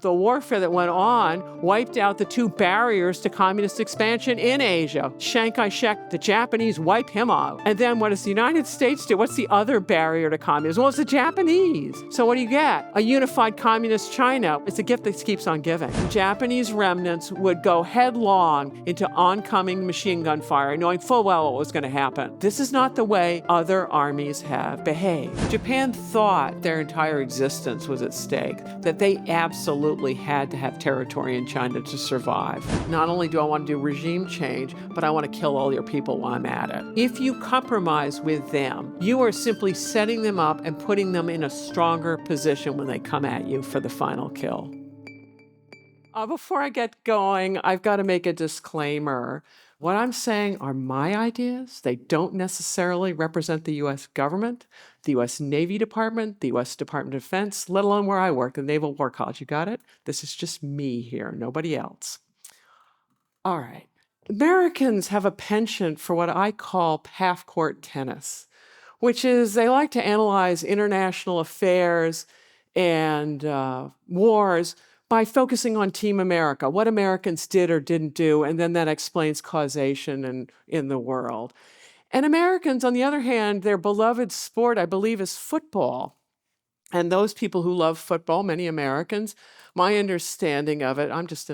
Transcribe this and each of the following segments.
the warfare that went on wiped out the two barriers to communist expansion in Asia. Chiang Kai-shek, the Japanese, wipe him out. And then what does the United States do? What's the other barrier to communism? Well, it's the Japanese. So what do you get? A unified communist China. It's a gift that keeps on giving. Japanese remnants would go headlong into oncoming machine gun fire, knowing full well what was going to happen. This is not the way other armies have behaved. Japan thought their entire existence was at stake, that they absolutely had to have territory in China to survive. Not only do I want to do regime change, but I want to kill all your people while I'm at it. If you compromise with them, you are simply setting them up and putting them in a stronger position when they come at you for the final kill. Before I get going, I've got to make a disclaimer. What I'm saying are my ideas. They don't necessarily represent the U.S. government, the U.S. Navy Department, the U.S. Department of Defense, let alone where I work, the Naval War College. You got it? This is just me here, nobody else. All right. Americans have a penchant for what I call half-court tennis, which is they like to analyze international affairs and wars by focusing on Team America, what Americans did or didn't do, and then that explains causation in the world. And Americans, on the other hand, their beloved sport, I believe, is football. And those people who love football, many Americans, my understanding of it, I'm just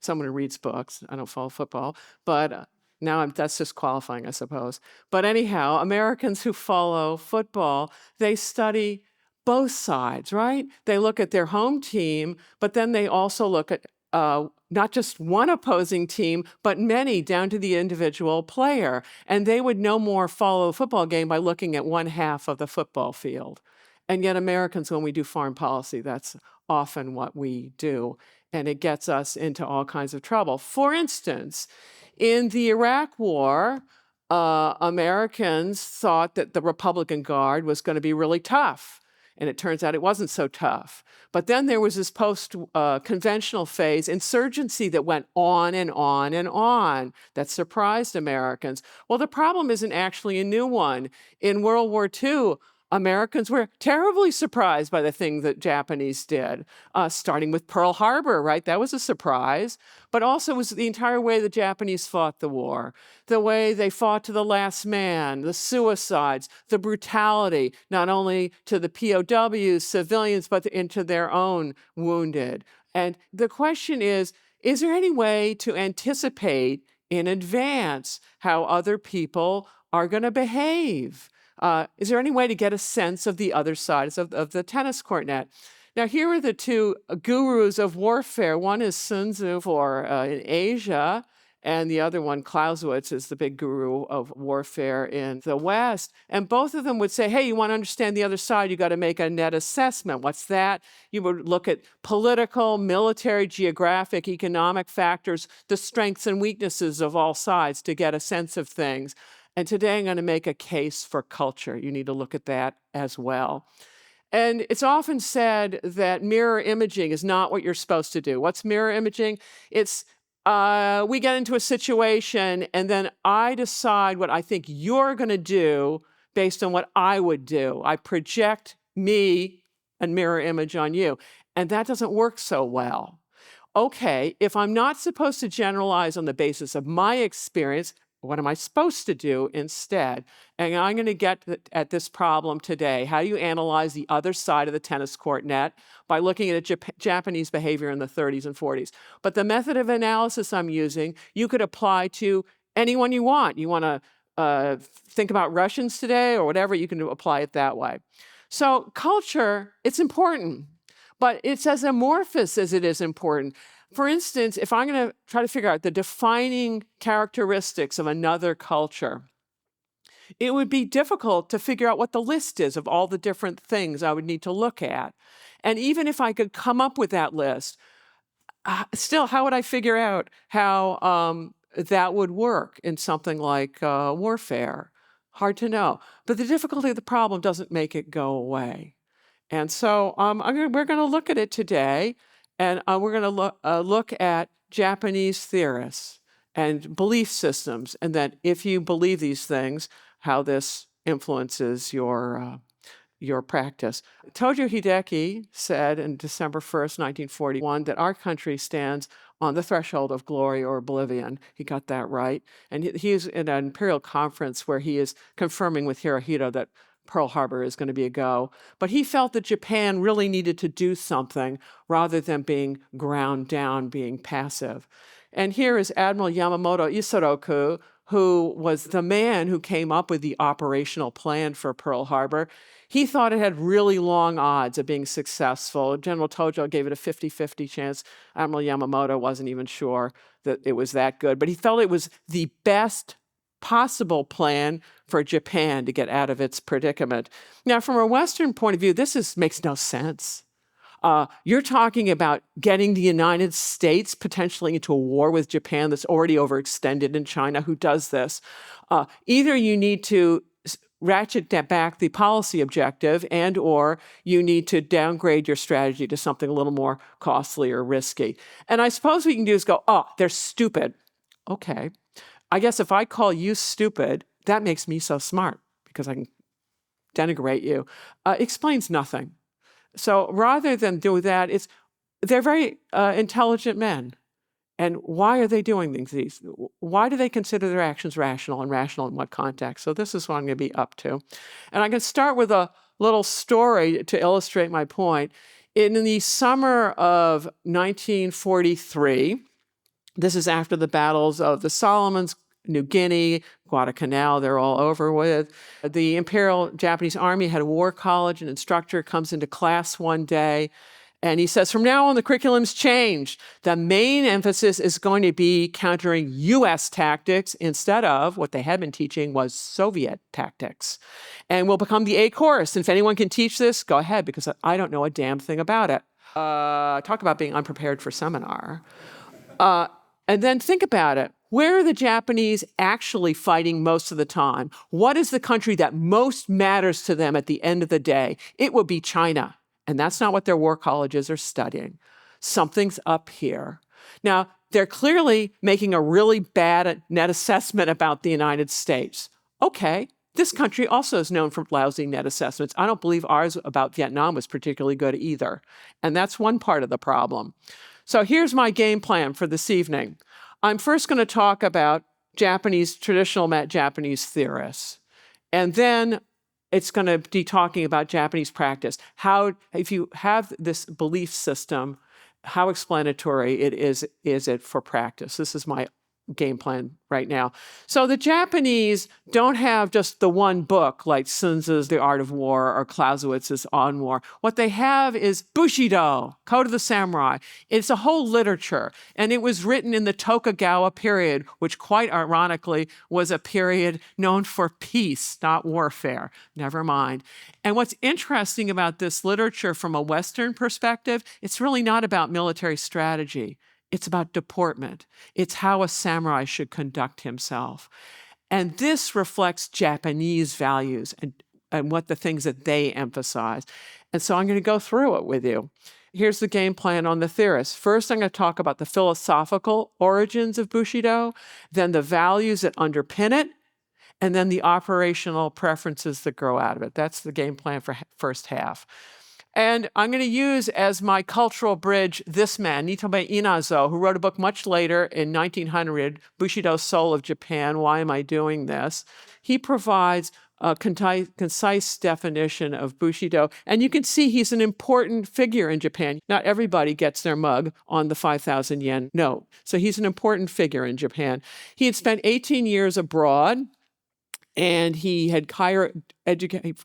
someone who reads books. I don't follow football, but that's just qualifying, I suppose. But anyhow, Americans who follow football, they study both sides, right? They look at their home team, but then they also look at not just one opposing team, but many down to the individual player. And they would no more follow a football game by looking at one half of the football field. And yet Americans, when we do foreign policy, that's often what we do. And it gets us into all kinds of trouble. For instance, in the Iraq War, Americans thought that the Republican Guard was going to be really tough. And it turns out it wasn't so tough. But then there was this post-conventional phase, insurgency that went on and on and on, that surprised Americans. Well, the problem isn't actually a new one. In World War II, Americans were terribly surprised by the thing that Japanese did, starting with Pearl Harbor, right? That was a surprise. But also it was the entire way the Japanese fought the war, the way they fought to the last man, the suicides, the brutality, not only to the POWs, civilians, but into their own wounded. And the question is there any way to anticipate in advance how other people are going to behave? Is there any way to get a sense of the other sides of the tennis court net? Now, here are the two gurus of warfare. One is Sun Tzu in Asia, and the other one, Clausewitz, is the big guru of warfare in the West. And both of them would say, hey, you want to understand the other side, you got to make a net assessment. What's that? You would look at political, military, geographic, economic factors, the strengths and weaknesses of all sides to get a sense of things. And today I'm going to make a case for culture. You need to look at that as well. And it's often said that mirror imaging is not what you're supposed to do. What's mirror imaging? It's we get into a situation and then I decide what I think you're going to do based on what I would do. I project me and mirror image on you. And that doesn't work so well. Okay, if I'm not supposed to generalize on the basis of my experience, what am I supposed to do instead? And I'm going to get at this problem today. How do you analyze the other side of the tennis court net? By looking at Japanese behavior in the 30s and 40s. But the method of analysis I'm using, you could apply to anyone you want. You want to think about Russians today or whatever, you can apply it that way. So culture, it's important, but it's as amorphous as it is important. For instance, if I'm going to try to figure out the defining characteristics of another culture, it would be difficult to figure out what the list is of all the different things I would need to look at. And even if I could come up with that list, still, how would I figure out how that would work in something like warfare? Hard to know. But the difficulty of the problem doesn't make it go away. And so we're going to look at it today. And we're going to look at Japanese theorists and belief systems, and that if you believe these things, how this influences your your practice. 𝐂𝐏𝐈𝐒𝐃𝐄 said in December 1st, 1941, that our country stands on the threshold of glory or oblivion. He got that right. And he's in an imperial conference where he is confirming with Hirohito that Pearl Harbor is going to be a go. But he felt that Japan really needed to do something rather than being ground down, being passive. And here is Admiral Yamamoto Isoroku, who was the man who came up with the operational plan for Pearl Harbor. He thought it had really long odds of being successful. General Tojo gave it a 50-50 chance. Admiral Yamamoto wasn't even sure that it was that good, but he felt it was the best possible plan for Japan to get out of its predicament. Now, from a Western point of view, makes no sense. You're talking about getting the United States potentially into a war with Japan that's already overextended in China. Who does this? Either you need to ratchet back the policy objective and or you need to downgrade your strategy to something a little more costly or risky. And I suppose what you can do is go, oh, they're stupid. Okay. I guess if I call you stupid, that makes me so smart because I can denigrate you. Explains nothing. So rather than do that, they're very intelligent men. And why are they doing these? Why do they consider their actions rational, and rational in what context? So this is what I'm going to be up to. And I can start with a little story to illustrate my point. In the summer of 1943, this is after the battles of the Solomons, New Guinea, Guadalcanal, they're all over with. The Imperial Japanese Army had a war college. An instructor comes into class one day, and he says, from now on, the curriculum's changed. The main emphasis is going to be countering U.S. tactics instead of what they had been teaching was Soviet tactics. And we'll become the A course. And if anyone can teach this, go ahead, because I don't know a damn thing about it. Talk about being unprepared for seminar. And then think about it. Where are the Japanese actually fighting most of the time? What is the country that most matters to them at the end of the day? It would be China. And that's not what their war colleges are studying. Something's up here. Now, they're clearly making a really bad net assessment about the United States. Okay, this country also is known for lousy net assessments. I don't believe ours about Vietnam was particularly good either. And that's one part of the problem. So here's my game plan for this evening. I'm first going to talk about traditional Japanese theorists. And then it's going to be talking about Japanese practice. If you have this belief system, how explanatory is it for practice? This is my game plan right now. So the Japanese don't have just the one book like Sun Tzu's The Art of War or Clausewitz's On War. What they have is Bushido, Code of the Samurai. It's a whole literature, and it was written in the Tokugawa period, which quite ironically was a period known for peace, not warfare. Never mind. And what's interesting about this literature from a Western perspective, it's really not about military strategy. It's about deportment. It's how a samurai should conduct himself. And this reflects Japanese values and what the things that they emphasize. And so I'm going to go through it with you. Here's the game plan on the theorists. First, I'm going to talk about the philosophical origins of Bushido, then the values that underpin it, and then the operational preferences that grow out of it. That's the game plan for first half. And I'm going to use as my cultural bridge this man, Nitobe Inazo, who wrote a book much later in 1900, Bushido, Soul of Japan, Why Am I Doing This? He provides a concise definition of Bushido. And you can see he's an important figure in Japan. Not everybody gets their mug on the 5,000 yen note. So he's an important figure in Japan. He had spent 18 years abroad, and he had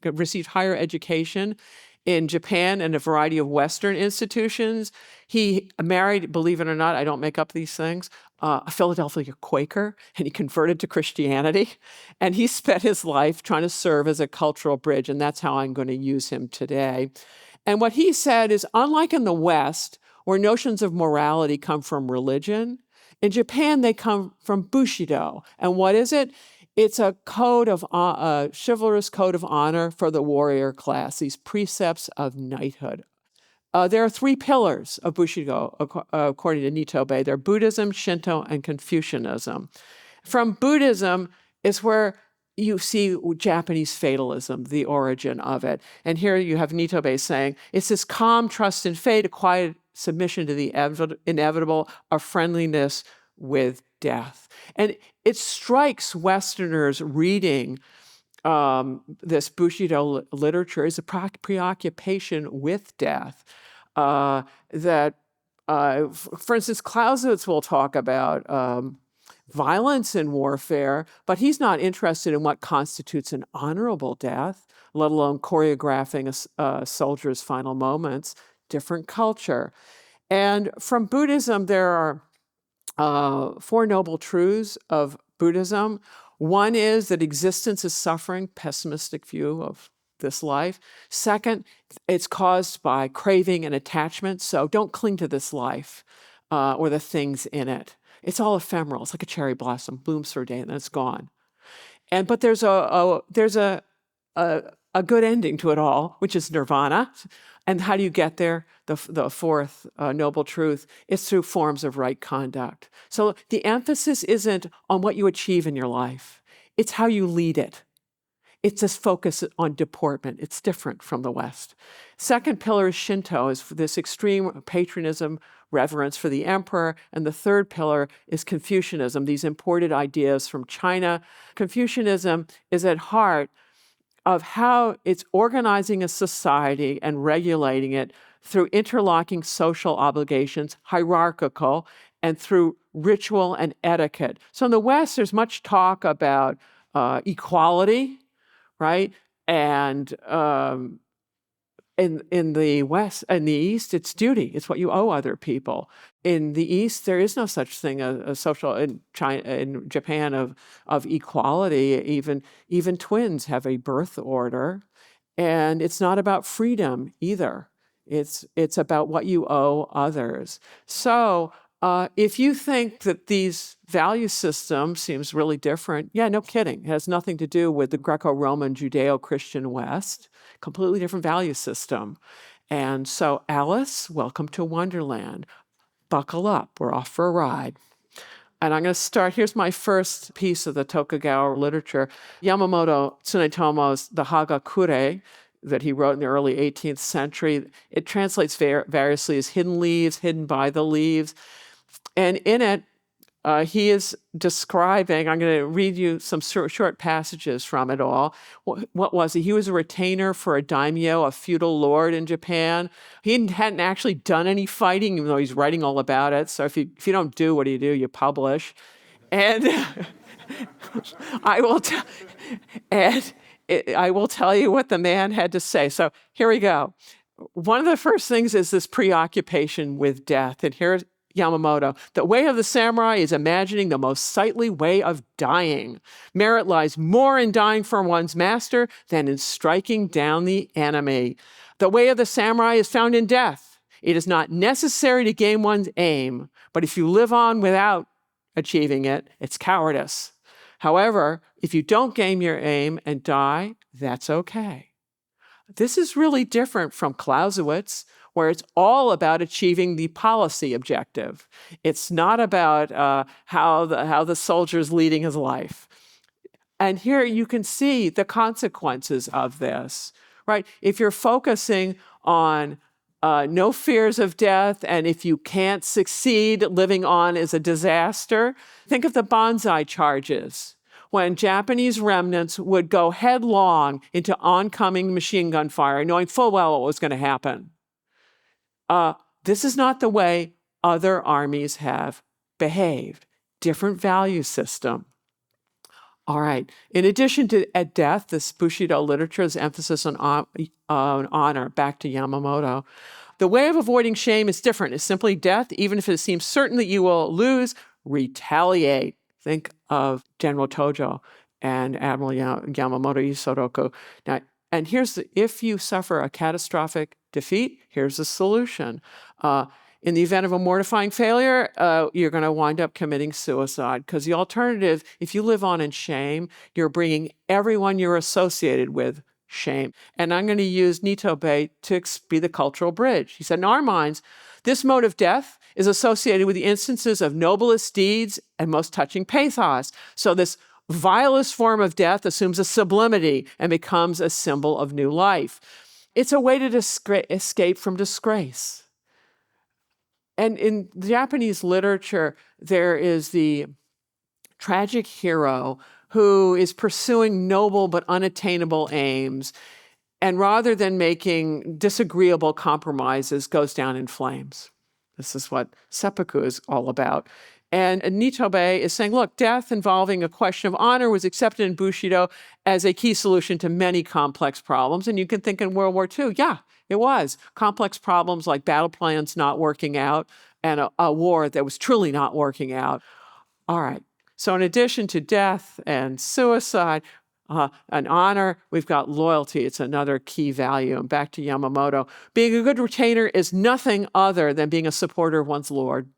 received higher education in Japan and a variety of Western institutions. He married, believe it or not, I don't make up these things, a Philadelphia Quaker, and he converted to Christianity. And he spent his life trying to serve as a cultural bridge, and that's how I'm going to use him today. And what he said is, unlike in the West, where notions of morality come from religion, in Japan they come from Bushido. And what is it? It's a chivalrous code of honor for the warrior class, these precepts of knighthood. There are three pillars of Bushido, according to Nitobe. They're Buddhism, Shinto, and Confucianism. From Buddhism is where you see Japanese fatalism, the origin of it. And here you have Nitobe saying, it's this calm trust in fate, a quiet submission to the inevitable, a friendliness with death. And it strikes Westerners reading this Bushido literature as a preoccupation with death. For instance, Clausewitz will talk about violence in warfare, but he's not interested in what constitutes an honorable death, let alone choreographing a soldier's final moments. Different culture. And from Buddhism, there are 4 noble truths of Buddhism. One is that existence is suffering, pessimistic view of this life. Second, it's caused by craving and attachment, so don't cling to this life or the things in it. It's all ephemeral. It's like a cherry blossom, blooms for a day and then it's gone. But there's a good ending to it all, which is nirvana. And how do you get there? The 4th noble truth is through forms of right conduct. So the emphasis isn't on what you achieve in your life. It's how you lead it. It's this focus on deportment. It's different from the West. Second pillar is Shinto, is this extreme patriotism, reverence for the emperor. And the third pillar is Confucianism, these imported ideas from China. Confucianism is at heart of how it's organizing a society and regulating it through interlocking social obligations, hierarchical, and through ritual and etiquette. So in the West, there's much talk about equality, right? And in the West, in the East, it's duty. It's what you owe other people. In the East, there is no such thing as social in China, in Japan of equality. Even twins have a birth order, and it's not about freedom either. It's about what you owe others. So if you think that these value system seems really different, yeah, no kidding. It has nothing to do with the Greco-Roman Judeo-Christian West. Completely different value system. And so, Alice, welcome to Wonderland. Buckle up. We're off for a ride. And I'm going to start. Here's my first piece of the Tokugawa literature. Yamamoto Tsunetomo's The Hagakure that he wrote in the early 18th century. It translates variously as hidden leaves, hidden by the leaves. And in it, he is describing, I'm going to read you some short passages from it all. What was he? He was a retainer for a daimyo, a feudal lord in Japan. He hadn't actually done any fighting, even though he's writing all about it. So if you don't do, what do? You publish. And I will tell you what the man had to say. So here we go. One of the first things is this preoccupation with death. And here's Yamamoto. The way of the samurai is imagining the most sightly way of dying. Merit lies more in dying for one's master than in striking down the enemy. The way of the samurai is found in death. It is not necessary to gain one's aim, but if you live on without achieving it, it's cowardice. However, if you don't gain your aim and die, that's okay. This is really different from Clausewitz, where it's all about achieving the policy objective. It's not about how the soldier's leading his life. And here you can see the consequences of this, right? If you're focusing on no fears of death, and if you can't succeed, living on is a disaster. Think of the banzai charges, when Japanese remnants would go headlong into oncoming machine gun fire, knowing full well what was going to happen. This is not the way other armies have behaved. Different value system. All right. In addition to death, this Bushido literature's emphasis on honor, back to Yamamoto. The way of avoiding shame is different. It's simply death. Even if it seems certain that you will lose, retaliate. Think of General Tojo and Admiral Yamamoto Isoroku. Now, and if you suffer a catastrophic defeat, here's the solution. In the event of a mortifying failure, you're going to wind up committing suicide, because the alternative, if you live on in shame, you're bringing everyone you're associated with shame. And I'm going to use Nitobe to be the cultural bridge. He said, in our minds, this mode of death is associated with the instances of noblest deeds and most touching pathos. So this vilest form of death assumes a sublimity and becomes a symbol of new life. It's a way to escape from disgrace. And in Japanese literature, there is the tragic hero who is pursuing noble but unattainable aims, and rather than making disagreeable compromises, goes down in flames. This is what seppuku is all about. And Nitobe is saying, look, death involving a question of honor was accepted in Bushido as a key solution to many complex problems. And you can think in World War II, yeah, it was. Complex problems like battle plans not working out and a war that was truly not working out. All right. So in addition to death and suicide and honor, we've got loyalty. It's another key value. And back to Yamamoto. Being a good retainer is nothing other than being a supporter of one's lord.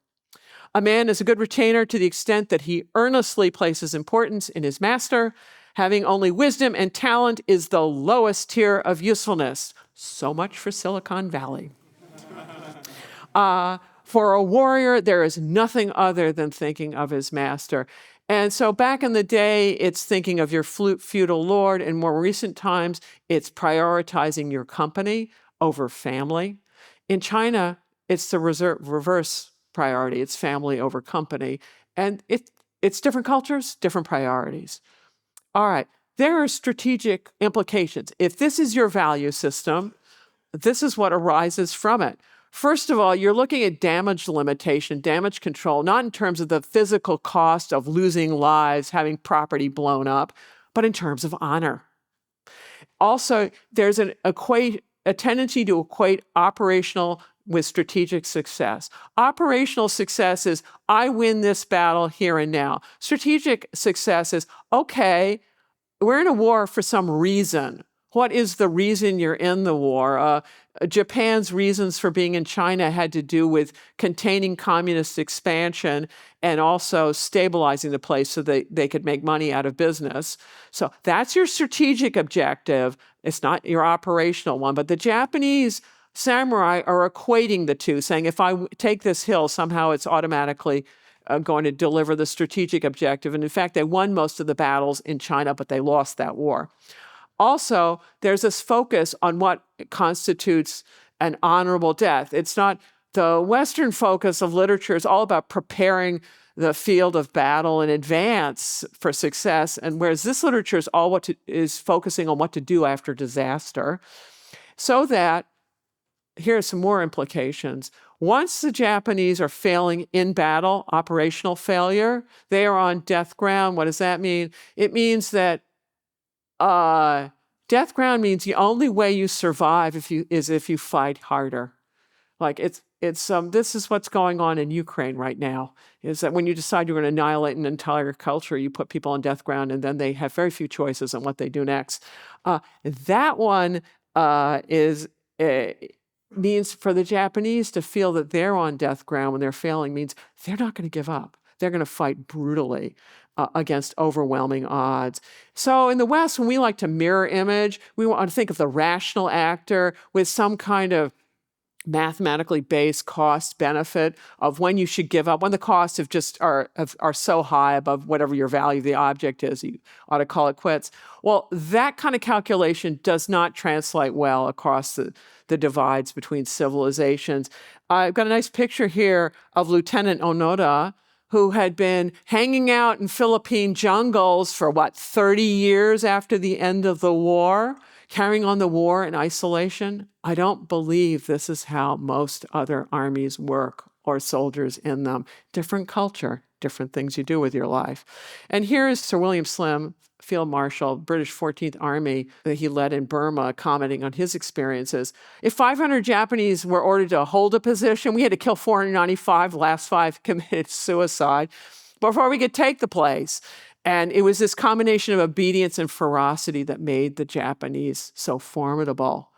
A man is a good retainer to the extent that he earnestly places importance in his master. Having only wisdom and talent is the lowest tier of usefulness. So much for Silicon Valley. For a warrior, there is nothing other than thinking of his master. And so back in the day, it's thinking of your feudal lord. In more recent times, it's prioritizing your company over family. In China, it's the reverse priority. It's family over company. And it's different cultures, different priorities. All right, there are strategic implications. If this is your value system, this is what arises from it. First of all, you're looking at damage limitation, damage control, not in terms of the physical cost of losing lives, having property blown up, but in terms of honor. Also, there's a tendency to equate operational with strategic success. Operational success is, I win this battle here and now. Strategic success is, okay, we're in a war for some reason. What is the reason you're in the war? Japan's reasons for being in China had to do with containing communist expansion and also stabilizing the place so they could make money out of business. So that's your strategic objective. It's not your operational one. But the Japanese samurai are equating the two, saying if I take this hill, somehow it's automatically going to deliver the strategic objective. And in fact, they won most of the battles in China, but they lost that war. Also, there's this focus on what constitutes an honorable death. It's not the Western focus of literature is all about preparing the field of battle in advance for success, and whereas this literature is focusing on what to do after disaster, so that here are some more implications. Once the Japanese are failing in battle, operational failure, they are on death ground. What does that mean? It means that death ground means the only way you survive is if you fight harder. Like this is what's going on in Ukraine right now, is that when you decide you're going to annihilate an entire culture, you put people on death ground and then they have very few choices on what they do next. That one means for the Japanese to feel that they're on death ground when they're failing means they're not going to give up. They're going to fight brutally against overwhelming odds. So in the West, when we like to mirror image, we want to think of the rational actor with some kind of mathematically based cost benefit of when you should give up, when the costs are so high above whatever your value of the object is, you ought to call it quits. Well, that kind of calculation does not translate well across the divides between civilizations. I've got a nice picture here of Lieutenant Onoda, who had been hanging out in Philippine jungles for 30 years after the end of the war, carrying on the war in isolation. I don't believe this is how most other armies work or soldiers in them. Different culture, different things you do with your life. And here is Sir William Slim, Field Marshal, British 14th Army that he led in Burma, commenting on his experiences. If 500 Japanese were ordered to hold a position, we had to kill 495, the last 5 committed suicide before we could take the place. And it was this combination of obedience and ferocity that made the Japanese so formidable.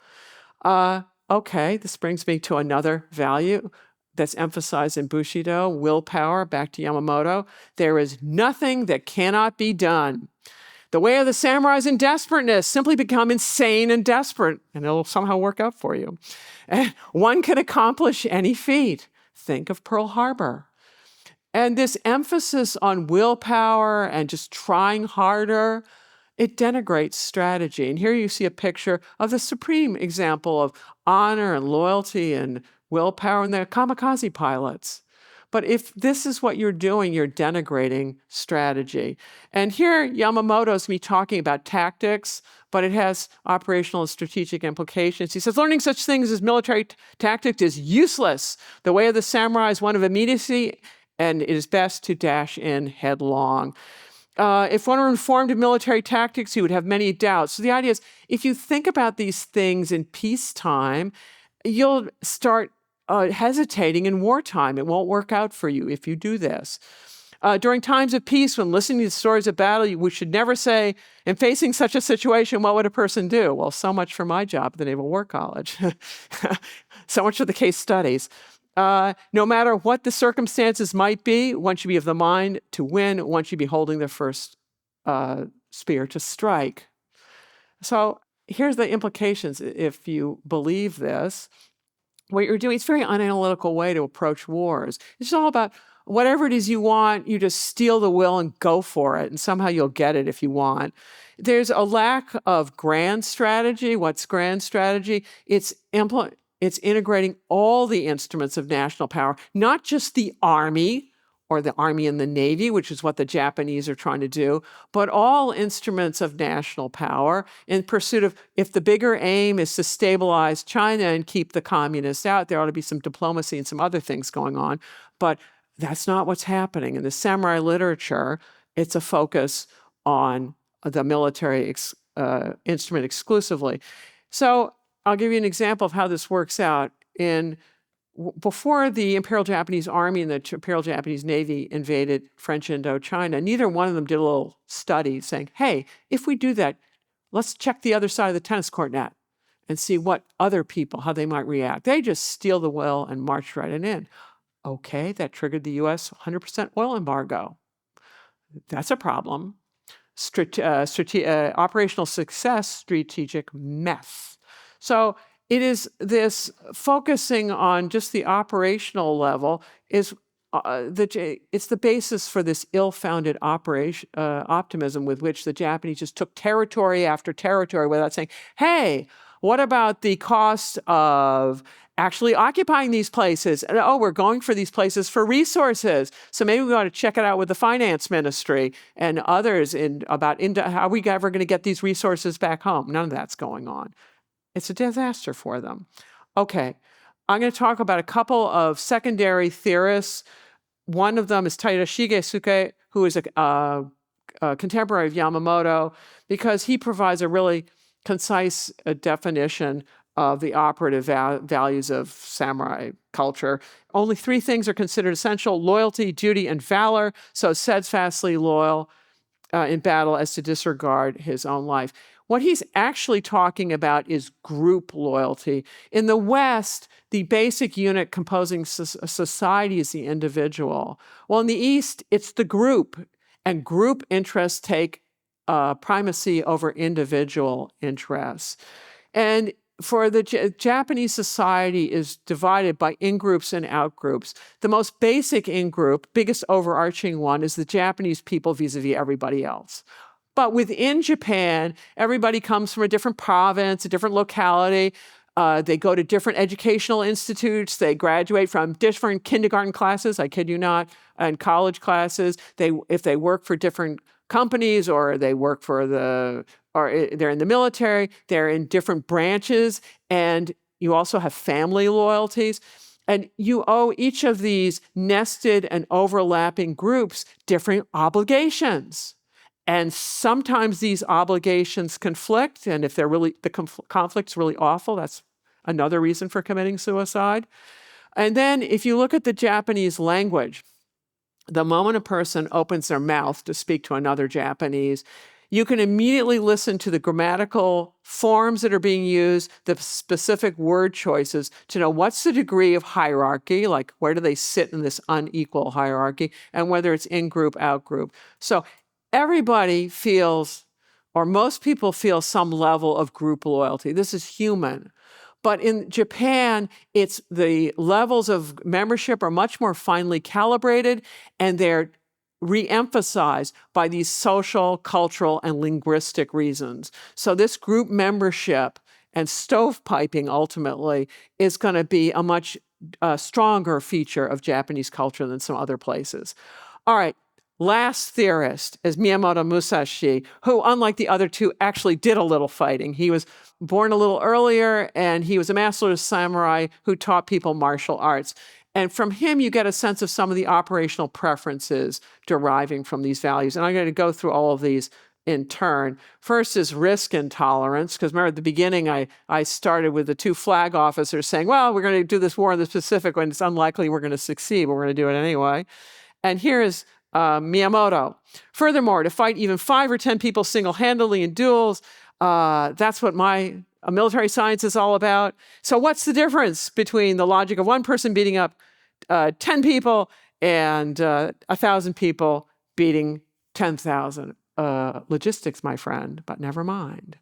Okay, this brings me to another value that's emphasized in Bushido, willpower, back to Yamamoto. There is nothing that cannot be done. The way of the samurai is in desperateness. Simply become insane and desperate, and it'll somehow work out for you. And one can accomplish any feat. Think of Pearl Harbor. And this emphasis on willpower and just trying harder, it denigrates strategy. And here you see a picture of the supreme example of honor and loyalty and willpower and the kamikaze pilots. But if this is what you're doing, you're denigrating strategy. And here Yamamoto's me talking about tactics, but it has operational and strategic implications. He says, learning such things as military tactics is useless. The way of the samurai is one of immediacy, and it is best to dash in headlong. If one were informed of military tactics, he would have many doubts. So the idea is, if you think about these things in peacetime, you'll start hesitating in wartime. It won't work out for you if you do this. During times of peace, when listening to the stories of battle, we should never say, in facing such a situation, what would a person do? Well, so much for my job at the Naval War College. So much for the case studies. No matter what the circumstances might be, one should be of the mind to win. One should be holding the first spear to strike. So here's the implications if you believe this. What you're doing, it's a very unanalytical way to approach wars. It's all about whatever it is you want, you just steal the will and go for it, and somehow you'll get it if you want. There's a lack of grand strategy. What's grand strategy? It's integrating all the instruments of national power, not just the army or the army and the navy, which is what the Japanese are trying to do, but all instruments of national power in pursuit of, if the bigger aim is to stabilize China and keep the communists out, there ought to be some diplomacy and some other things going on. But that's not what's happening. In the samurai literature, it's a focus on the military instrument exclusively. So I'll give you an example of how this works out. Before the Imperial Japanese Army and the Imperial Japanese Navy invaded French Indochina, neither one of them did a little study saying, hey, if we do that, let's check the other side of the tennis court net and see what other people, how they might react. They just steal the will and march right in. Okay, that triggered the U.S. 100% oil embargo. That's a problem. Operational success, strategic mess. So it is this focusing on just the operational level is it's the basis for this ill-founded optimism with which the Japanese just took territory after territory without saying, hey, what about the cost of actually occupying these places? And, oh, we're going for these places for resources. So maybe we ought to check it out with the finance ministry and others about how are we ever going to get these resources back home? None of that's going on. It's a disaster for them. Okay, I'm going to talk about a couple of secondary theorists. One of them is Tadashige Suke, who is a contemporary of Yamamoto, because he provides a really concise definition of the operative values of samurai culture. Only 3 things are considered essential: loyalty, duty, and valor. So steadfastly loyal in battle as to disregard his own life. What he's actually talking about is group loyalty. In the West, the basic unit composing society is the individual. Well, in the East, it's the group, and group interests take primacy over individual interests. And for the Japanese society is divided by in-groups and out-groups. The most basic in-group, biggest overarching one, is the Japanese people vis-a-vis everybody else. But within Japan, everybody comes from a different province, a different locality. They go to different educational institutes. They graduate from different kindergarten classes, I kid you not, and college classes. If they work for different companies or they work for or they're in the military, they're in different branches, and you also have family loyalties. And you owe each of these nested and overlapping groups different obligations. And sometimes these obligations conflict, and if the conflict's really awful, that's another reason for committing suicide. And then if you look at the Japanese language, the moment a person opens their mouth to speak to another Japanese, you can immediately listen to the grammatical forms that are being used, the specific word choices, to know what's the degree of hierarchy, like where do they sit in this unequal hierarchy, and whether it's in-group, out-group. So everybody feels, or most people feel, some level of group loyalty. This is human. But in Japan, it's the levels of membership are much more finely calibrated, and they're re-emphasized by these social, cultural, and linguistic reasons. So this group membership and stovepiping ultimately is going to be a much stronger feature of Japanese culture than some other places. All right, last theorist is Miyamoto Musashi, who, unlike the other two, actually did a little fighting. He was born a little earlier, and he was a master samurai who taught people martial arts. And from him, you get a sense of some of the operational preferences deriving from these values. And I'm going to go through all of these in turn. First is risk intolerance, because remember at the beginning, I started with the two flag officers saying, well, we're going to do this war in the Pacific when it's unlikely we're going to succeed, but we're going to do it anyway. And here is Miyamoto. Furthermore, to fight even 5 or 10 people single-handedly in duels, that's what my military science is all about. So what's the difference between the logic of one person beating up 10 people and 1,000 people beating 10,000? Logistics, my friend, but never mind.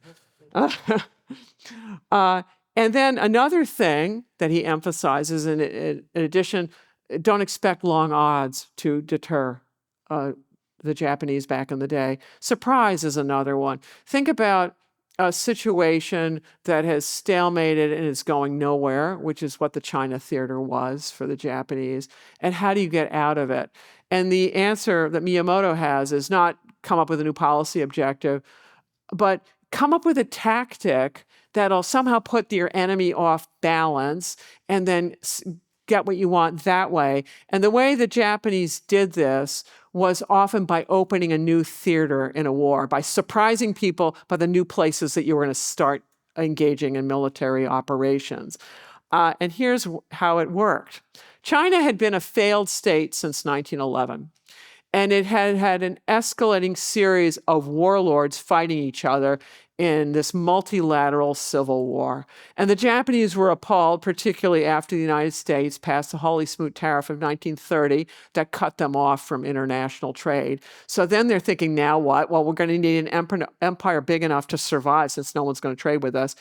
And then another thing that he emphasizes, in addition, don't expect long odds to deter the Japanese back in the day. Surprise is another one. Think about a situation that has stalemated and is going nowhere, which is what the China theater was for the Japanese. And how do you get out of it? And the answer that Miyamoto has is not come up with a new policy objective, but come up with a tactic that'll somehow put your enemy off balance and then get what you want that way. And the way the Japanese did this was often by opening a new theater in a war, by surprising people by the new places that you were going to start engaging in military operations. And here's how it worked. China had been a failed state since 1911. And it had had an escalating series of warlords fighting each other in this multilateral civil war. And the Japanese were appalled, particularly after the United States passed the Hawley-Smoot Tariff of 1930 that cut them off from international trade. So then they're thinking, now what? Well, we're going to need an empire big enough to survive since no one's going to trade with us.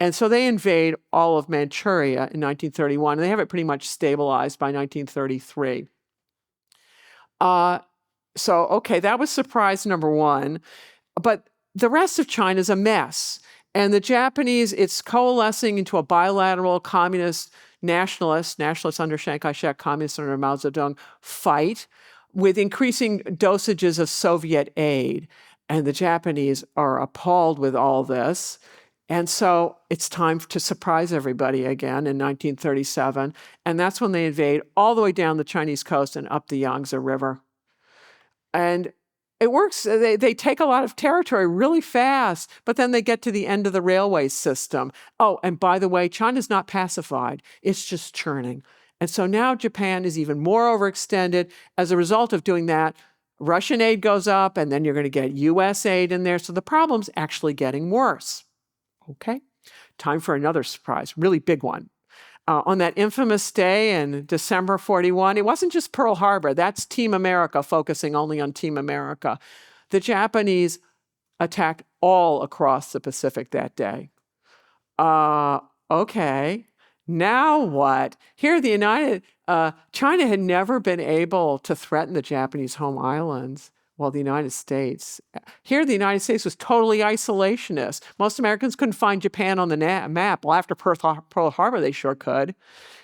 And so they invade all of Manchuria in 1931, and they have it pretty much stabilized by 1933. So, okay, that was surprise number one. But the rest of China is a mess. And the Japanese, it's coalescing into a bilateral communist nationalists under Chiang Kai-shek, communists under Mao Zedong, fight with increasing dosages of Soviet aid. And the Japanese are appalled with all this. And so it's time to surprise everybody again in 1937. And that's when they invade all the way down the Chinese coast and up the Yangtze River. And it works. They take a lot of territory really fast, but then they get to the end of the railway system. Oh, and by the way, China's not pacified. It's just churning. And so now Japan is even more overextended. As a result of doing that, Russian aid goes up, and then you're going to get US aid in there. So the problem's actually getting worse. Okay, time for another surprise, really big one. On that infamous day in December 41, it wasn't just Pearl Harbor. That's Team America focusing only on Team America. The Japanese attacked all across the Pacific that day. Okay, now what? Here, China had never been able to threaten the Japanese home islands. Well, the United States. Here, the United States was totally isolationist. Most Americans couldn't find Japan on the map. Well, after Pearl Harbor, they sure could.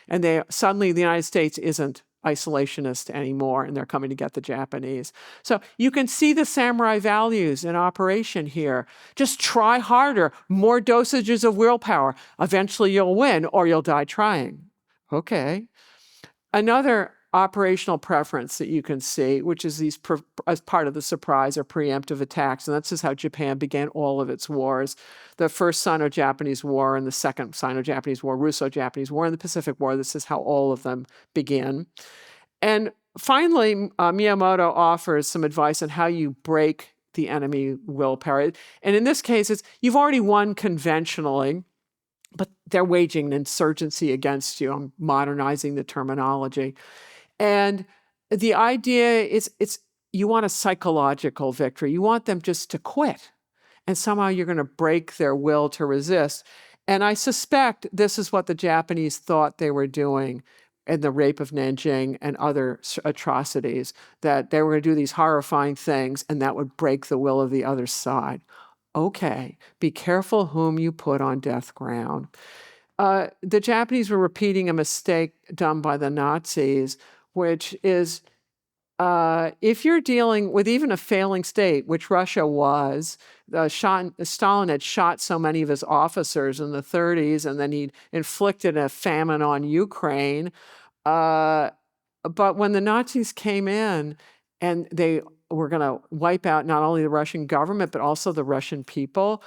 And suddenly the United States isn't isolationist anymore, and they're coming to get the Japanese. So you can see the samurai values in operation here. Just try harder, more dosages of willpower. Eventually you'll win, or you'll die trying. Okay. Another operational preference that you can see, which is as part of the surprise or preemptive attacks. And that's just how Japan began all of its wars. The first Sino-Japanese War and the second Sino-Japanese War, Russo-Japanese War, and the Pacific War. This is how all of them begin. And finally, Miyamoto offers some advice on how you break the enemy willpower. And in this case, you've already won conventionally, but they're waging an insurgency against you. I'm modernizing the terminology. And the idea is you want a psychological victory. You want them just to quit. And somehow you're going to break their will to resist. And I suspect this is what the Japanese thought they were doing in the rape of Nanjing and other atrocities, that they were going to do these horrifying things and that would break the will of the other side. Okay, be careful whom you put on death ground. The Japanese were repeating a mistake done by the Nazis, which is if you're dealing with even a failing state, which Russia was, Stalin had shot so many of his officers in the 30s, and then he'd inflicted a famine on Ukraine. But when the Nazis came in and they were going to wipe out not only the Russian government, but also the Russian people,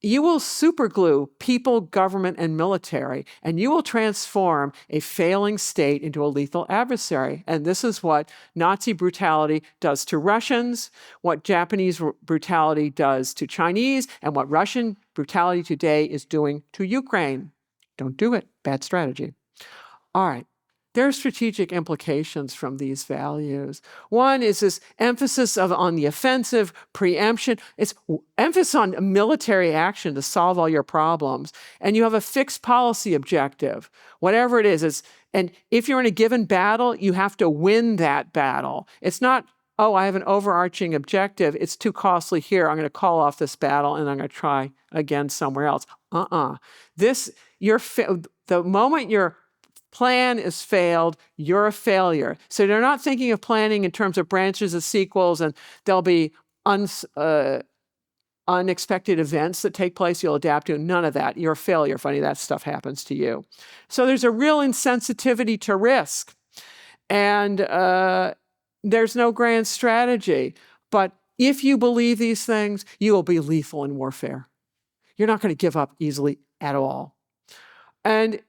you will superglue people, government, and military, and you will transform a failing state into a lethal adversary. And this is what Nazi brutality does to Russians, what Japanese brutality does to Chinese, and what Russian brutality today is doing to Ukraine. Don't do it. Bad strategy. All right. There are strategic implications from these values. One is this emphasis on the offensive, preemption. It's emphasis on military action to solve all your problems. And you have a fixed policy objective, whatever it is. And if you're in a given battle, you have to win that battle. It's not, oh, I have an overarching objective. It's too costly here. I'm going to call off this battle and I'm going to try again somewhere else. The moment your plan is failed, you're a failure. So they're not thinking of planning in terms of branches of sequels, and there'll be unexpected events that take place you'll adapt to. None of that. You're a failure if any of that stuff happens to you. So there's a real insensitivity to risk. And there's no grand strategy. But if you believe these things, you will be lethal in warfare. You're not going to give up easily at all. And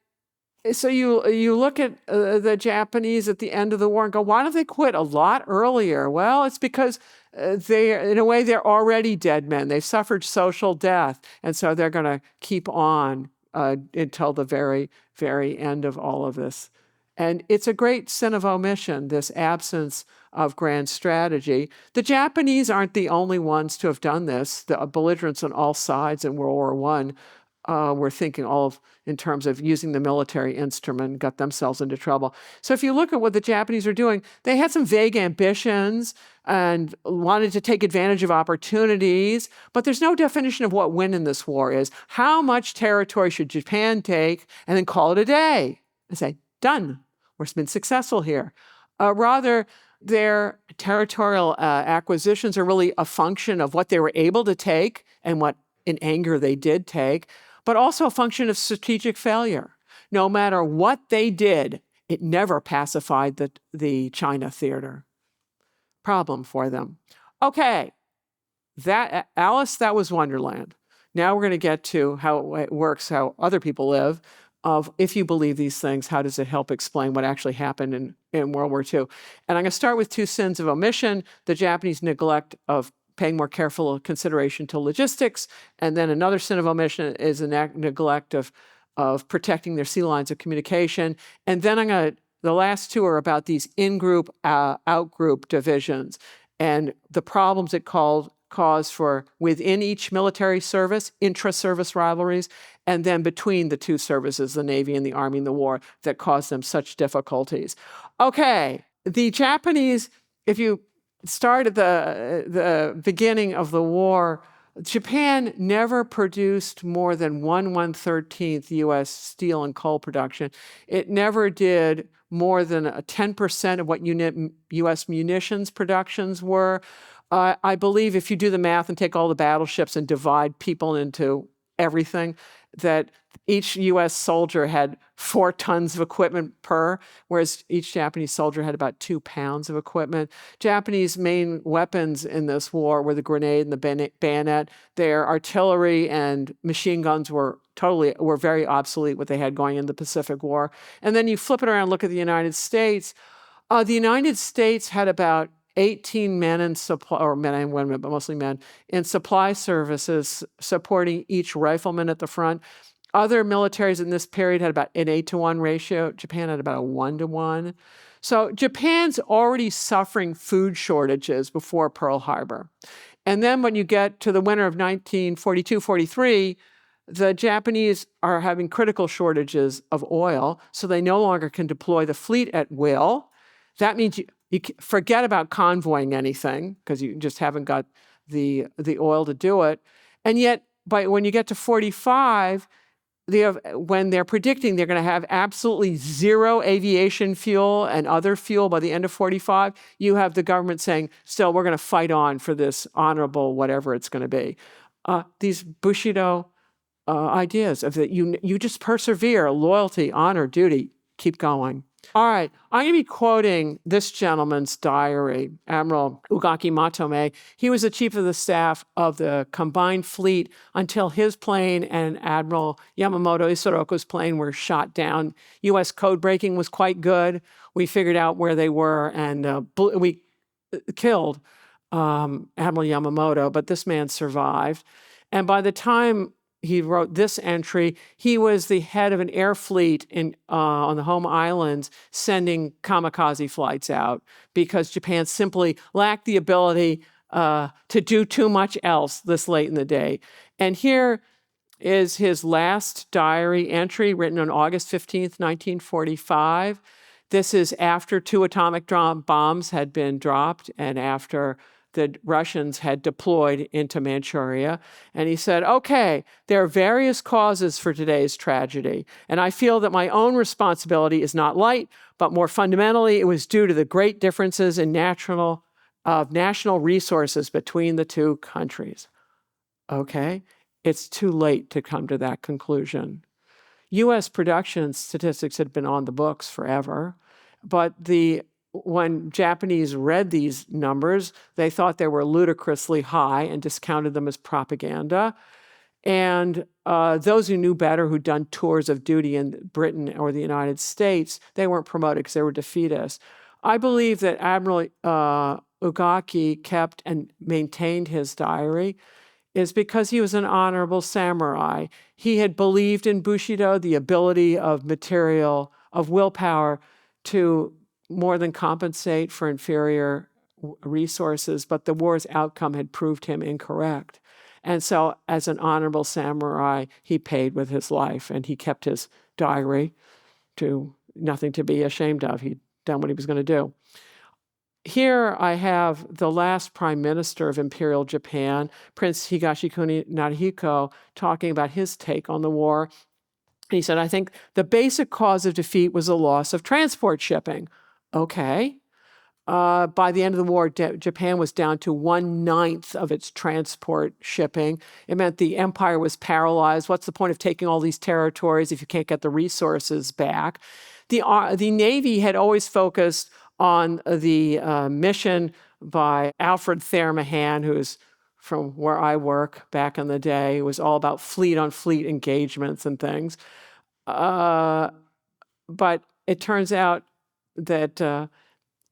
so you look at the Japanese at the end of the war and go, why don't they quit a lot earlier? Well, it's because in a way, they're already dead men. They've suffered social death. And so they're going to keep on until the very, very end of all of this. And it's a great sin of omission, this absence of grand strategy. The Japanese aren't the only ones to have done this. The belligerents on all sides in World War I were thinking in terms of using the military instrument, got themselves into trouble. So if you look at what the Japanese are doing, they had some vague ambitions and wanted to take advantage of opportunities, but there's no definition of what win in this war is. How much territory should Japan take and then call it a day and say, done, we've been successful here. Rather, their territorial acquisitions are really a function of what they were able to take and what in anger they did take, but also a function of strategic failure. No matter what they did, it never pacified the China theater. Problem for them. Okay, Alice, that was Wonderland. Now we're going to get to how it works, how other people live, of if you believe these things, how does it help explain what actually happened in World War II? And I'm going to start with two sins of omission, the Japanese neglect of paying more careful consideration to logistics. And then another sin of omission is a neglect of protecting their sea lines of communication. And then the last two are about these in-group, out-group divisions and the problems it cause for within each military service, intra-service rivalries, and then between the two services, the Navy and the Army in the war, that cause them such difficulties. Okay, the Japanese, if you start at the beginning of the war, Japan never produced more than 1/113th U.S. steel and coal production. It never did more than 10% of what U.S. munitions productions were. I believe if you do the math and take all the battleships and divide people into everything, that each U.S. soldier had 4 tons of equipment per, whereas each Japanese soldier had about 2 pounds of equipment. Japanese main weapons in this war were the grenade and the bayonet. Their artillery and machine guns were very obsolete, what they had going into the Pacific War. And then you flip it around and look at the United States. The United States had about 18 men in supply, or men and women, but mostly men, in supply services supporting each rifleman at the front. Other militaries in this period had about an 8-to-1 ratio. Japan had about a 1-to-1. So Japan's already suffering food shortages before Pearl Harbor. And then when you get to the winter of 1942-43, the Japanese are having critical shortages of oil, so they no longer can deploy the fleet at will. That means you forget about convoying anything because you just haven't got the oil to do it. And yet, when you get to 45, when they're predicting they're going to have absolutely zero aviation fuel and other fuel by the end of 45, you have the government saying, still, we're going to fight on for this honorable whatever it's going to be. These Bushido ideas of that you just persevere, loyalty, honor, duty, keep going. All right, I'm going to be quoting this gentleman's diary, Admiral Ugaki Matome. He was the chief of the staff of the combined fleet until his plane and Admiral Yamamoto Isoroku's plane were shot down. U.S. code breaking was quite good. We figured out where they were, and we killed Admiral Yamamoto, but this man survived. And by the time he wrote this entry, he was the head of an air fleet on the home islands sending kamikaze flights out because Japan simply lacked the ability to do too much else this late in the day. And here is his last diary entry written on August 15th, 1945. This is after 2 atomic bombs had been dropped and after the Russians had deployed into Manchuria. And he said, okay, there are various causes for today's tragedy, and I feel that my own responsibility is not light, but more fundamentally, it was due to the great differences in national resources between the two countries. Okay, it's too late to come to that conclusion. U.S. production statistics had been on the books forever, but when Japanese read these numbers, they thought they were ludicrously high and discounted them as propaganda. And those who knew better, who'd done tours of duty in Britain or the United States, they weren't promoted because they were defeatists. I believe that Admiral Ugaki kept and maintained his diary is because he was an honorable samurai. He had believed in Bushido, the ability of willpower to more than compensate for inferior resources, but the war's outcome had proved him incorrect. And so as an honorable samurai, he paid with his life, and he kept his diary to nothing to be ashamed of. He'd done what he was going to do. Here I have the last prime minister of Imperial Japan, Prince Higashikuni Narihiko, talking about his take on the war. He said, I think the basic cause of defeat was the loss of transport shipping. Okay. By the end of the war, Japan was down to 1/9 of its transport shipping. It meant the empire was paralyzed. What's the point of taking all these territories if you can't get the resources back? The Navy had always focused on the mission by Alfred Thayer Mahan, who is from where I work back in the day. It was all about fleet-on-fleet engagements and things. But it turns out that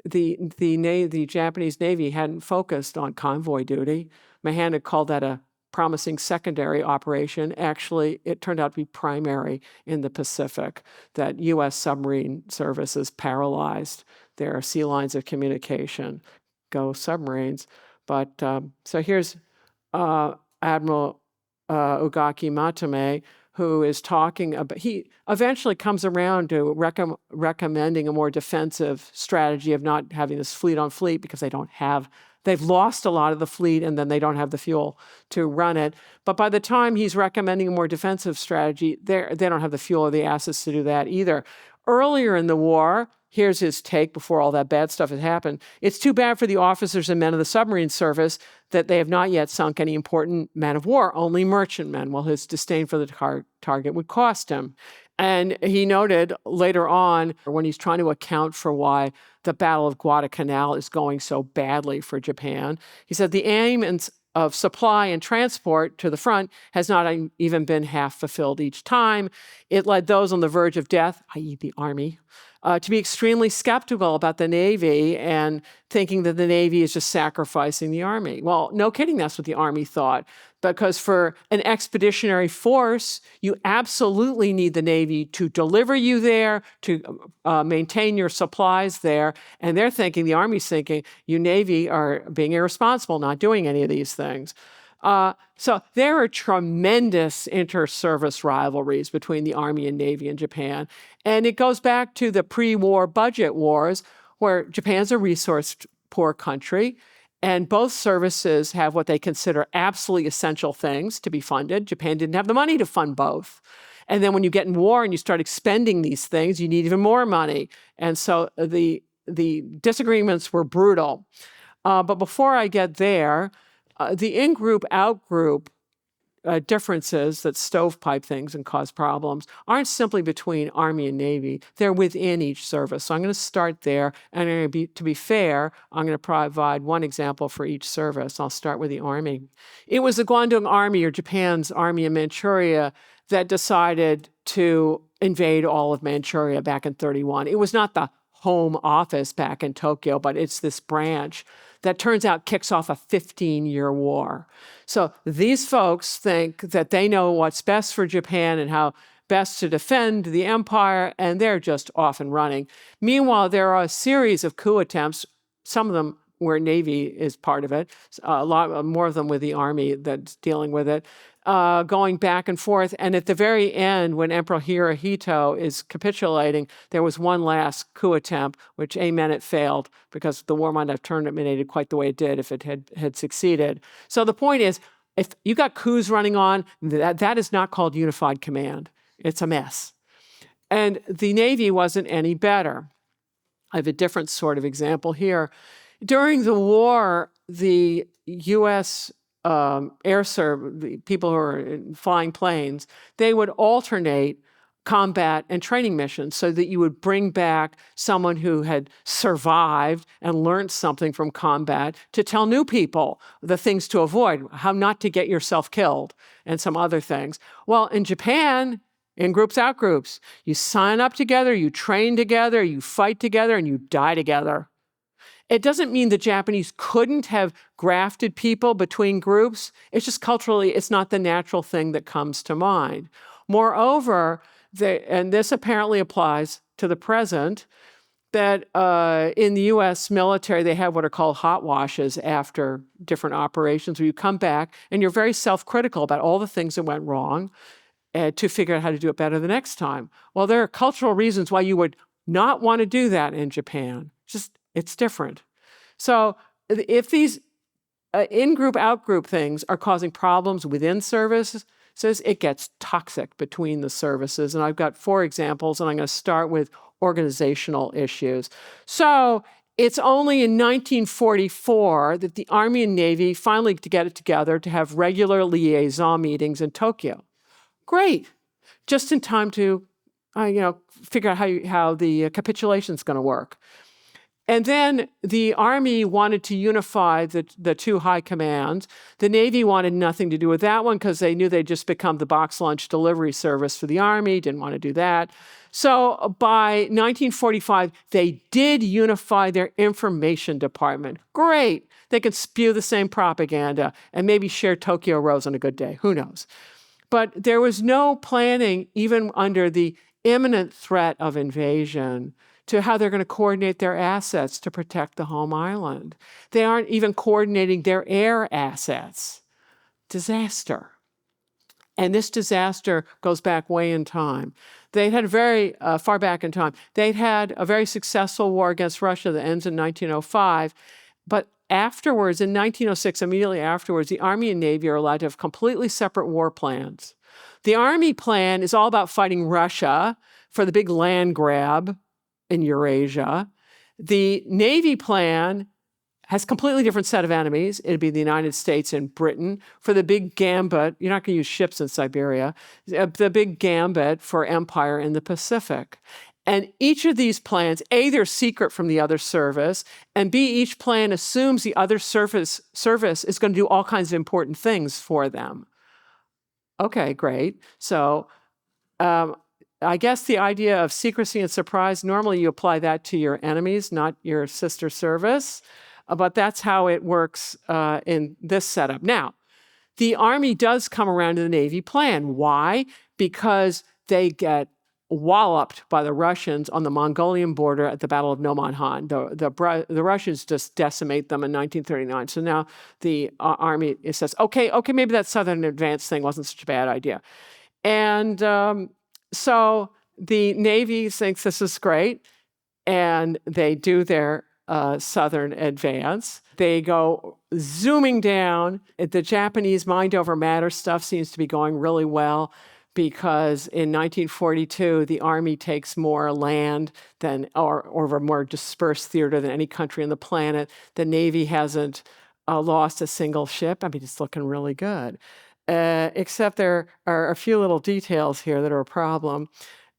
the Japanese Navy hadn't focused on convoy duty. Mahan had called that a promising secondary operation. Actually, it turned out to be primary in the Pacific, that U.S. submarine services paralyzed their sea lines of communication. Go submarines. But so here's Admiral Ugaki Matome, who is talking about, he eventually comes around to recommending a more defensive strategy of not having this fleet on fleet because they've lost a lot of the fleet and then they don't have the fuel to run it. But by the time he's recommending a more defensive strategy, they don't have the fuel or the assets to do that either. Earlier in the war, here's his take before all that bad stuff had happened. It's too bad for the officers and men of the submarine service that they have not yet sunk any important men of war, only merchantmen, while his disdain for the target would cost him. And he noted later on, when he's trying to account for why the Battle of Guadalcanal is going so badly for Japan, he said the aim of supply and transport to the front has not even been half fulfilled each time. It led those on the verge of death, i.e. the Army, to be extremely skeptical about the Navy and thinking that the Navy is just sacrificing the Army. Well, no kidding, that's what the Army thought. Because for an expeditionary force, you absolutely need the Navy to deliver you there, to maintain your supplies there. And they're thinking, the Army's thinking, you Navy are being irresponsible, not doing any of these things. So there are tremendous inter-service rivalries between the Army and Navy in Japan. And it goes back to the pre-war budget wars, where Japan's a resource-poor country, and both services have what they consider absolutely essential things to be funded. Japan didn't have the money to fund both. And then when you get in war and you start expending these things, you need even more money. And so the disagreements were brutal. But before I get there, the in-group, out-group differences that stovepipe things and cause problems aren't simply between Army and Navy. They're within each service. So I'm going to start there. And to be fair, I'm going to provide one example for each service. I'll start with the Army. It was the Kwantung Army, or Japan's army in Manchuria, that decided to invade all of Manchuria back in 1931. It was not the home office back in Tokyo, but it's this branch that turns out kicks off a 15-year war. So these folks think that they know what's best for Japan and how best to defend the empire, and they're just off and running. Meanwhile, there are a series of coup attempts, some of them where Navy is part of it, a lot more of them with the Army that's dealing with it, going back and forth. And at the very end, when Emperor Hirohito is capitulating, there was one last coup attempt, which amen, it failed, because the war might have terminated quite the way it did if it had succeeded. So the point is, if you got coups running on, that is not called unified command. It's a mess. And the Navy wasn't any better. I have a different sort of example here. During the war, the U.S. Air Service, the people who are flying planes, they would alternate combat and training missions so that you would bring back someone who had survived and learned something from combat to tell new people the things to avoid, how not to get yourself killed, and some other things. Well, in Japan, in groups, out groups, you sign up together, you train together, you fight together, and you die together. It doesn't mean the Japanese couldn't have grafted people between groups. It's just culturally, it's not the natural thing that comes to mind. Moreover, and this apparently applies to the present, that in the U.S. military, they have what are called hot washes after different operations, where you come back and you're very self-critical about all the things that went wrong to figure out how to do it better the next time. Well, there are cultural reasons why you would not want to do that in Japan. It's different. So if these in-group, out-group things are causing problems within services, it gets toxic between the services. And I've got 4 examples, and I'm going to start with organizational issues. So it's only in 1944 that the Army and Navy finally get it together to have regular liaison meetings in Tokyo. Great. Just in time to figure out how the capitulation is going to work. And then the Army wanted to unify the 2 high commands. The Navy wanted nothing to do with that one because they knew they'd just become the box lunch delivery service for the Army, didn't want to do that. So by 1945, they did unify their information department. Great. They could spew the same propaganda and maybe share Tokyo Rose on a good day. Who knows? But there was no planning, even under the imminent threat of invasion, to how they're going to coordinate their assets to protect the home island. They aren't even coordinating their air assets. Disaster. And this disaster goes back way in time. They had very far back in time. They'd had a very successful war against Russia that ends in 1905. But afterwards, in 1906, immediately afterwards, the Army and Navy are allowed to have completely separate war plans. The Army plan is all about fighting Russia for the big land grab in Eurasia. The Navy plan has a completely different set of enemies. It'd be the United States and Britain for the big gambit. You're not going to use ships in Siberia. The big gambit for empire in the Pacific. And each of these plans, A, they're secret from the other service, and B, each plan assumes the other service is going to do all kinds of important things for them. Okay, great. So I guess the idea of secrecy and surprise, normally you apply that to your enemies, not your sister service. But that's how it works in this setup. Now, the Army does come around to the Navy plan. Why? Because they get walloped by the Russians on the Mongolian border at the Battle of Nomonhan. The Russians just decimate them in 1939. So now the army says, okay, maybe that southern advance thing wasn't such a bad idea. And so the Navy thinks this is great, and they do their southern advance. They go zooming down. The Japanese mind over matter stuff seems to be going really well, because in 1942, the Army takes more land than, or a more dispersed theater than any country on the planet. The Navy hasn't lost a single ship. I mean, it's looking really good. Except there are a few little details here that are a problem.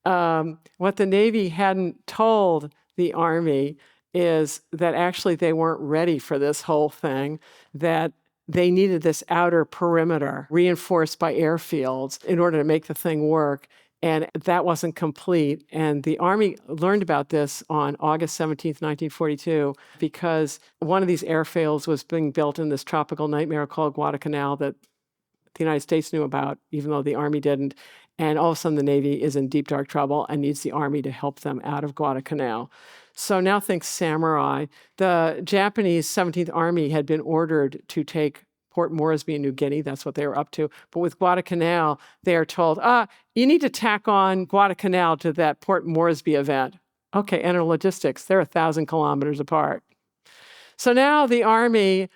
What the Navy hadn't told the Army is that actually they weren't ready for this whole thing, that they needed this outer perimeter reinforced by airfields in order to make the thing work. And that wasn't complete. And the Army learned about this on August 17th, 1942, because one of these airfields was being built in this tropical nightmare called Guadalcanal that the United States knew about, even though the Army didn't. And all of a sudden, the Navy is in deep, dark trouble and needs the Army to help them out of Guadalcanal. So now think samurai. The Japanese 17th Army had been ordered to take Port Moresby in New Guinea. That's what they were up to. But with Guadalcanal, they are told, you need to tack on Guadalcanal to that Port Moresby event. Okay, enter logistics. They're 1,000 kilometers apart. So now the Army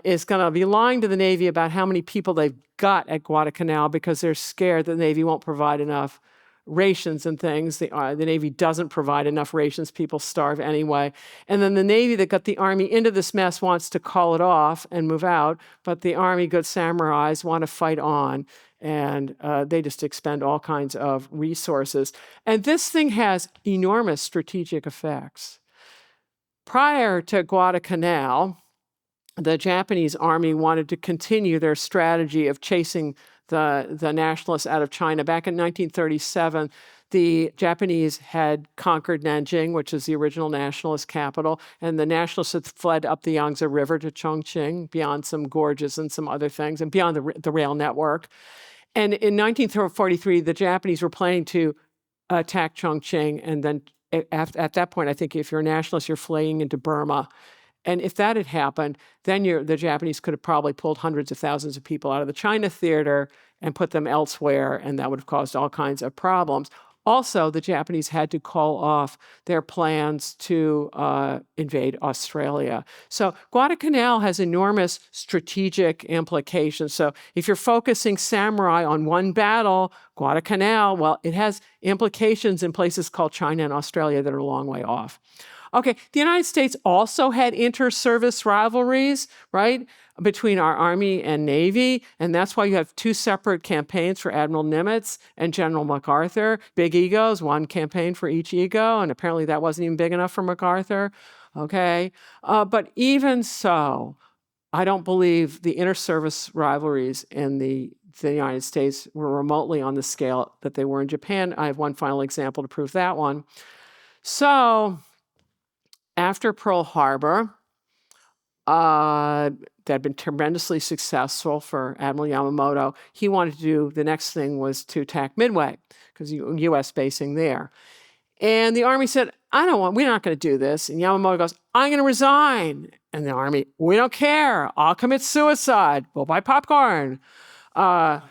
is going to be lying to the Navy about how many people they've got at Guadalcanal, because they're scared the Navy won't provide enough rations and things. The Navy doesn't provide enough rations. People starve anyway. And then the Navy that got the Army into this mess wants to call it off and move out, but the Army, good samurais, want to fight on. And they just expend all kinds of resources. And this thing has enormous strategic effects. Prior to Guadalcanal, the Japanese Army wanted to continue their strategy of chasing the nationalists out of China. Back in 1937, the Japanese had conquered Nanjing, which is the original nationalist capital, and the nationalists had fled up the Yangtze River to Chongqing, beyond some gorges and some other things, and beyond the rail network. And in 1943, the Japanese were planning to attack Chongqing, and then at that point, I think if you're a nationalist, you're fleeing into Burma. And if that had happened, then the Japanese could have probably pulled hundreds of thousands of people out of the China theater and put them elsewhere, and that would have caused all kinds of problems. Also, the Japanese had to call off their plans to invade Australia. So Guadalcanal has enormous strategic implications. So if you're focusing samurai on one battle, Guadalcanal, well, it has implications in places called China and Australia that are a long way off. Okay, the United States also had inter-service rivalries, right, between our Army and Navy, and that's why you have two separate campaigns for Admiral Nimitz and General MacArthur. Big egos, one campaign for each ego, and apparently that wasn't even big enough for MacArthur, okay? But even so, I don't believe the inter-service rivalries in the United States were remotely on the scale that they were in Japan. I have one final example to prove that one. So, after Pearl Harbor, that had been tremendously successful for Admiral Yamamoto. He wanted to do, the next thing was to attack Midway, because U.S. basing there. And the Army said, we're not going to do this. And Yamamoto goes, I'm going to resign. And the Army, we don't care. I'll commit suicide. We'll buy popcorn. And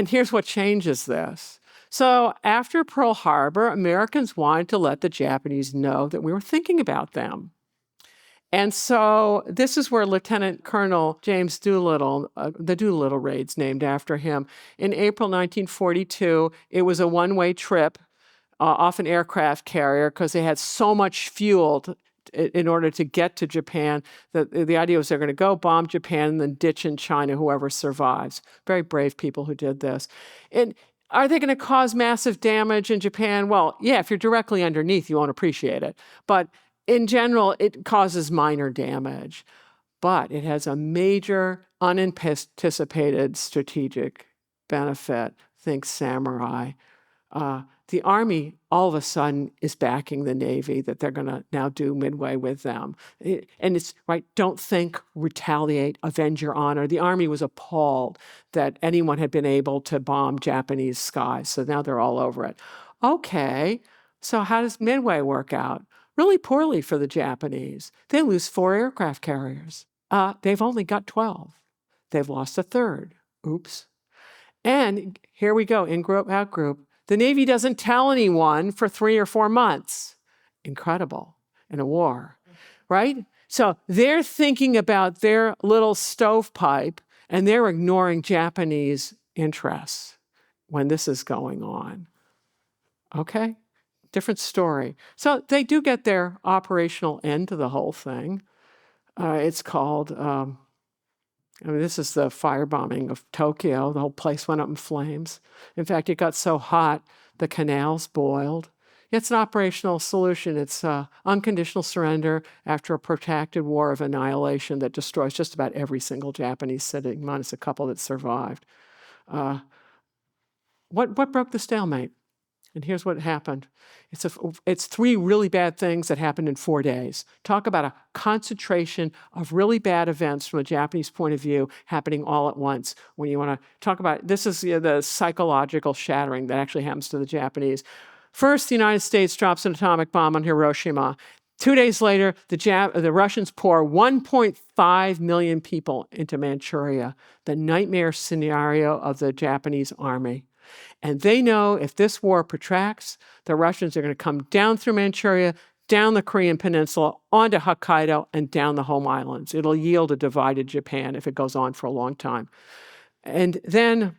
here's what changes this. So after Pearl Harbor, Americans wanted to let the Japanese know that we were thinking about them. And so this is where Lieutenant Colonel James Doolittle, the Doolittle raids named after him, in April 1942, it was a one-way trip off an aircraft carrier because they had so much fuel in order to get to Japan. The idea was they're going to go bomb Japan and then ditch in China whoever survives. Very brave people who did this. And are they going to cause massive damage in Japan? Well, yeah, if you're directly underneath, you won't appreciate it. But in general, it causes minor damage. But it has a major, unanticipated strategic benefit. Think samurai. the Army all of a sudden is backing the Navy, that they're going to now do Midway with them. And it's right, don't think, retaliate, avenge your honor. The Army was appalled that anyone had been able to bomb Japanese skies, so now they're all over it. Okay, so how does Midway work out? Really poorly for the Japanese. They lose 4 aircraft carriers. They've only got 12. They've lost a third. Oops. And here we go, in-group, out-group. The Navy doesn't tell anyone for 3 or 4 months. Incredible in a war, right? So they're thinking about their little stovepipe, and they're ignoring Japanese interests when this is going on. Okay? Different story. So they do get their operational end to the whole thing. It's called... this is the firebombing of Tokyo. The whole place went up in flames. In fact, it got so hot, the canals boiled. It's an operational solution. It's unconditional surrender after a protracted war of annihilation that destroys just about every single Japanese city, minus a couple that survived. What broke the stalemate? And here's what happened. It's 3 really bad things that happened in 4 days. Talk about a concentration of really bad events from a Japanese point of view happening all at once. When you want to talk about, this is the psychological shattering that actually happens to the Japanese. First, the United States drops an atomic bomb on Hiroshima. 2 days later, the Russians pour 1.5 million people into Manchuria, the nightmare scenario of the Japanese army. And they know if this war protracts, the Russians are going to come down through Manchuria, down the Korean Peninsula, onto Hokkaido, and down the home islands. It'll yield a divided Japan if it goes on for a long time. And then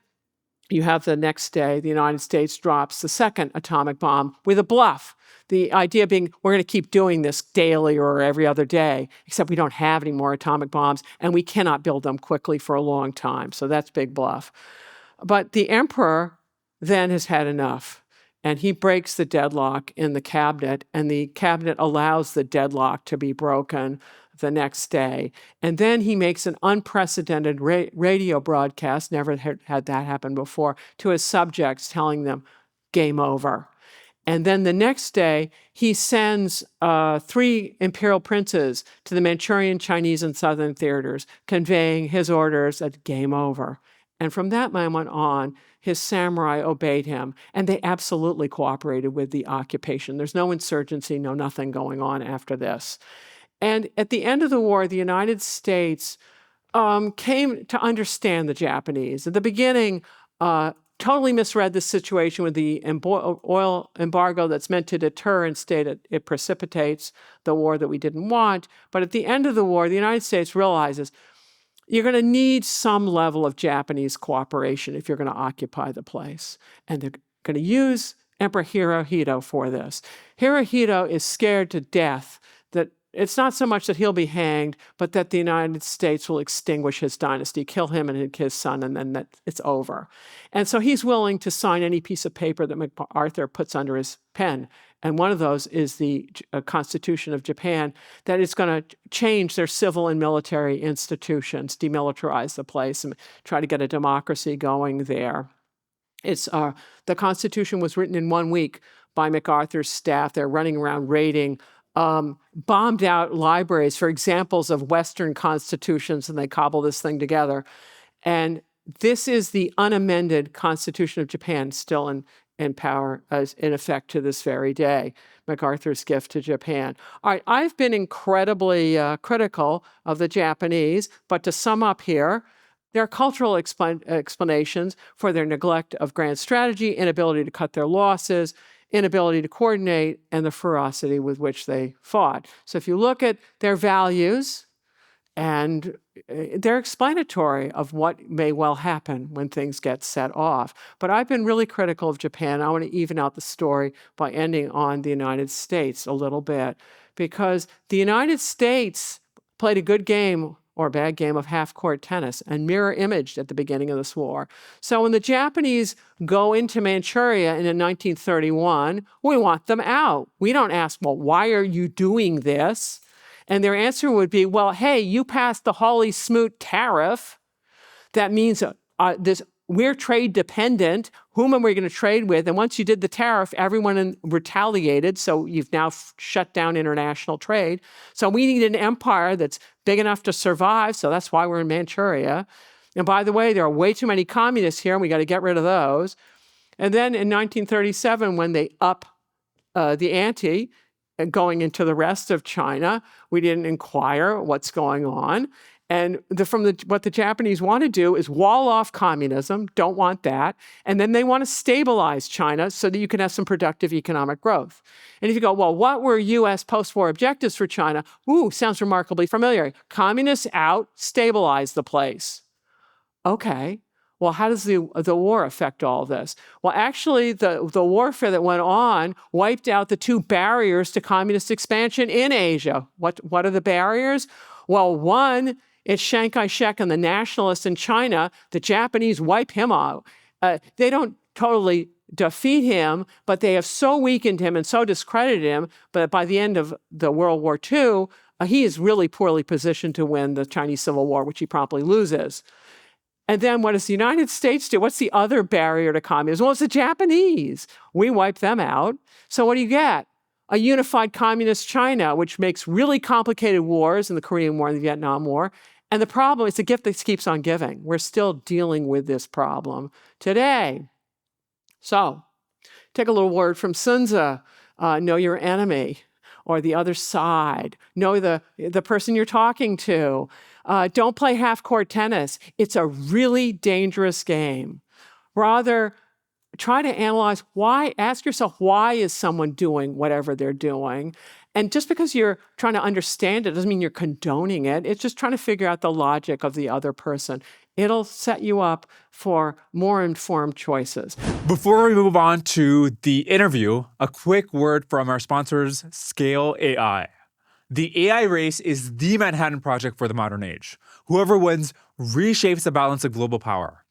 you have the next day, the United States drops the second atomic bomb with a bluff. The idea being, we're going to keep doing this daily or every other day, except we don't have any more atomic bombs, and we cannot build them quickly for a long time. So that's big bluff. But the emperor then has had enough, and he breaks the deadlock in the cabinet, and the cabinet allows the deadlock to be broken the next day. And then he makes an unprecedented radio broadcast, never had that happen before, to his subjects, telling them, game over. And then the next day, he sends 3 imperial princes to the Manchurian, Chinese, and Southern theaters, conveying his orders at game over. And from that moment on, his samurai obeyed him, and they absolutely cooperated with the occupation. There's no insurgency, no nothing going on after this. And at the end of the war, the United States came to understand the Japanese. At the beginning, totally misread the situation with the oil embargo that's meant to deter. Instead, it precipitates the war that we didn't want. But at the end of the war, the United States realizes you're going to need some level of Japanese cooperation if you're going to occupy the place. And they're going to use Emperor Hirohito for this. Hirohito is scared to death that it's not so much that he'll be hanged, but that the United States will extinguish his dynasty, kill him and his son, and then that it's over. And so he's willing to sign any piece of paper that MacArthur puts under his pen. And one of those is the Constitution of Japan, that it's going to change their civil and military institutions, demilitarize the place, and try to get a democracy going there. The Constitution was written in 1 week by MacArthur's staff. They're running around raiding bombed out libraries for examples of Western constitutions, and they cobble this thing together. And this is the unamended Constitution of Japan, still in power, in effect to this very day, MacArthur's gift to Japan. All right, I've been incredibly critical of the Japanese, but to sum up here, there are cultural explanations for their neglect of grand strategy, inability to cut their losses, inability to coordinate, and the ferocity with which they fought. So if you look at their values, and they're explanatory of what may well happen when things get set off. But I've been really critical of Japan. I want to even out the story by ending on the United States a little bit, because the United States played a good game or a bad game of half-court tennis and mirror imaged at the beginning of this war. So when the Japanese go into Manchuria in 1931, we want them out. We don't ask, well, why are you doing this? And their answer would be, well, hey, you passed the Hawley-Smoot tariff. That means we're trade dependent. Whom am we going to trade with? And once you did the tariff, everyone retaliated. So you've now shut down international trade. So we need an empire that's big enough to survive. So that's why we're in Manchuria. And by the way, there are way too many communists here, and we got to get rid of those. And then in 1937, when they up the ante, going into the rest of China, we didn't inquire what's going on. And what the Japanese want to do is wall off communism, don't want that. And then they want to stabilize China so that you can have some productive economic growth. And if you go, well, what were U.S. post-war objectives for China? Ooh, sounds remarkably familiar. Communists out, stabilize the place. Okay. Well, how does the war affect all this? Well, actually, the warfare that went on wiped out the two barriers to communist expansion in Asia. What are the barriers? Well, one, it's Chiang Kai-shek and the nationalists in China. The Japanese wipe him out. They don't totally defeat him, but they have so weakened him and so discredited him, but by the end of the World War II, he is really poorly positioned to win the Chinese Civil War, which he promptly loses. And then what does the United States do? What's the other barrier to communism? Well, it's the Japanese. We wipe them out. So what do you get? A unified communist China, which makes really complicated wars in the Korean War and the Vietnam War. And the problem is the gift that keeps on giving. We're still dealing with this problem today. So take a little word from Sun Tzu, know your enemy or the other side. Know the person you're talking to. Don't play half-court tennis. It's a really dangerous game. Rather, try to analyze why, ask yourself, why is someone doing whatever they're doing? And just because you're trying to understand it doesn't mean you're condoning it. It's just trying to figure out the logic of the other person. It'll set you up for more informed choices. Before we move on to the interview, a quick word from our sponsors, Scale AI. The AI race is the Manhattan Project for the modern age. Whoever wins reshapes the balance of global power.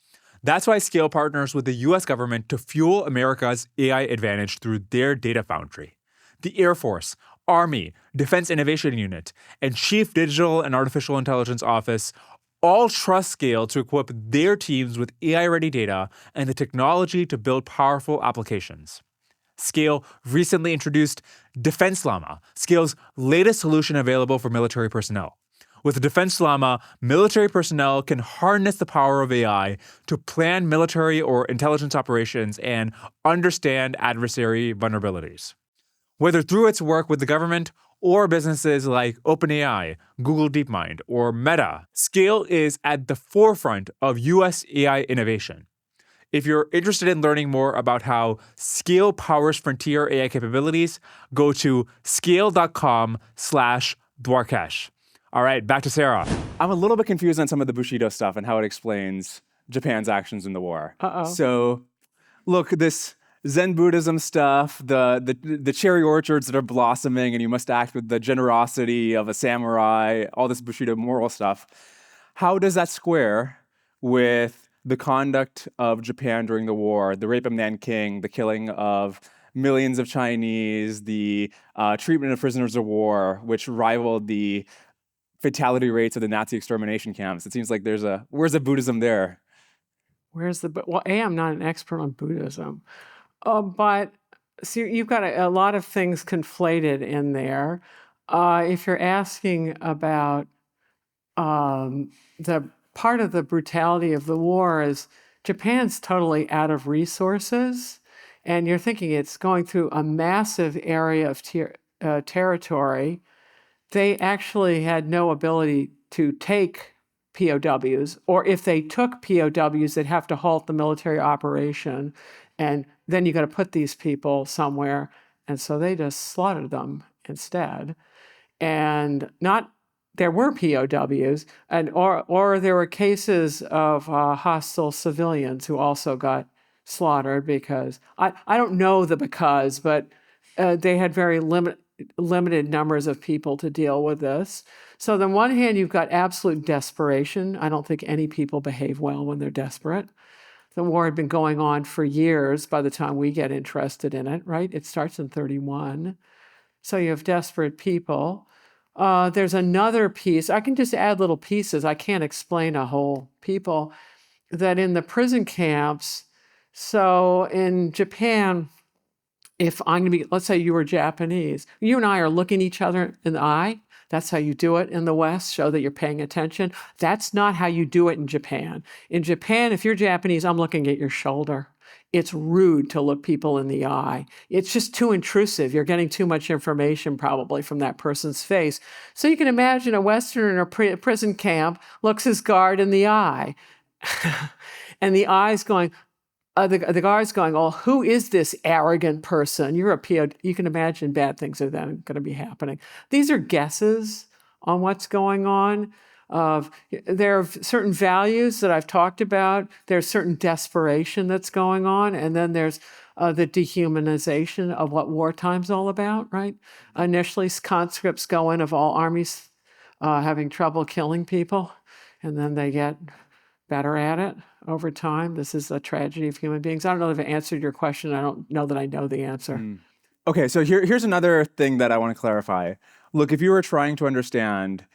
That's why Scale partners with the US government to fuel America's AI advantage through their data foundry. The Air Force, Army, Defense Innovation Unit, and Chief Digital and Artificial Intelligence Office all trust Scale to equip their teams with AI-ready data and the technology to build powerful applications. Scale recently introduced Defense Llama, Scale's latest solution available for military personnel. With Defense Llama, military personnel can harness the power of AI to plan military or intelligence operations and understand adversary vulnerabilities. Whether through its work with the government or businesses like OpenAI, Google DeepMind, or Meta, Scale is at the forefront of US AI innovation. If you're interested in learning more about how Scale powers frontier AI capabilities, go to scale.com/Dwarkesh. All right, back to Sarah. I'm a little bit confused on some of the Bushido stuff and how it explains Japan's actions in the war. So, look, this Zen Buddhism stuff, the cherry orchards that are blossoming and you must act with the generosity of a samurai, all this Bushido moral stuff. How does that square with the conduct of Japan during the war, the rape of Nanking, the killing of millions of Chinese, the treatment of prisoners of war, which rivaled the fatality rates of the Nazi extermination camps? It seems like where's the Buddhism there? Well, I'm not an expert on Buddhism, but see, you've got a lot of things conflated in there. If you're asking about the part of the brutality of the war is Japan's totally out of resources, and you're thinking it's going through a massive area of territory. They actually had no ability to take POWs, or if they took POWs, they'd have to halt the military operation, and then you got to put these people somewhere, and so they just slaughtered them instead. And there were POWs, or there were cases of hostile civilians who also got slaughtered because I don't know but they had very limited numbers of people to deal with this. So on one hand, you've got absolute desperation. I don't think any people behave well when they're desperate. The war had been going on for years by the time we get interested in it, right? It starts in 1931. So you have desperate people. There's another piece. I can just add little pieces. I can't explain a whole people. that in the prison camps, so in Japan, if I'm going to be, let's say you were Japanese, you and I are looking each other in the eye. That's how you do it in the West, show that you're paying attention. That's not how you do it in Japan. In Japan, if you're Japanese, I'm looking at your shoulder. It's rude to look people in the eye. It's just too intrusive. You're getting too much information probably from that person's face. So you can imagine a Westerner in a prison camp looks his guard in the eye. And the eye's going, the guard's going, oh, who is this arrogant person? You're a PO. You can imagine bad things are then going to be happening. These are guesses on what's going on. There are certain values that I've talked about. There's certain desperation that's going on. And then there's the dehumanization of what wartime's all about, right? Initially, conscripts go in of all armies having trouble killing people, and then they get better at it over time. This is a tragedy of human beings. I don't know if I answered your question. I don't know that I know the answer. Okay, so here's another thing that I want to clarify. Look, if you were trying to understand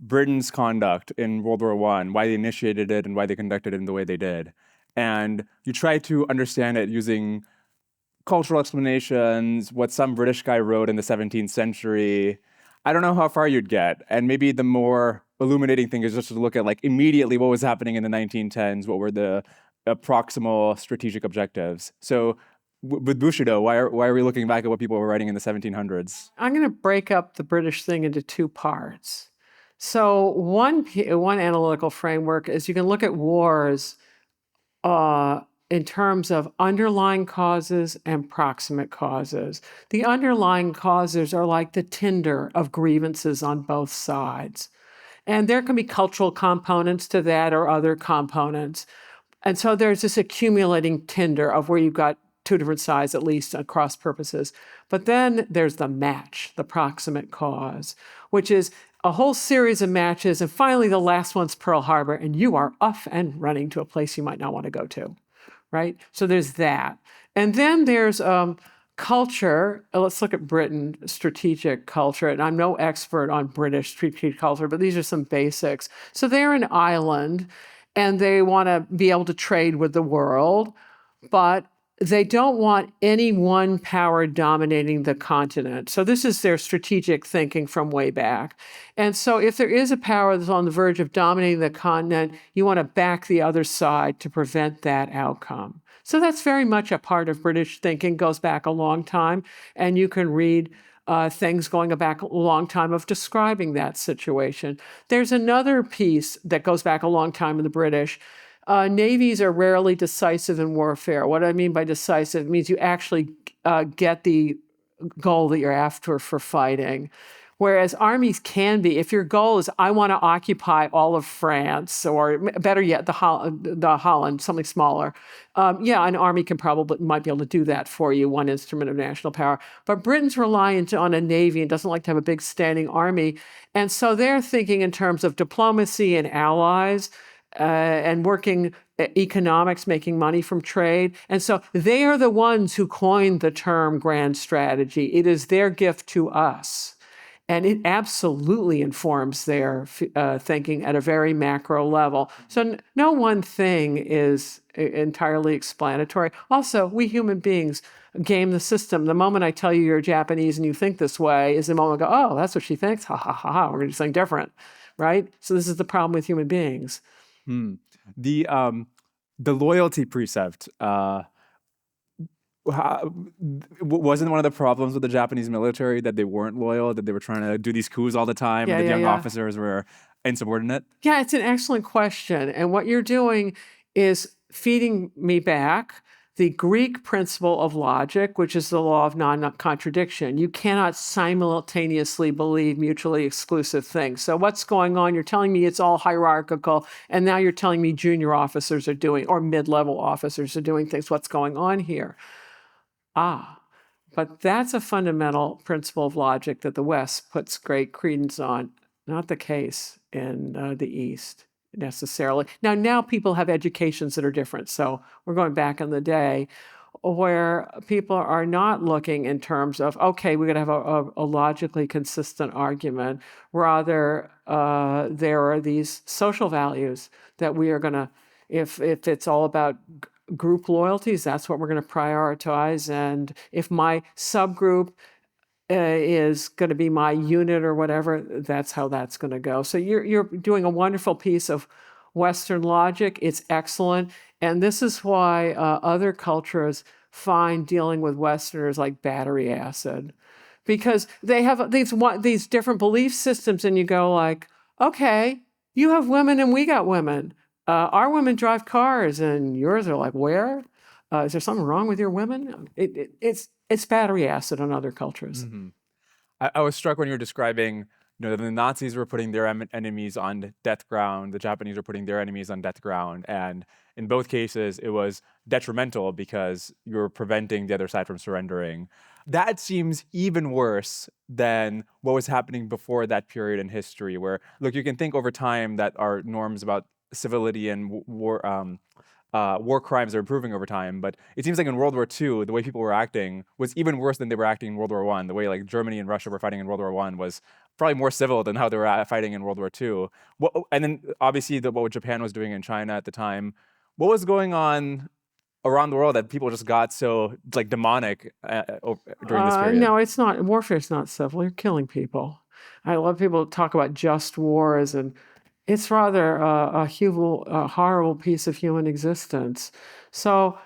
Britain's conduct in World War I, why they initiated it and why they conducted it in the way they did, and you try to understand it using cultural explanations, what some British guy wrote in the 17th century, I don't know how far you'd get. And maybe the more illuminating thing is just to look at like immediately what was happening in the 1910s, what were the proximal strategic objectives. So with Bushido, why are we looking back at what people were writing in the 1700s? I'm going to break up the British thing into two parts. So one analytical framework is you can look at wars in terms of underlying causes and proximate causes. The underlying causes are like the tinder of grievances on both sides. And there can be cultural components to that or other components. And so there's this accumulating tinder of where you've got two different sides, at least across purposes. But then there's the match, the proximate cause, which is a whole series of matches. And finally, the last one's Pearl Harbor, and you are off and running to a place you might not want to go to, right? So there's that. And then there's culture. Let's look at Britain, strategic culture. And I'm no expert on British strategic culture, but these are some basics. So they're an island, and they want to be able to trade with the world, but they don't want any one power dominating the continent. So this is their strategic thinking from way back. And so if there is a power that's on the verge of dominating the continent, you want to back the other side to prevent that outcome. So that's very much a part of British thinking, goes back a long time. And you can read things going back a long time of describing that situation. There's another piece that goes back a long time in the British. Navies are rarely decisive in warfare. What I mean by decisive means you actually get the goal that you're after for fighting. Whereas armies can be, if your goal is, I want to occupy all of France, or better yet, the Holland, something smaller. An army might be able to do that for you, one instrument of national power. But Britain's reliant on a navy and doesn't like to have a big standing army. And so they're thinking in terms of diplomacy and allies, and working economics, making money from trade. And so they are the ones who coined the term grand strategy. It is their gift to us. And it absolutely informs their thinking at a very macro level. So no one thing is entirely explanatory. Also, we human beings game the system. The moment I tell you you're Japanese and you think this way is the moment I go, oh, that's what she thinks. Ha, ha, ha, ha. We're going to do something different, right? So this is the problem with human beings. The loyalty precept wasn't one of the problems with the Japanese military that they weren't loyal, that they were trying to do these coups all the time, and the young officers were insubordinate? Yeah, it's an excellent question. And what you're doing is feeding me back the Greek principle of logic, which is the law of non-contradiction. You cannot simultaneously believe mutually exclusive things. So what's going on? You're telling me it's all hierarchical, and now you're telling me junior officers are doing, or mid-level officers are doing things. What's going on here? But that's a fundamental principle of logic that the West puts great credence on. Not the case in the East necessarily. Now people have educations that are different. So we're going back in the day where people are not looking in terms of, okay, we're going to have a logically consistent argument. Rather, there are these social values that we are going to If it's all about group loyalties, that's what we're going to prioritize. And if my subgroup is going to be my unit or whatever, that's how that's going to go. So you're doing a wonderful piece of Western logic. It's excellent. And this is why other cultures find dealing with Westerners like battery acid, because they have these different belief systems, and you go like, okay, you have women and we got women. Our women drive cars and yours are like, where? Is there something wrong with your women? It's battery acid on other cultures. Mm-hmm. I was struck when you were describing, the Nazis were putting their enemies on death ground, the Japanese were putting their enemies on death ground, and in both cases, it was detrimental because you were preventing the other side from surrendering. That seems even worse than what was happening before that period in history, where, look, you can think over time that our norms about civility and war crimes are improving over time, but it seems like in World War II, the way people were acting was even worse than they were acting in World War I. The way like Germany and Russia were fighting in World War I was probably more civil than how they were fighting in World War II. And then obviously what Japan was doing in China at the time. What was going on around the world that people just got so like demonic during this period? No, it's not. Warfare's not civil. You're killing people. I love people talk about just wars, and it's rather a horrible piece of human existence. So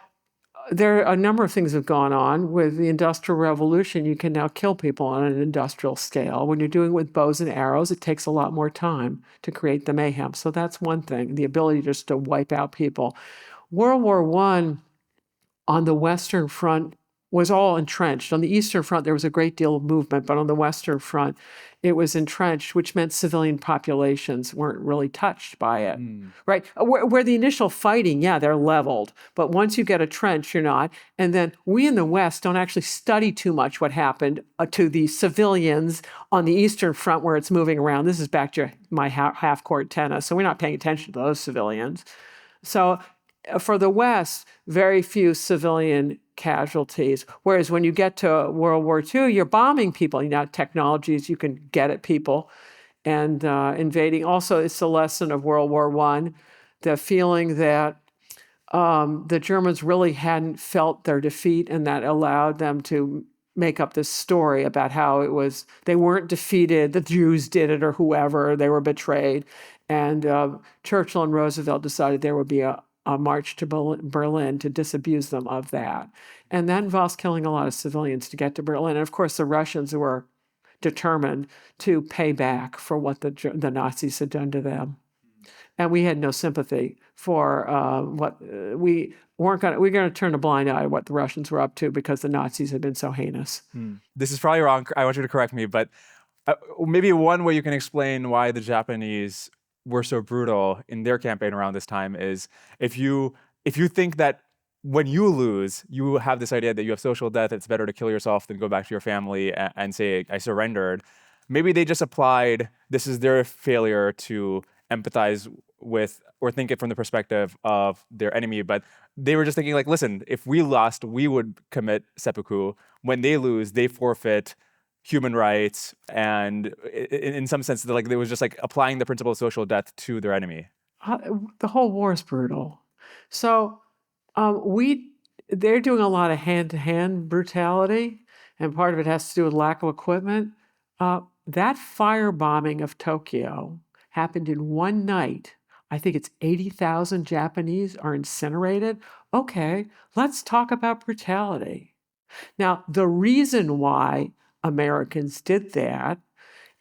there are a number of things have gone on. With the Industrial Revolution, you can now kill people on an industrial scale. When you're doing it with bows and arrows, it takes a lot more time to create the mayhem. So that's one thing, the ability just to wipe out people. World War I on the Western Front was all entrenched. On the Eastern Front, there was a great deal of movement, but on the Western Front, it was entrenched, which meant civilian populations weren't really touched by it, right? Where the initial fighting, yeah, they're leveled, but once you get a trench, you're not. And then we in the West don't actually study too much what happened to the civilians on the Eastern Front where it's moving around. This is back to my half-court tennis, so we're not paying attention to those civilians. So for the West, very few civilian casualties. Whereas when you get to World War II, you're bombing people. You know, technologies you can get at people and invading. Also, it's the lesson of World War I, the feeling that the Germans really hadn't felt their defeat, and that allowed them to make up this story about how it was, they weren't defeated, the Jews did it or whoever, they were betrayed. And Churchill and Roosevelt decided there would be a march to Berlin to disabuse them of that. And that involves killing a lot of civilians to get to Berlin. And of course, the Russians were determined to pay back for what the Nazis had done to them. And we had no sympathy for what we weren't going to, we're going to turn a blind eye to what the Russians were up to because the Nazis had been so heinous. This is probably wrong. I want you to correct me, but maybe one way you can explain why the Japanese were so brutal in their campaign around this time is if you think that when you lose, you have this idea that you have social death, it's better to kill yourself than go back to your family and say, I surrendered. Maybe they just applied, this is their failure to empathize with or think it from the perspective of their enemy. But they were just thinking like, listen, if we lost, we would commit seppuku. When they lose, they forfeit human rights, and in some sense, like they was just like applying the principle of social death to their enemy. The whole war is brutal. So they're doing a lot of hand-to-hand brutality, and part of it has to do with lack of equipment. That firebombing of Tokyo happened in one night. I think it's 80,000 Japanese are incinerated. Okay, let's talk about brutality. Now, the reason why Americans did that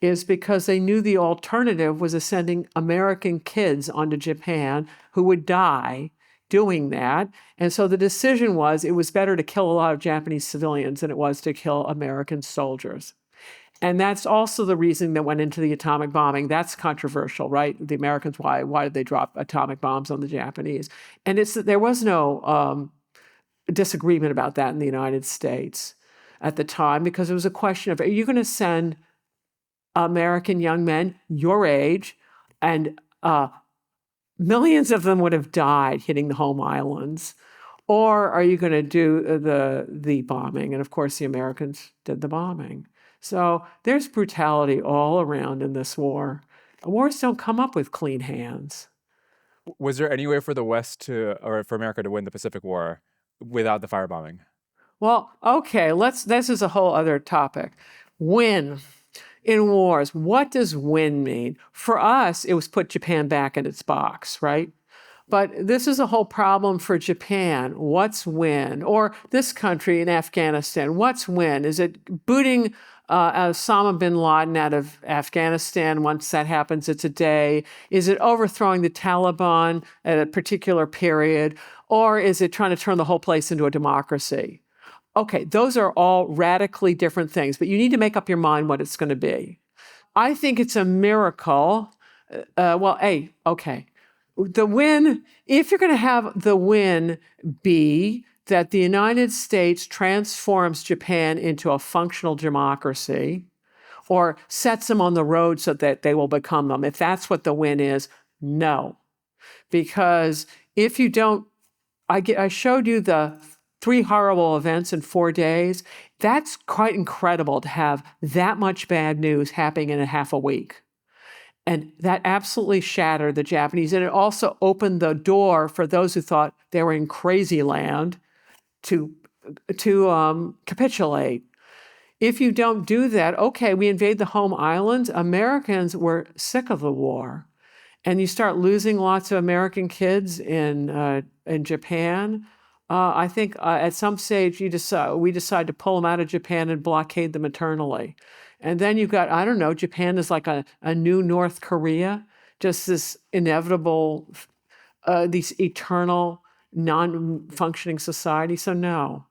is because they knew the alternative was sending American kids onto Japan who would die doing that. And so the decision was it was better to kill a lot of Japanese civilians than it was to kill American soldiers. And that's also the reason that went into the atomic bombing. That's controversial, right? The Americans, why did they drop atomic bombs on the Japanese? And there was no disagreement about that in the United States at the time, because it was a question of, are you going to send American young men your age, and millions of them would have died hitting the home islands, or are you going to do the bombing? And of course, the Americans did the bombing. So there's brutality all around in this war. Wars don't come up with clean hands. Was there any way for the West or for America to win the Pacific War without the firebombing? Well, okay, this is a whole other topic. Win in wars. What does win mean? For us, it was put Japan back in its box, right? But this is a whole problem for Japan. What's win? Or this country in Afghanistan, what's win? Is it booting Osama bin Laden out of Afghanistan? Once that happens, it's a day. Is it overthrowing the Taliban at a particular period? Or is it trying to turn the whole place into a democracy? Okay, those are all radically different things, but you need to make up your mind what it's going to be. I think it's a miracle. Okay. The win, if you're going to have the win be that the United States transforms Japan into a functional democracy or sets them on the road so that they will become them, if that's what the win is, no. Because if you don't, I showed you the 3 horrible events in 4 days. That's quite incredible to have that much bad news happening in a half a week. And that absolutely shattered the Japanese. And it also opened the door for those who thought they were in crazy land to capitulate. If you don't do that, okay, we invade the home islands. Americans were sick of the war. And you start losing lots of American kids in Japan. I think at some stage we decide to pull them out of Japan and blockade them eternally. And then you've got, I don't know, Japan is like a new North Korea, just this inevitable, these eternal, non-functioning society. So no.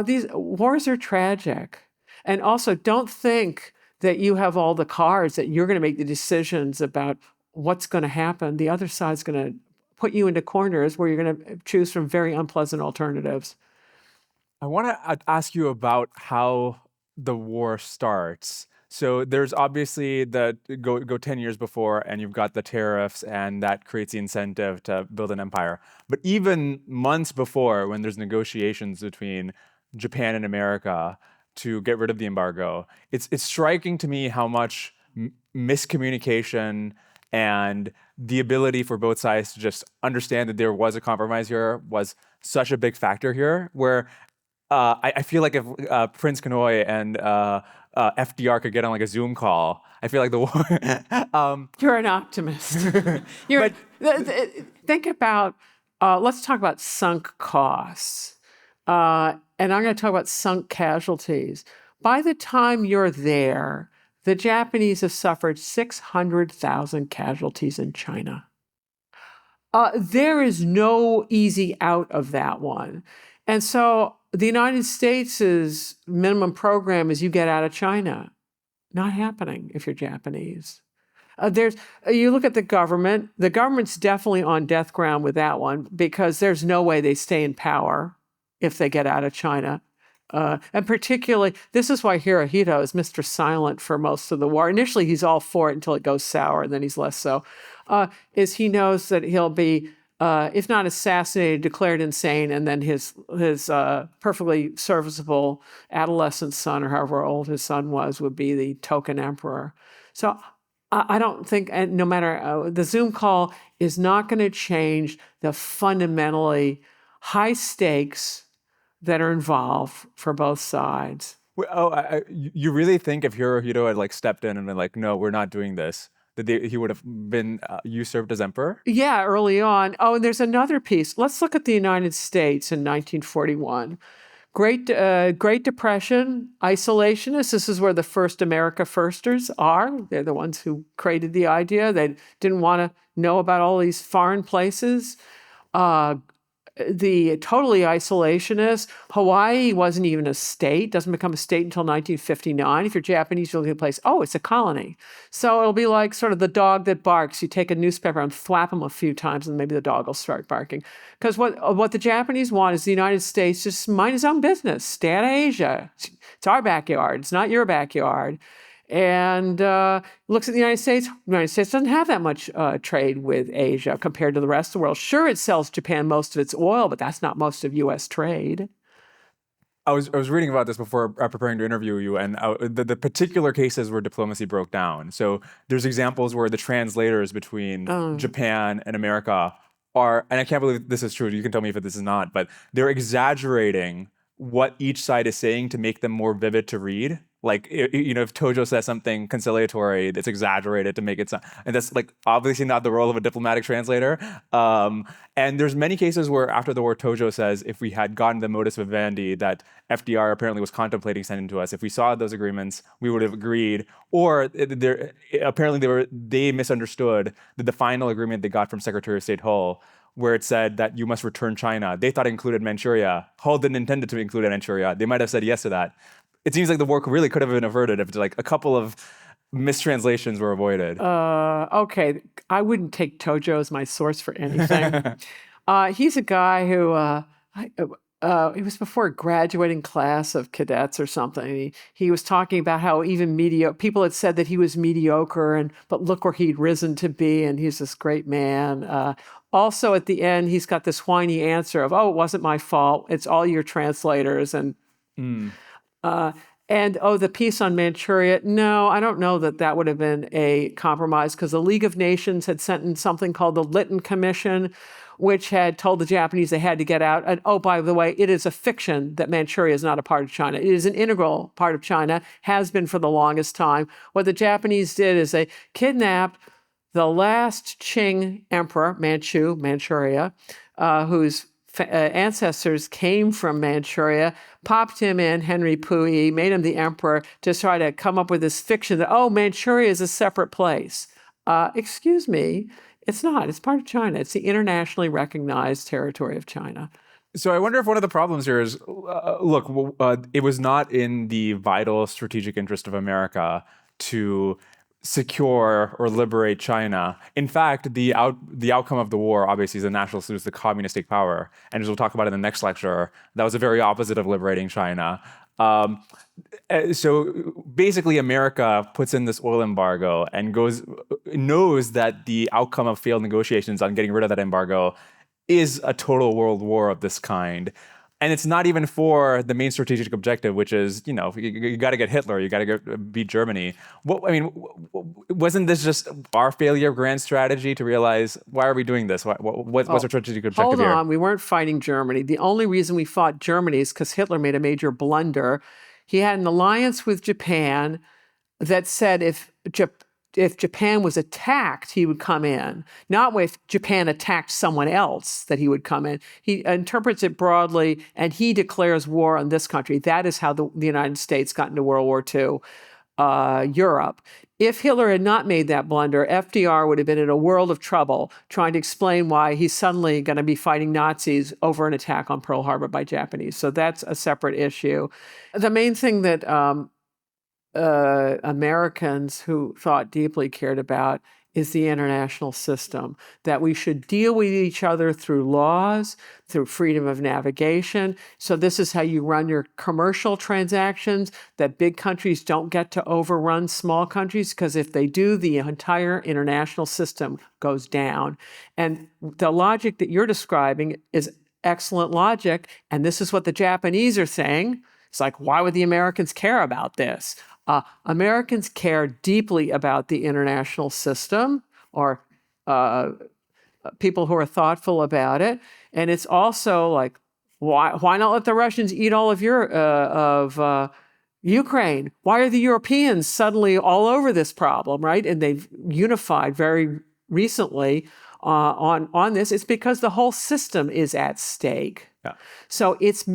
These wars are tragic. And also don't think that you have all the cards, that you're going to make the decisions about what's going to happen. The other side's going to put you into corners where you're going to choose from very unpleasant alternatives. I want to ask you about how the war starts. So there's obviously the go 10 years before, and you've got the tariffs, and that creates the incentive to build an empire. But even months before, when there's negotiations between Japan and America to get rid of the embargo, it's striking to me how much miscommunication and the ability for both sides to just understand that there was a compromise here was such a big factor here, where I feel like if Prince Hanoi and FDR could get on like a Zoom call, I feel like the war. You're an optimist. Think about, let's talk about sunk costs. And I'm going to talk about sunk casualties. By the time you're there, the Japanese have suffered 600,000 casualties in China. There is no easy out of that one. And so the United States' minimum program is you get out of China. Not happening if you're Japanese. You look at the government. The government's definitely on death ground with that one because there's no way they stay in power if they get out of China. And particularly, this is why Hirohito is Mr. Silent for most of the war. Initially, he's all for it until it goes sour, and then he's less so. Is he knows that he'll be, if not assassinated, declared insane, and then his perfectly serviceable adolescent son, or however old his son was, would be the token emperor. So I don't think, and no matter, the Zoom call is not going to change the fundamentally high stakes that are involved for both sides. You really think if Hirohito had like stepped in and been like, no, we're not doing this, that he would have been usurped as emperor? Yeah, early on. Oh, and there's another piece. Let's look at the United States in 1941. Great Depression, isolationists. This is where the first America Firsters are. They're the ones who created the idea. They didn't want to know about all these foreign places. The totally isolationist. Hawaii wasn't even a state, doesn't become a state until 1959. If you're Japanese, you'll look at a place, oh, it's a colony. So it'll be like sort of the dog that barks. You take a newspaper and thwap him a few times and maybe the dog will start barking. Because what the Japanese want is the United States just mind his own business. Stay out of Asia. It's our backyard. It's not your backyard. And looks at the United States. The United States doesn't have that much trade with Asia compared to the rest of the world. Sure, it sells Japan most of its oil, but that's not most of U.S. trade. I was reading about this before preparing to interview you, and the particular cases where diplomacy broke down. So there's examples where the translators between Japan and America are, and I can't believe this is true. You can tell me if this is not, but they're exaggerating what each side is saying to make them more vivid to read. Like, if Tojo says something conciliatory, it's exaggerated to make it sound, and that's like obviously not the role of a diplomatic translator. And there's many cases where after the war, Tojo says, if we had gotten the modus vivendi that FDR apparently was contemplating sending to us, if we saw those agreements, we would have agreed. Or apparently they misunderstood the final agreement they got from Secretary of State Hull, where it said that you must return China. They thought it included Manchuria. Hull didn't intend it to include Manchuria. They might have said yes to that. It seems like the war really could have been averted if like a couple of mistranslations were avoided. Okay, I wouldn't take Tojo as my source for anything. He's a guy who he was before a graduating class of cadets or something. He was talking about how even people had said that he was mediocre, but look where he'd risen to be, and he's this great man. Also, at the end, he's got this whiny answer of, "Oh, it wasn't my fault. It's all your translators." And the peace on Manchuria, no, I don't know that would have been a compromise, because the League of Nations had sent in something called the Lytton Commission, which had told the Japanese they had to get out. And oh, by the way, it is a fiction that Manchuria is not a part of China. It is an integral part of China, has been for the longest time. What the Japanese did is they kidnapped the last Qing emperor, Manchuria, whose ancestors came from Manchuria, popped him in, Henry Puyi, made him the emperor, to try to come up with this fiction that, Manchuria is a separate place. Excuse me, it's not. It's part of China. It's the internationally recognized territory of China. So I wonder if one of the problems here is, it was not in the vital strategic interest of America to secure or liberate China. In fact, the outcome of the war obviously is the national solution, the communist state power. And as we'll talk about in the next lecture, that was the very opposite of liberating China. So basically, America puts in this oil embargo and knows that the outcome of failed negotiations on getting rid of that embargo is a total world war of this kind. And it's not even for the main strategic objective, which is, you got to get Hitler, you got to beat Germany. Wasn't this just our failure of grand strategy to realize, why are we doing this? What's our strategic objective here? Hold on, we weren't fighting Germany. The only reason we fought Germany is because Hitler made a major blunder. He had an alliance with Japan that said if Japan was attacked, he would come in. Not if Japan attacked someone else that he would come in. He interprets it broadly, and he declares war on this country. That is how the United States got into World War II, Europe. If Hitler had not made that blunder, FDR would have been in a world of trouble trying to explain why he's suddenly going to be fighting Nazis over an attack on Pearl Harbor by Japanese. So that's a separate issue. The main thing that Americans who thought deeply cared about is the international system, that we should deal with each other through laws, through freedom of navigation. So this is how you run your commercial transactions, that big countries don't get to overrun small countries, because if they do, the entire international system goes down. And the logic that you're describing is excellent logic, and this is what the Japanese are saying. It's like, why would the Americans care about this? Americans care deeply about the international system, or people who are thoughtful about it. And it's also like, why not let the Russians eat all of Ukraine? Why are the Europeans suddenly all over this problem, right? And they've unified very recently on this. It's because the whole system is at stake. Yeah. So it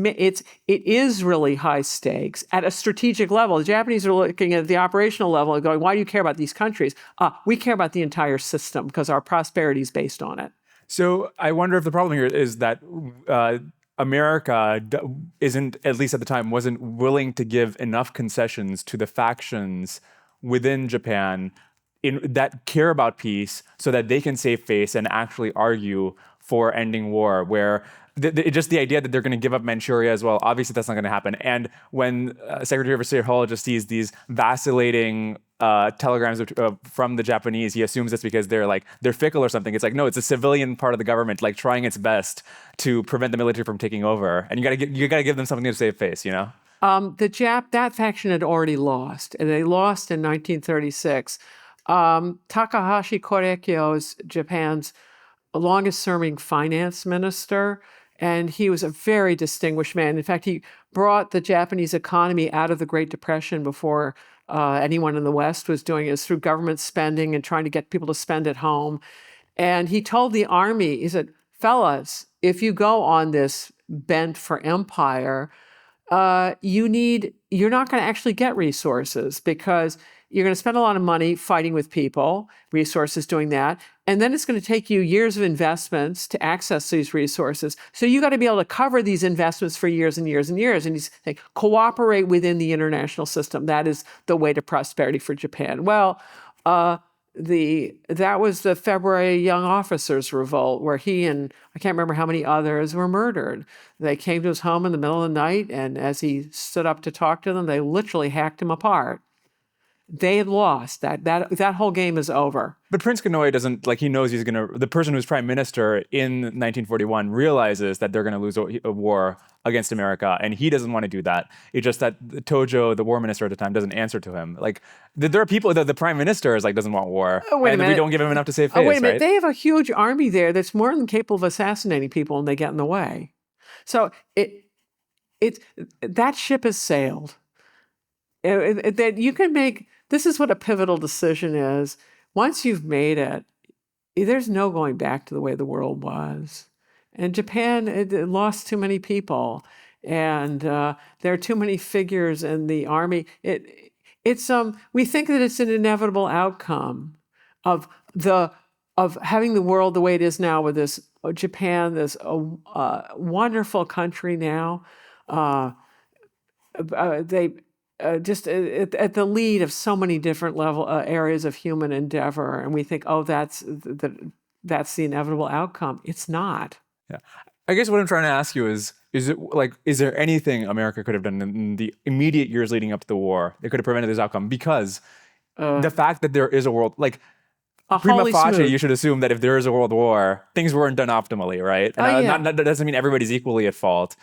is really high stakes at a strategic level. The Japanese are looking at the operational level and going, why do you care about these countries? We care about the entire system because our prosperity is based on it. So I wonder if the problem here is that America isn't, at least at the time, wasn't willing to give enough concessions to the factions within Japan that care about peace, so that they can save face and actually argue for ending war, where just the idea that they're going to give up Manchuria as well, obviously that's not going to happen. And when Secretary of State Hall just sees these vacillating telegrams from the Japanese, he assumes it's because they're fickle or something. It's like, no, it's a civilian part of the government like trying its best to prevent the military from taking over, and you gotta give them something to save face, you know. That faction had already lost, and they lost in 1936. Takahashi Korekiyo is Japan's longest-serving finance minister, and he was a very distinguished man. In fact, he brought the Japanese economy out of the Great Depression before anyone in the West was doing it, through government spending and trying to get people to spend at home. And he told the army, he said, fellas, if you go on this bent for empire, you're not going to actually get resources, because you're going to spend a lot of money fighting with people, resources doing that, and then it's going to take you years of investments to access these resources. So you got to be able to cover these investments for years and years and years. And he's saying, cooperate within the international system. That is the way to prosperity for Japan. Well, that was the February Young Officers Revolt, where he and I can't remember how many others were murdered. They came to his home in the middle of the night, and as he stood up to talk to them, they literally hacked him apart. They had lost. That whole game is over. But Prince Konoe doesn't, he knows he's going to, the person who's prime minister in 1941 realizes that they're going to lose a war against America, and he doesn't want to do that. It's just that Tojo, the war minister at the time, doesn't answer to him. There are people that the prime minister is doesn't want war, and we don't give him enough to save face, wait a minute. right? They have a huge army there that's more than capable of assassinating people, and they get in the way. So that ship has sailed. That you can make. This is what a pivotal decision is. Once you've made it, there's no going back to the way the world was. And Japan, it lost too many people, and there are too many figures in the army. We think that it's an inevitable outcome of having the world the way it is now, with this Japan, this wonderful country now. Just at the lead of so many different areas of human endeavor, and we think, oh, that's the inevitable outcome. It's not. Yeah, I guess what I'm trying to ask you is there anything America could have done in the immediate years leading up to the war that could have prevented this outcome? Because the fact that there is a world, prima facie, you should assume that if there is a world war, things weren't done optimally, right? And that doesn't mean everybody's equally at fault.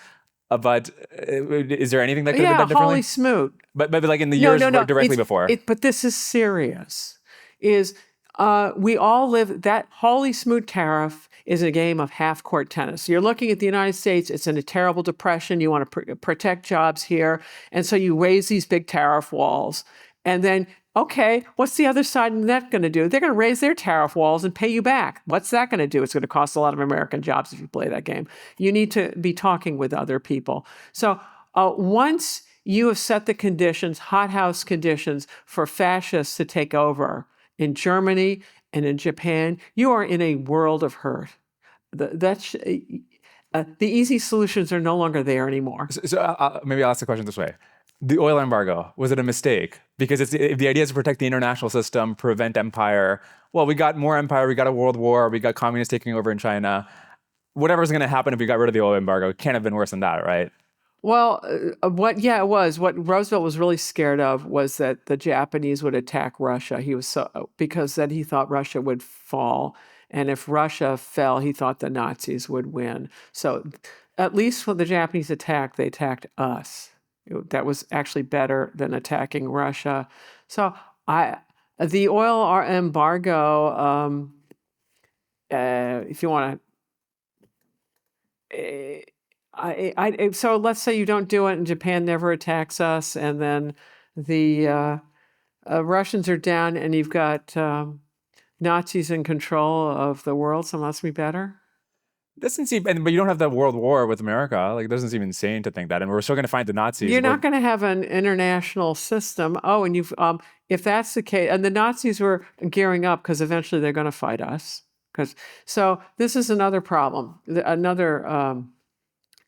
But is there anything that could have been done differently? Holy smoot. But maybe in the years directly before. But this is serious. We all live, that holy smoot tariff is a game of half-court tennis. You're looking at the United States, it's in a terrible depression, you want to protect jobs here, and so you raise these big tariff walls. And then, okay, what's the other side of that going to do? They're going to raise their tariff walls and pay you back. What's that going to do? It's going to cost a lot of American jobs if you play that game. You need to be talking with other people. So once you have set the conditions, hothouse conditions, for fascists to take over in Germany and in Japan, you are in a world of hurt. The easy solutions are no longer there anymore. So maybe I'll ask the question this way. The oil embargo, was it a mistake? Because if the idea is to protect the international system, prevent empire, well, we got more empire, we got a world war, we got communists taking over in China. Whatever's going to happen if we got rid of the oil embargo, it can't have been worse than that, right? Well, it was. What Roosevelt was really scared of was that the Japanese would attack Russia. Because then he thought Russia would fall. And if Russia fell, he thought the Nazis would win. So at least when the Japanese attacked, they attacked us. That was actually better than attacking Russia. So the oil embargo, if you want to, so let's say you don't do it and Japan never attacks us, and then the Russians are down and you've got Nazis in control of the world, so it must be better. Doesn't seem, but you don't have that world war with America. It doesn't seem insane to think that, and we're still going to find the Nazis. You're not going to have an international system. Oh, and if that's the case, and the Nazis were gearing up because eventually they're going to fight us. So this is another problem. Another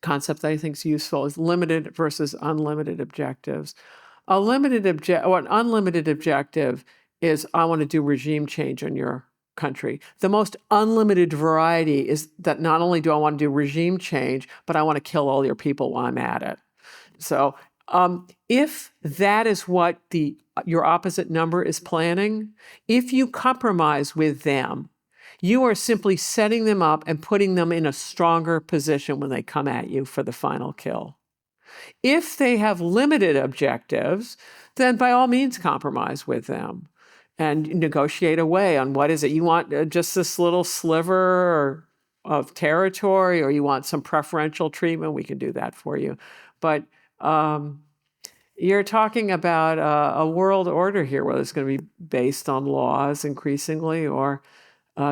concept that I think is useful is limited versus unlimited objectives. An unlimited objective is I want to do regime change on your country. The most unlimited variety is that not only do I want to do regime change, but I want to kill all your people while I'm at it. So if that is what your opposite number is planning, if you compromise with them, you are simply setting them up and putting them in a stronger position when they come at you for the final kill. If they have limited objectives, then by all means compromise with them and negotiate away on what is it. You want just this little sliver of territory, or you want some preferential treatment, we can do that for you. But you're talking about a world order here, whether it's going to be based on laws increasingly or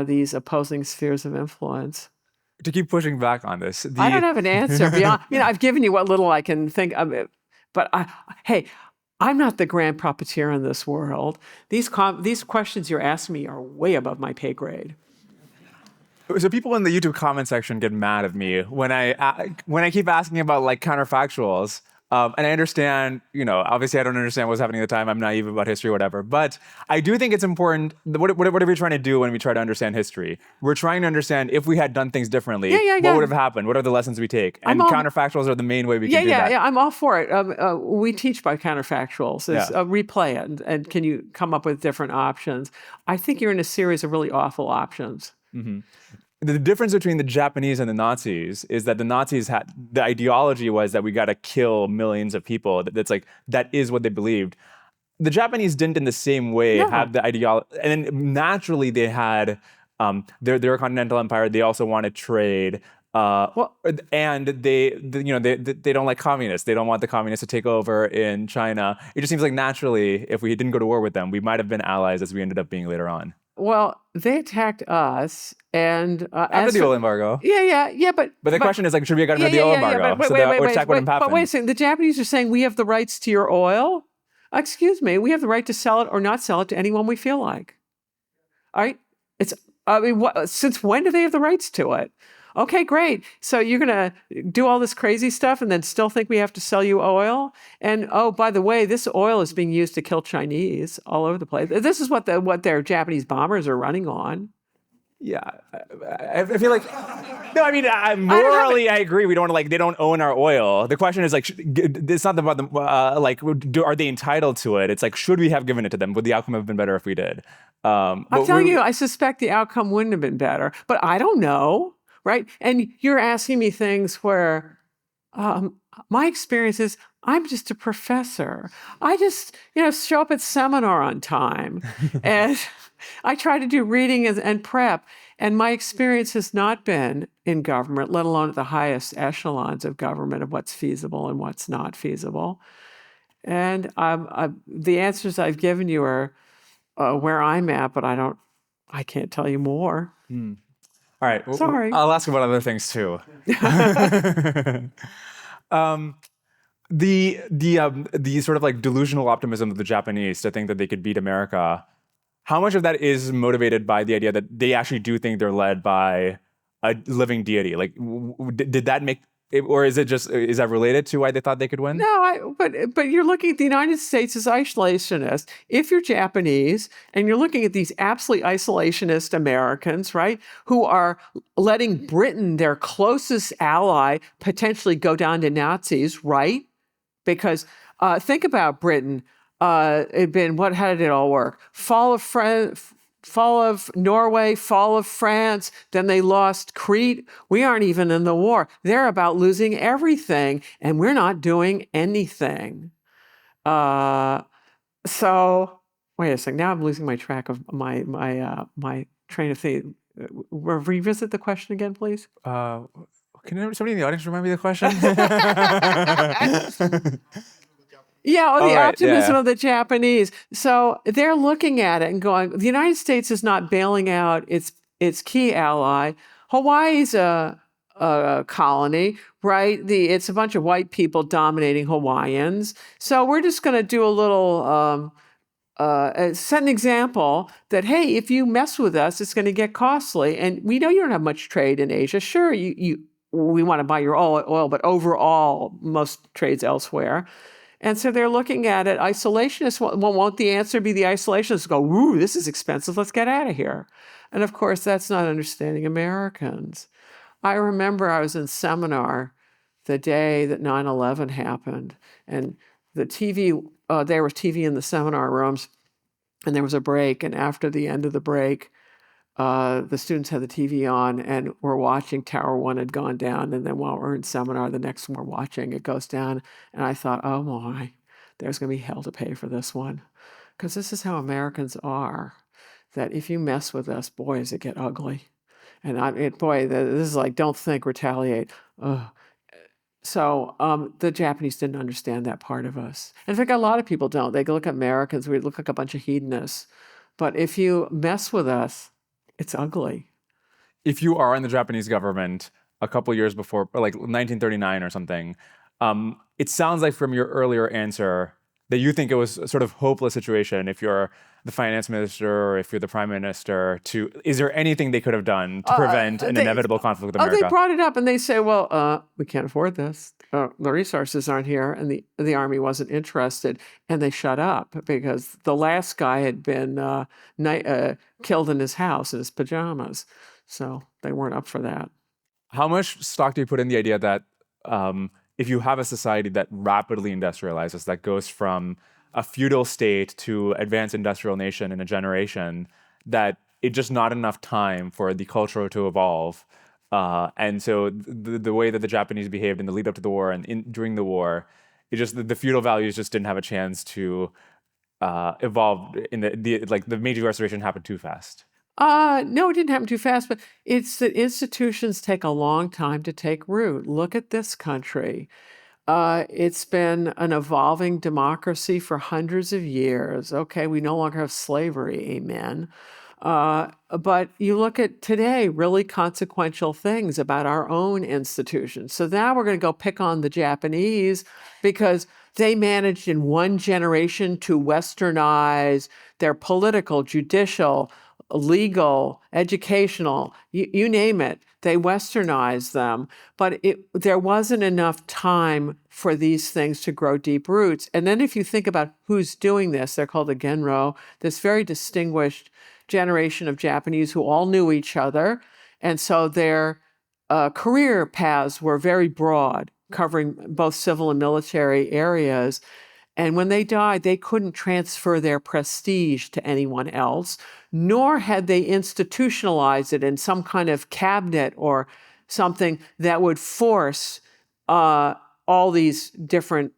these opposing spheres of influence. To keep pushing back on this, I don't have an answer beyond. I've given you what little I can think of it, but hey, I'm not the grand puppeteer in this world. These questions you're asking me are way above my pay grade. So people in the YouTube comment section get mad at me when I keep asking about like counterfactuals. And I understand, obviously I don't understand what's happening at the time. I'm naive about history, whatever. But I do think it's important, whatever you're trying to do when we try to understand history, we're trying to understand if we had done things differently, what would have happened? What are the lessons we take? And counterfactuals are the main way we can do that. Yeah, I'm all for it. We teach by counterfactuals. Replay it, and can you come up with different options? I think you're in a series of really awful options. Mm-hmm. The difference between the Japanese and the Nazis is that the Nazis the ideology was that we got to kill millions of people. That is what they believed. The Japanese didn't in the same way have the ideology. And then naturally they had their continental empire. They also wanted trade. And they don't like communists. They don't want the communists to take over in China. It just seems like naturally, if we didn't go to war with them, we might have been allies as we ended up being later on. Well, they attacked us, and after the oil embargo. Yeah, but the question is like, should we have gotten rid of the oil embargo? But wait a second. The Japanese are saying we have the rights to your oil. Excuse me, we have the right to sell it or not sell it to anyone we feel like. All right, since when do they have the rights to it? Okay, great. So you're going to do all this crazy stuff and then still think we have to sell you oil? And oh, by the way, this oil is being used to kill Chinese all over the place. This is what their Japanese bombers are running on. Yeah, I feel like no. I mean, morally, I agree. We don't they don't own our oil. The question is like, it's not about them. Are they entitled to it? It's like, should we have given it to them? Would the outcome have been better if we did? I'm telling you, I suspect the outcome wouldn't have been better, but I don't know. Right? And you're asking me things where my experience is I'm just a professor. I just, show up at seminar on time. And I try to do reading and prep. And my experience has not been in government, let alone at the highest echelons of government, of what's feasible and what's not feasible. And the answers I've given you are where I'm at, but I can't tell you more. Mm. All right. Sorry. I'll ask about other things too. The sort of like delusional optimism of the Japanese to think that they could beat America. How much of that is motivated by the idea that they actually do think they're led by a living deity? Like, did that make? Or is that related to why they thought they could win? No, but you're looking at the United States as isolationist. If you're Japanese and you're looking at these absolutely isolationist Americans, right, who are letting Britain, their closest ally, potentially go down to Nazis, right? Because think about Britain. How did it all work? Fall of Norway, fall of France, then they lost Crete. We aren't even in the war. They're about losing everything, and we're not doing anything. So, wait a second. Now I'm losing my track of my train of thought. Revisit the question again, please. Can somebody in the audience remind me of the question? Yeah, the optimism of the Japanese. So they're looking at it and going, the United States is not bailing out its key ally. Hawaii's a colony, right? It's a bunch of white people dominating Hawaiians. So we're just going to do a little, set an example that, hey, if you mess with us, it's going to get costly. And we know you don't have much trade in Asia. Sure, we want to buy your oil, but overall, most trade's elsewhere. And so they're looking at it. Isolationists, won't the answer be the isolationists go, "Ooh, this is expensive, let's get out of here." And of course, that's not understanding Americans. I remember I was in seminar the day that 9/11 happened, and the TV, there was TV in the seminar rooms, and there was a break, and after the end of the break, the students had the TV on and we're watching Tower 1 had gone down. And then while we're in seminar, the next one we're watching, it goes down. And I thought, oh my, there's going to be hell to pay for this one. Because this is how Americans are, that if you mess with us, boy, does it get ugly. And boy, this is like, don't think, retaliate. Ugh. So the Japanese didn't understand that part of us. In fact, a lot of people don't. They look at Americans, we look like a bunch of hedonists. But if you mess with us, it's ugly. If you are in the Japanese government a couple years before, or like 1939 or something, it sounds like from your earlier answer that you think it was a sort of hopeless situation if you're the finance minister or if you're the prime minister. Is there anything they could have done to prevent an inevitable conflict with America? They brought it up and they say, well, we can't afford this. The resources aren't here, and the army wasn't interested, and they shut up because the last guy had been killed in his house in his pajamas, so they weren't up for that. How much stock do you put in the idea that if you have a society that rapidly industrializes, that goes from a feudal state to advanced industrial nation in a generation, that it's just not enough time for the culture to evolve? And so the way that the Japanese behaved in the lead up to the war and during the war, it just the feudal values just didn't have a chance to evolve. In the Meiji Restoration happened too fast. No, it didn't happen too fast, but it's that institutions take a long time to take root. Look at this country. It's been an evolving democracy for hundreds of years. Okay, we no longer have slavery, amen. But you look at today, really consequential things about our own institutions. So now we're going to go pick on the Japanese because they managed in one generation to westernize their political, judicial, legal, educational, you name it. They westernized them, but there wasn't enough time for these things to grow deep roots. And then if you think about who's doing this, they're called the Genro, this very distinguished generation of Japanese who all knew each other. And so their career paths were very broad, covering both civil and military areas. And when they died, they couldn't transfer their prestige to anyone else, nor had they institutionalized it in some kind of cabinet or something that would force all these different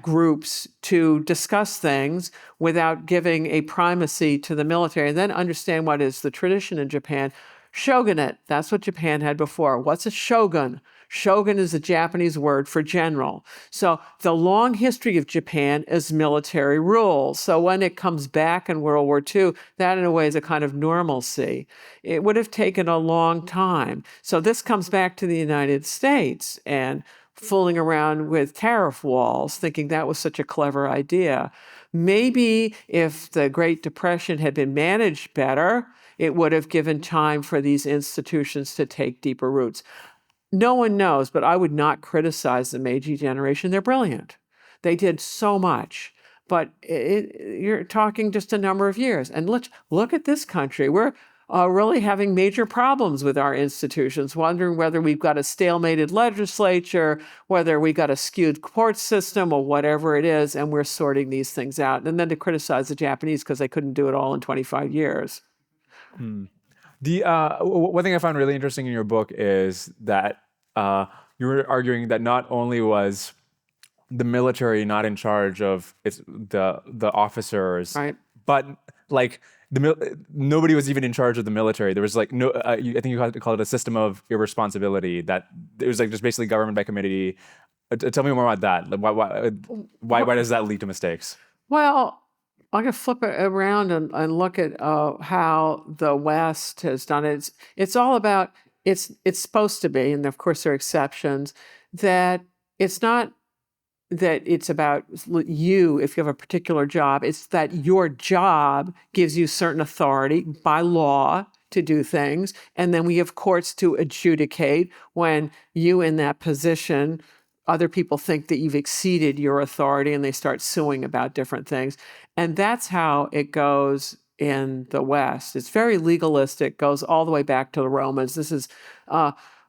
groups to discuss things without giving a primacy to the military. And then understand what is the tradition in Japan. Shogunate, that's what Japan had before. What's a shogun? Shogun is a Japanese word for general. So the long history of Japan is military rule. So when it comes back in World War II, that in a way is a kind of normalcy. It would have taken a long time. So this comes back to the United States and fooling around with tariff walls, thinking that was such a clever idea. Maybe if the Great Depression had been managed better, it would have given time for these institutions to take deeper roots. No one knows, but I would not criticize the Meiji generation. They're brilliant. They did so much. But you're talking just a number of years. And look at this country. We're really having major problems with our institutions, wondering whether we've got a stalemated legislature, whether we got a skewed court system, or whatever it is, and we're sorting these things out. And then to criticize the Japanese because they couldn't do it all in 25 years. The one thing I found really interesting in your book is that you were arguing that not only was the military not in charge of the officers, right, but like nobody was even in charge of the military. There was like no, I think you call it a system of irresponsibility. That it was like just basically government by committee. Tell me more about that. Why does that lead to mistakes? Well, I'm going to flip it around and look at how the West has done it. It's all about, it's supposed to be, and of course there are exceptions, that it's not that it's about you if you have a particular job. It's that your job gives you certain authority by law to do things, and then we have courts to adjudicate when you in that position other people think that you've exceeded your authority and they start suing about different things. And that's how it goes in the West. It's very legalistic, goes all the way back to the Romans. This is,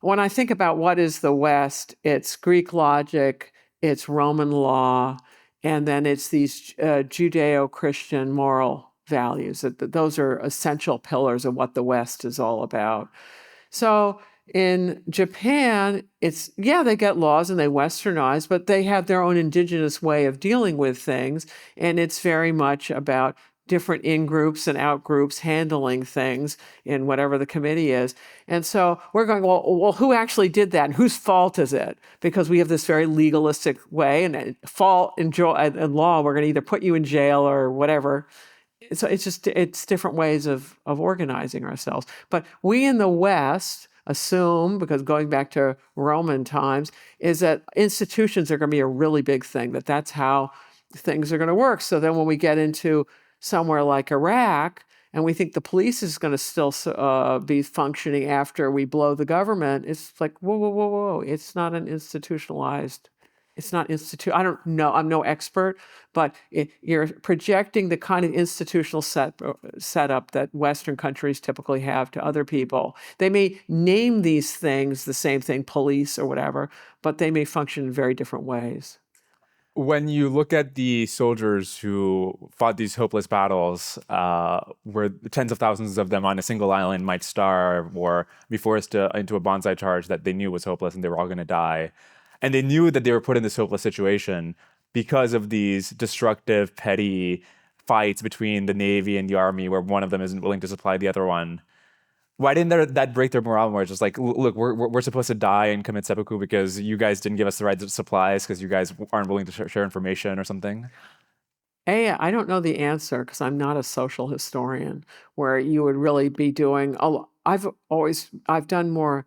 when I think about what is the West, it's Greek logic, it's Roman law, and then it's these Judeo-Christian moral values. Those are essential pillars of what the West is all about. So in Japan, they get laws and they westernize, but they have their own indigenous way of dealing with things. And it's very much about different in-groups and out-groups handling things in whatever the committee is. And so we're going, well, who actually did that? And whose fault is it? Because we have this very legalistic way, and fault in law, we're going to either put you in jail or whatever. So it's different ways of organizing ourselves. But we in the West assume, because going back to Roman times, is that institutions are going to be a really big thing, that's how things are going to work. So then when we get into somewhere like Iraq, and we think the police is going to still be functioning after we blow the government, it's like, whoa. It's not an institutionalized, I don't know, I'm no expert, but you're projecting the kind of institutional setup that Western countries typically have to other people. They may name these things the same thing, police or whatever, but they may function in very different ways. When you look at the soldiers who fought these hopeless battles, where tens of thousands of them on a single island might starve or be forced into a bonsai charge that they knew was hopeless and they were all going to die, and they knew that they were put in this hopeless situation because of these destructive, petty fights between the Navy and the Army where one of them isn't willing to supply the other one. Why didn't that break their morale more? It's just like, look, we're supposed to die and commit seppuku because you guys didn't give us the right supplies because you guys aren't willing to share information or something? I don't know the answer because I'm not a social historian where you would really be doing, I've done more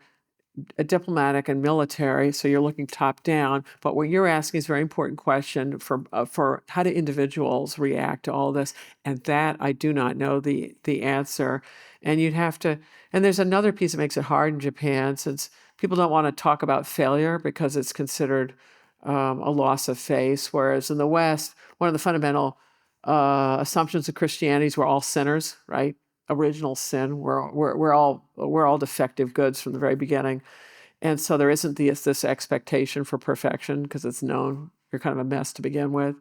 diplomatic and military, so you're looking top down. But what you're asking is a very important question for how do individuals react to all this, and that I do not know the answer. And you'd have to. And there's another piece that makes it hard in Japan, since people don't want to talk about failure because it's considered a loss of faith. Whereas in the West, one of the fundamental assumptions of Christianity is we're all sinners, right? Original sin. We're all defective goods from the very beginning, and so there isn't this expectation for perfection because it's known you're kind of a mess to begin with,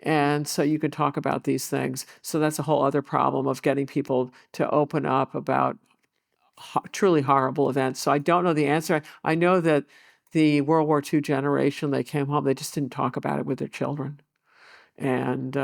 and so you can talk about these things. So that's a whole other problem of getting people to open up about truly horrible events. So I don't know the answer. I know that the World War II generation, they came home, they just didn't talk about it with their children, and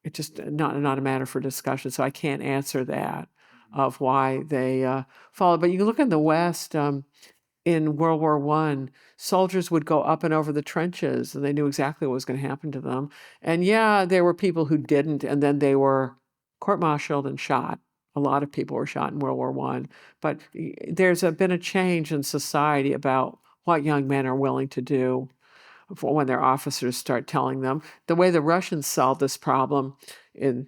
it's just not a matter for discussion. So I can't answer that of why they followed. But you look in the West, in World War I, soldiers would go up and over the trenches, and they knew exactly what was going to happen to them. And yeah, there were people who didn't, and then they were court-martialed and shot. A lot of people were shot in World War I. But there's been a change in society about what young men are willing to do when their officers start telling them. The way the Russians solved this problem in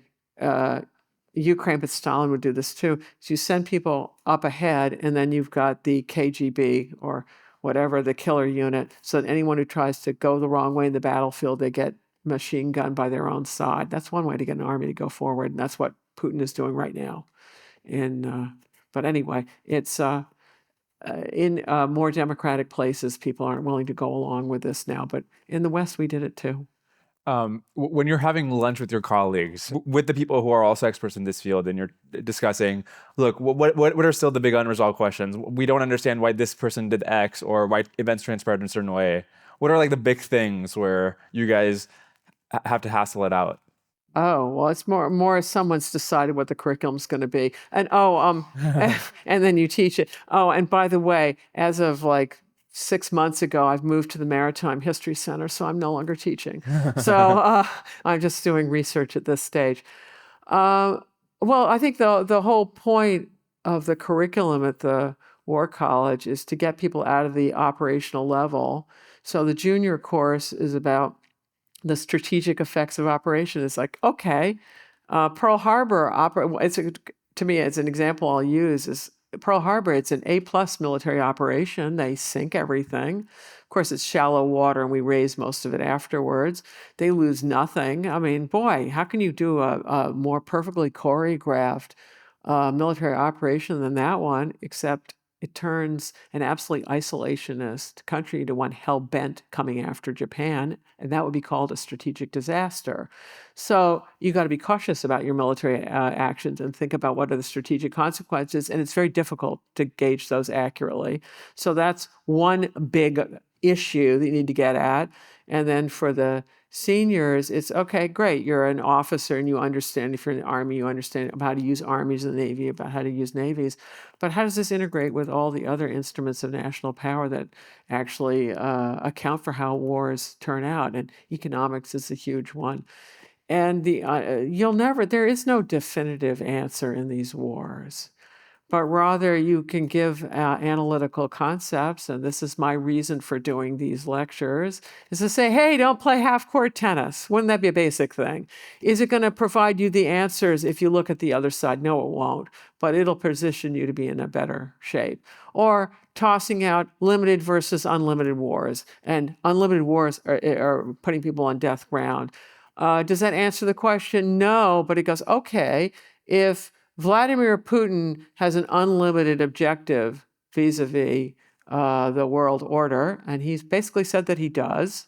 Ukraine, but Stalin would do this too, is you send people up ahead, and then you've got the KGB or whatever, the killer unit, so that anyone who tries to go the wrong way in the battlefield, they get machine gunned by their own side. That's one way to get an army to go forward, and that's what Putin is doing right now. But anyway, it's in more democratic places, people aren't willing to go along with this now. But in the West, we did it too. When you're having lunch with your colleagues, with the people who are also experts in this field, and you're discussing, look, what are still the big unresolved questions? We don't understand why this person did X or why events transpired in a certain way. What are like the big things where you guys have to hassle it out? Oh, well, it's more someone's decided what the curriculum's going to be. And and then you teach it. Oh, and by the way, as of like 6 months ago, I've moved to the Maritime History Center, so I'm no longer teaching. So I'm just doing research at this stage. Well, I think the whole point of the curriculum at the War College is to get people out of the operational level. So the junior course is about the strategic effects of operation. It's like, okay, Pearl Harbor, to me, it's an example I'll use is Pearl Harbor. It's an A+ military operation. They sink everything. Of course, it's shallow water and we raise most of it afterwards. They lose nothing. I mean, boy, how can you do a more perfectly choreographed military operation than that one, except it turns an absolutely isolationist country into one hell-bent coming after Japan, and that would be called a strategic disaster. So you got to be cautious about your military actions and think about what are the strategic consequences, and it's very difficult to gauge those accurately. So that's one big issue that you need to get at. And then for the seniors, it's okay, great, you're an officer and you understand, if you're in the Army, you understand about how to use armies and the Navy, about how to use navies. But how does this integrate with all the other instruments of national power that actually account for how wars turn out? And economics is a huge one. And there is no definitive answer in these wars, but rather you can give analytical concepts, and this is my reason for doing these lectures, is to say, hey, don't play half-court tennis. Wouldn't that be a basic thing? Is it going to provide you the answers if you look at the other side? No, it won't, but it'll position you to be in a better shape. Or tossing out limited versus unlimited wars, and unlimited wars are putting people on death ground. Does that answer the question? No, but it goes, okay, if Vladimir Putin has an unlimited objective vis-a-vis the world order, and he's basically said that he does,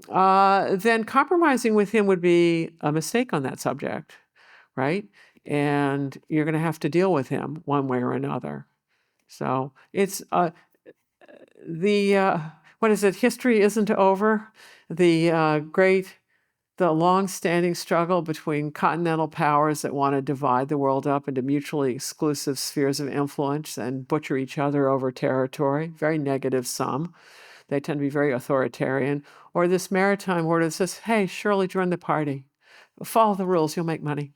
then compromising with him would be a mistake on that subject, right? And you're going to have to deal with him one way or another. So it's what is it? History isn't over. The long-standing struggle between continental powers that want to divide the world up into mutually exclusive spheres of influence and butcher each other over territory, very negative sum. They tend to be very authoritarian. Or this maritime order that says, hey, Shirley, join the party. Follow the rules, you'll make money,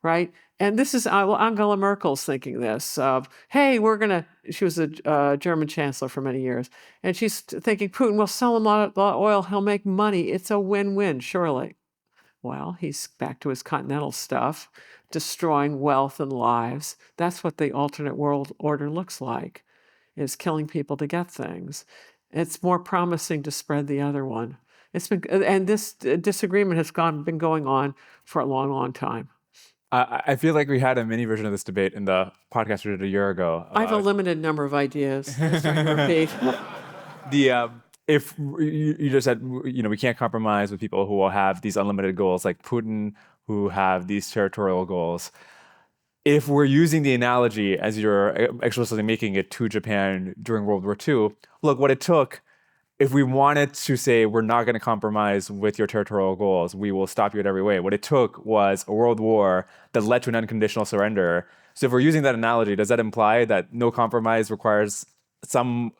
right? And this is Angela Merkel's thinking this of, hey, she was a German chancellor for many years, and she's thinking, Putin will sell him a lot of oil, he'll make money. It's a win-win, surely. Well, he's back to his continental stuff, destroying wealth and lives. That's what the alternate world order looks like, is killing people to get things. It's more promising to spread the other one. And this disagreement has been going on for a long, long time. I feel like we had a mini version of this debate in the podcast we did a year ago. I have a limited number of ideas. I'm starting to repeat. If you just said, we can't compromise with people who will have these unlimited goals, like Putin, who have these territorial goals. If we're using the analogy as you're explicitly making it to Japan during World War II, look, what it took, if we wanted to say we're not going to compromise with your territorial goals, we will stop you in every way. What it took was a world war that led to an unconditional surrender. So if we're using that analogy, does that imply that no compromise requires some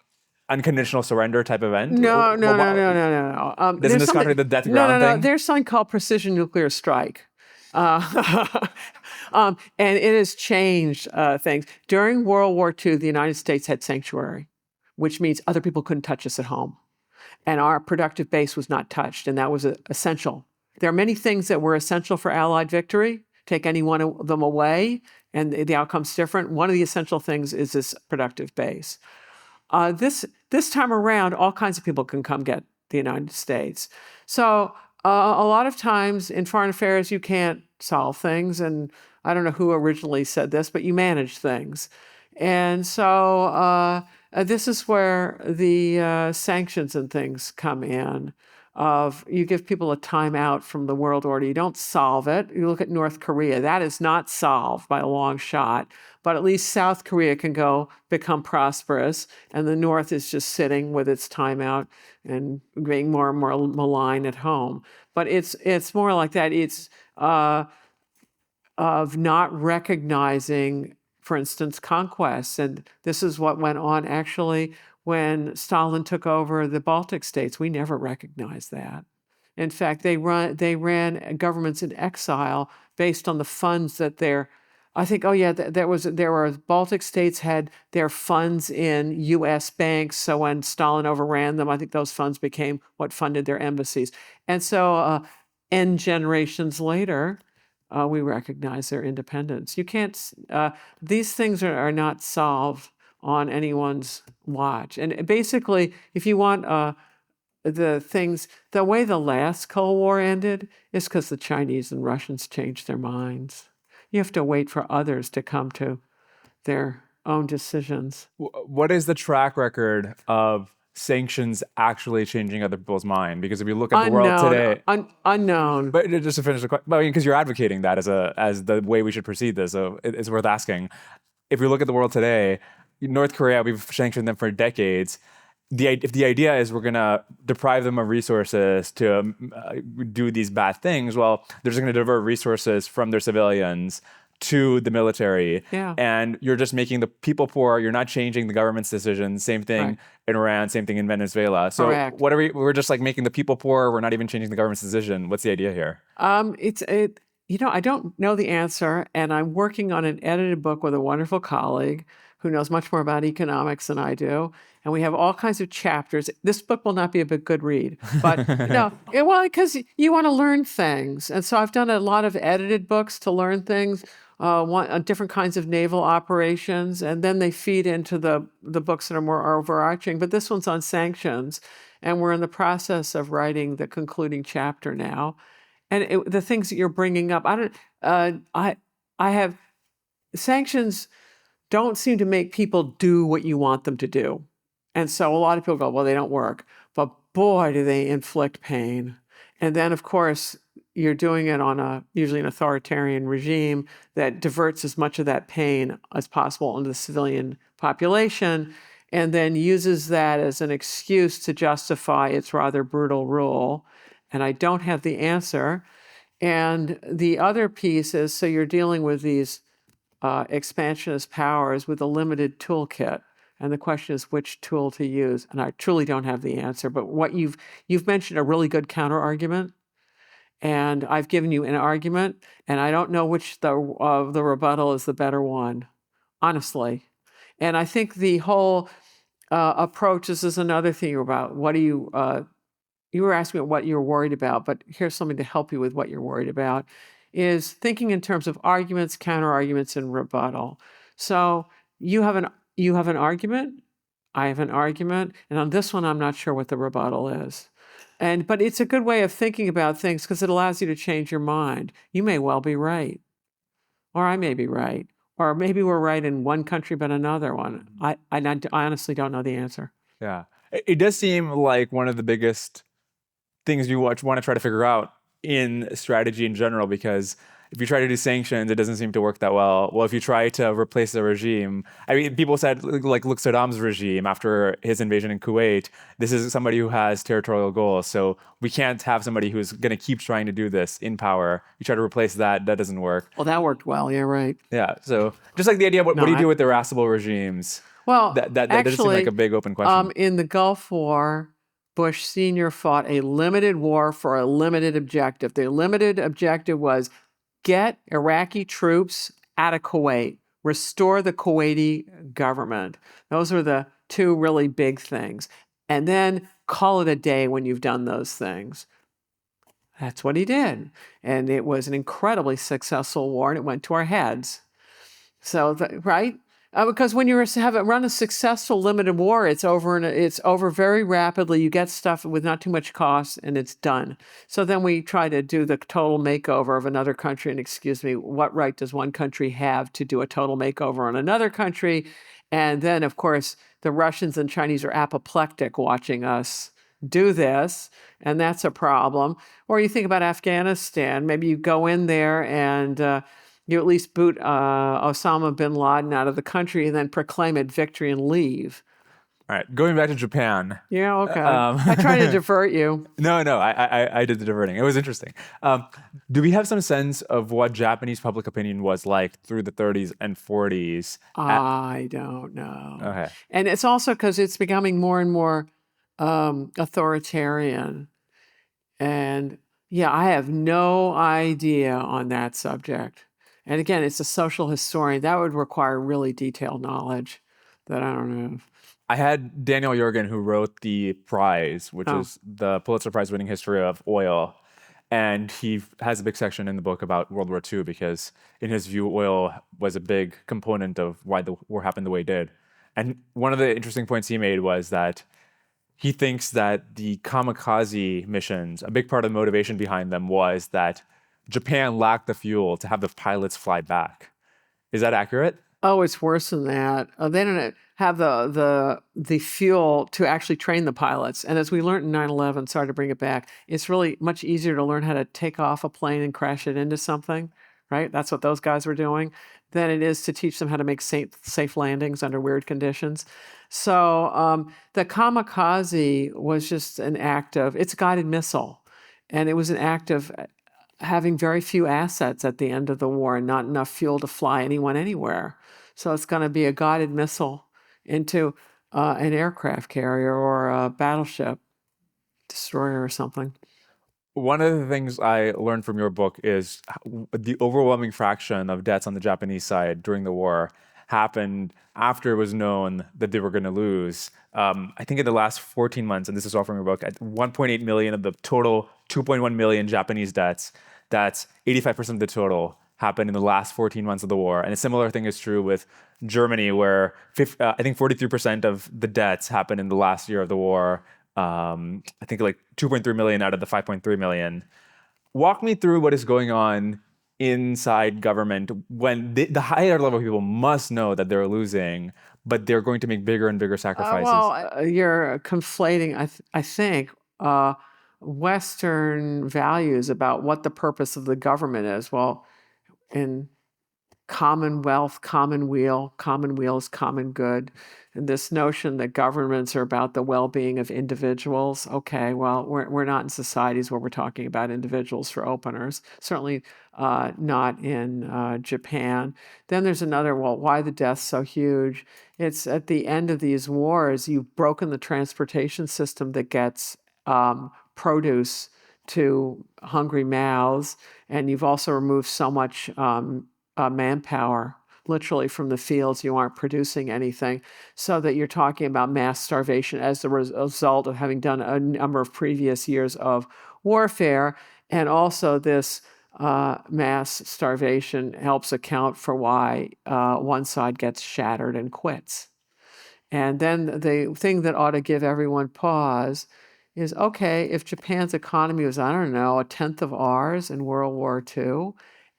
unconditional surrender type event? No. Doesn't this contradict the death ground thing? No. There's something called precision nuclear strike. And it has changed things. During World War II, the United States had sanctuary, which means other people couldn't touch us at home. And our productive base was not touched, and that was essential. There are many things that were essential for Allied victory. Take any one of them away, and the outcome's different. One of the essential things is this productive base. This time around, all kinds of people can come get the United States. So a lot of times in foreign affairs, you can't solve things, and I don't know who originally said this, but you manage things. And so this is where the sanctions and things come in. You give people a timeout from the world order. You don't solve it. You look at North Korea. That is not solved by a long shot. But at least South Korea can become prosperous, and the North is just sitting with its timeout and being more and more malign at home. But it's more like that. It's of not recognizing, for instance, conquests. And this is what went on actually when Stalin took over the Baltic states. We never recognized that. In fact, they ran governments in exile based on the funds that there were Baltic states had their funds in U.S. banks. So when Stalin overran them, I think those funds became what funded their embassies. And so N generations later, we recognize their independence. You can't, these things are not solved on anyone's watch. And basically, if you want the way the last Cold War ended is because the Chinese and Russians changed their minds. You have to wait for others to come to their own decisions. What is the track record of sanctions actually changing other people's mind? Because if you look at the world today, unknown. But just to finish the question, because you're advocating that as the way we should proceed this, so it's worth asking. If we look at the world today, North Korea, we've sanctioned them for decades. If the idea is we're gonna deprive them of resources to do these bad things, well, they're just gonna divert resources from their civilians to the military. Yeah. And you're just making the people poor. You're not changing the government's decisions. Same thing in Iran, same thing in Venezuela. So Correct. what are we're just like making the people poor. We're not even changing the government's decision. What's the idea here? I don't know the answer, and I'm working on an edited book with a wonderful colleague who knows much more about economics than I do. And we have all kinds of chapters. This book will not be a good read, but because you want to learn things. And so I've done a lot of edited books to learn things, different kinds of naval operations, and then they feed into the books that are more overarching. But this one's on sanctions, and we're in the process of writing the concluding chapter now. And the things that you're bringing up, I have sanctions don't seem to make people do what you want them to do. And so a lot of people go, well, they don't work. But boy, do they inflict pain. And then, of course, you're doing it on usually an authoritarian regime that diverts as much of that pain as possible into the civilian population and then uses that as an excuse to justify its rather brutal rule. And I don't have the answer. And the other piece is, so you're dealing with these expansionist powers with a limited toolkit. And the question is which tool to use. And I truly don't have the answer. But what you've mentioned a really good counter argument. And I've given you an argument, and I don't know which the rebuttal is the better one, honestly. And I think the whole approach, this is another thing about what do you were asking me what you're worried about, but here's something to help you with what you're worried about, is thinking in terms of arguments, counter arguments, and rebuttal. So you have an argument, I have an argument, and on this one, I'm not sure what the rebuttal is. But it's a good way of thinking about things because it allows you to change your mind. You may well be right, or I may be right, or maybe we're right in one country but another one. I honestly don't know the answer. Yeah, it does seem like one of the biggest things you want to try to figure out in strategy in general, because if you try to do sanctions, it doesn't seem to work that well. Well, if you try to replace the regime, I mean, people said, like, look, Saddam's regime after his invasion in Kuwait, this is somebody who has territorial goals. So we can't have somebody who's going to keep trying to do this in power. You try to replace that doesn't work. Well, that worked well. Yeah, right. Yeah. So just like the idea, what do you do with irascible regimes? Well, that doesn't seem like a big open question. In the Gulf War, Bush Sr. fought a limited war for a limited objective. The limited objective was get Iraqi troops out of Kuwait, restore the Kuwaiti government. Those are the two really big things. And then call it a day when you've done those things. That's what he did. And it was an incredibly successful war, and it went to our heads. So, right? Because when you run a successful limited war, it's over very rapidly. You get stuff with not too much cost, and it's done. So then we try to do the total makeover of another country. And excuse me, what right does one country have to do a total makeover on another country? And then, of course, the Russians and Chinese are apoplectic watching us do this, and that's a problem. Or you think about Afghanistan. Maybe you go in there and you at least boot Osama bin Laden out of the country and then proclaim it victory and leave. All right, going back to Japan. Yeah, okay. I try to divert you. No, I did the diverting. It was interesting. Do we have some sense of what Japanese public opinion was like through the 30s and 40s? I don't know. Okay. And it's also because it's becoming more and more authoritarian. And yeah, I have no idea on that subject. And again, it's a social historian. That would require really detailed knowledge that I don't know. I had Daniel Yergin, who wrote the prize, which is the Pulitzer Prize winning history of oil. And he has a big section in the book about World War II because in his view, oil was a big component of why the war happened the way it did. And one of the interesting points he made was that he thinks that the kamikaze missions, a big part of the motivation behind them was that Japan lacked the fuel to have the pilots fly back. Is that accurate? Oh, it's worse than that. They didn't have the fuel to actually train the pilots. And as we learned in 9/11, sorry to bring it back, it's really much easier to learn how to take off a plane and crash it into something, right? That's what those guys were doing, than it is to teach them how to make safe landings under weird conditions. So the kamikaze was just an act of, it's a guided missile. And it was an act of having very few assets at the end of the war and not enough fuel to fly anyone anywhere. So it's going to be a guided missile into an aircraft carrier or a battleship destroyer or something. One of the things I learned from your book is the overwhelming fraction of deaths on the Japanese side during the war happened after it was known that they were going to lose. I think in the last 14 months, and this is all from your book, at 1.8 million of the total 2.1 million Japanese deaths, that's 85% of the total happened in the last 14 months of the war. And a similar thing is true with Germany, where I think 43% of the deaths happened in the last year of the war. I think like 2.3 million out of the 5.3 million. Walk me through what is going on inside government when the higher level people must know that they're losing, but they're going to make bigger and bigger sacrifices. You're conflating, I think, Western values about what the purpose of the government is. Well, in commonwealth, commonweal is common good. And this notion that governments are about the well-being of individuals. Okay, well, we're not in societies where we're talking about individuals for openers. Certainly not in Japan. Then there's another, well, why the deaths so huge? It's at the end of these wars, you've broken the transportation system that gets produce to hungry mouths, and you've also removed so much manpower literally from the fields. You aren't producing anything, so that you're talking about mass starvation as the result of having done a number of previous years of warfare. And also this mass starvation helps account for why one side gets shattered and quits. And then the thing that ought to give everyone pause is, okay, if Japan's economy was, I don't know, a tenth of ours in World War II,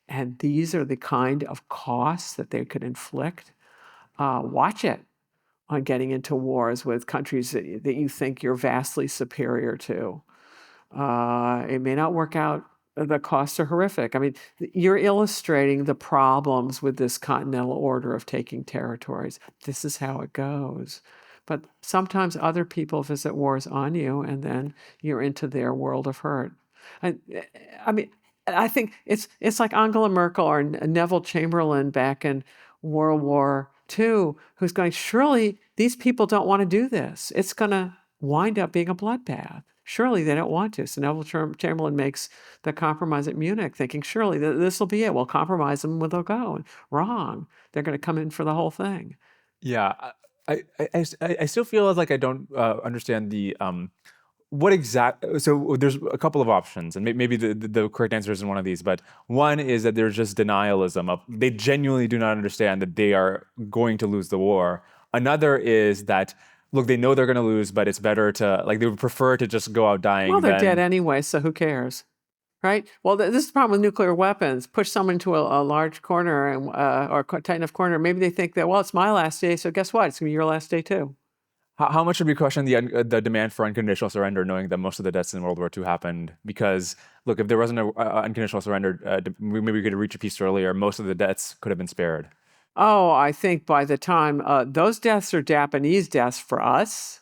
and these are the kind of costs that they could inflict, watch it on getting into wars with countries that you think you're vastly superior to. It may not work out. The costs are horrific. I mean, you're illustrating the problems with this continental order of taking territories. This is how it goes. But sometimes other people visit wars on you, and then you're into their world of hurt. I mean, I think it's like Angela Merkel or Neville Chamberlain back in World War II, who's going, surely these people don't want to do this. It's going to wind up being a bloodbath. Surely they don't want to. So Neville Chamberlain makes the compromise at Munich, thinking, surely this will be it. We'll compromise them and they'll go. Wrong. They're going to come in for the whole thing. Yeah, I still feel like I don't understand the what exact. So there's a couple of options, and maybe the correct answer isn't one of these. But one is that there's just denialism of they genuinely do not understand that they are going to lose the war. Another is that, look, they know they're going to lose, but it's better to, like, they would prefer to just go out dying. Well, they're dead anyway, so who cares? Right? Well, this is the problem with nuclear weapons. Push someone into a large corner and or a tight enough corner. Maybe they think that, well, it's my last day, so guess what? It's going to be your last day too. How much should we question the demand for unconditional surrender, knowing that most of the deaths in World War II happened because, look, if there wasn't an unconditional surrender, maybe we could reach a peace earlier. Most of the deaths could have been spared. Oh, I think by the time those deaths are Japanese deaths for us,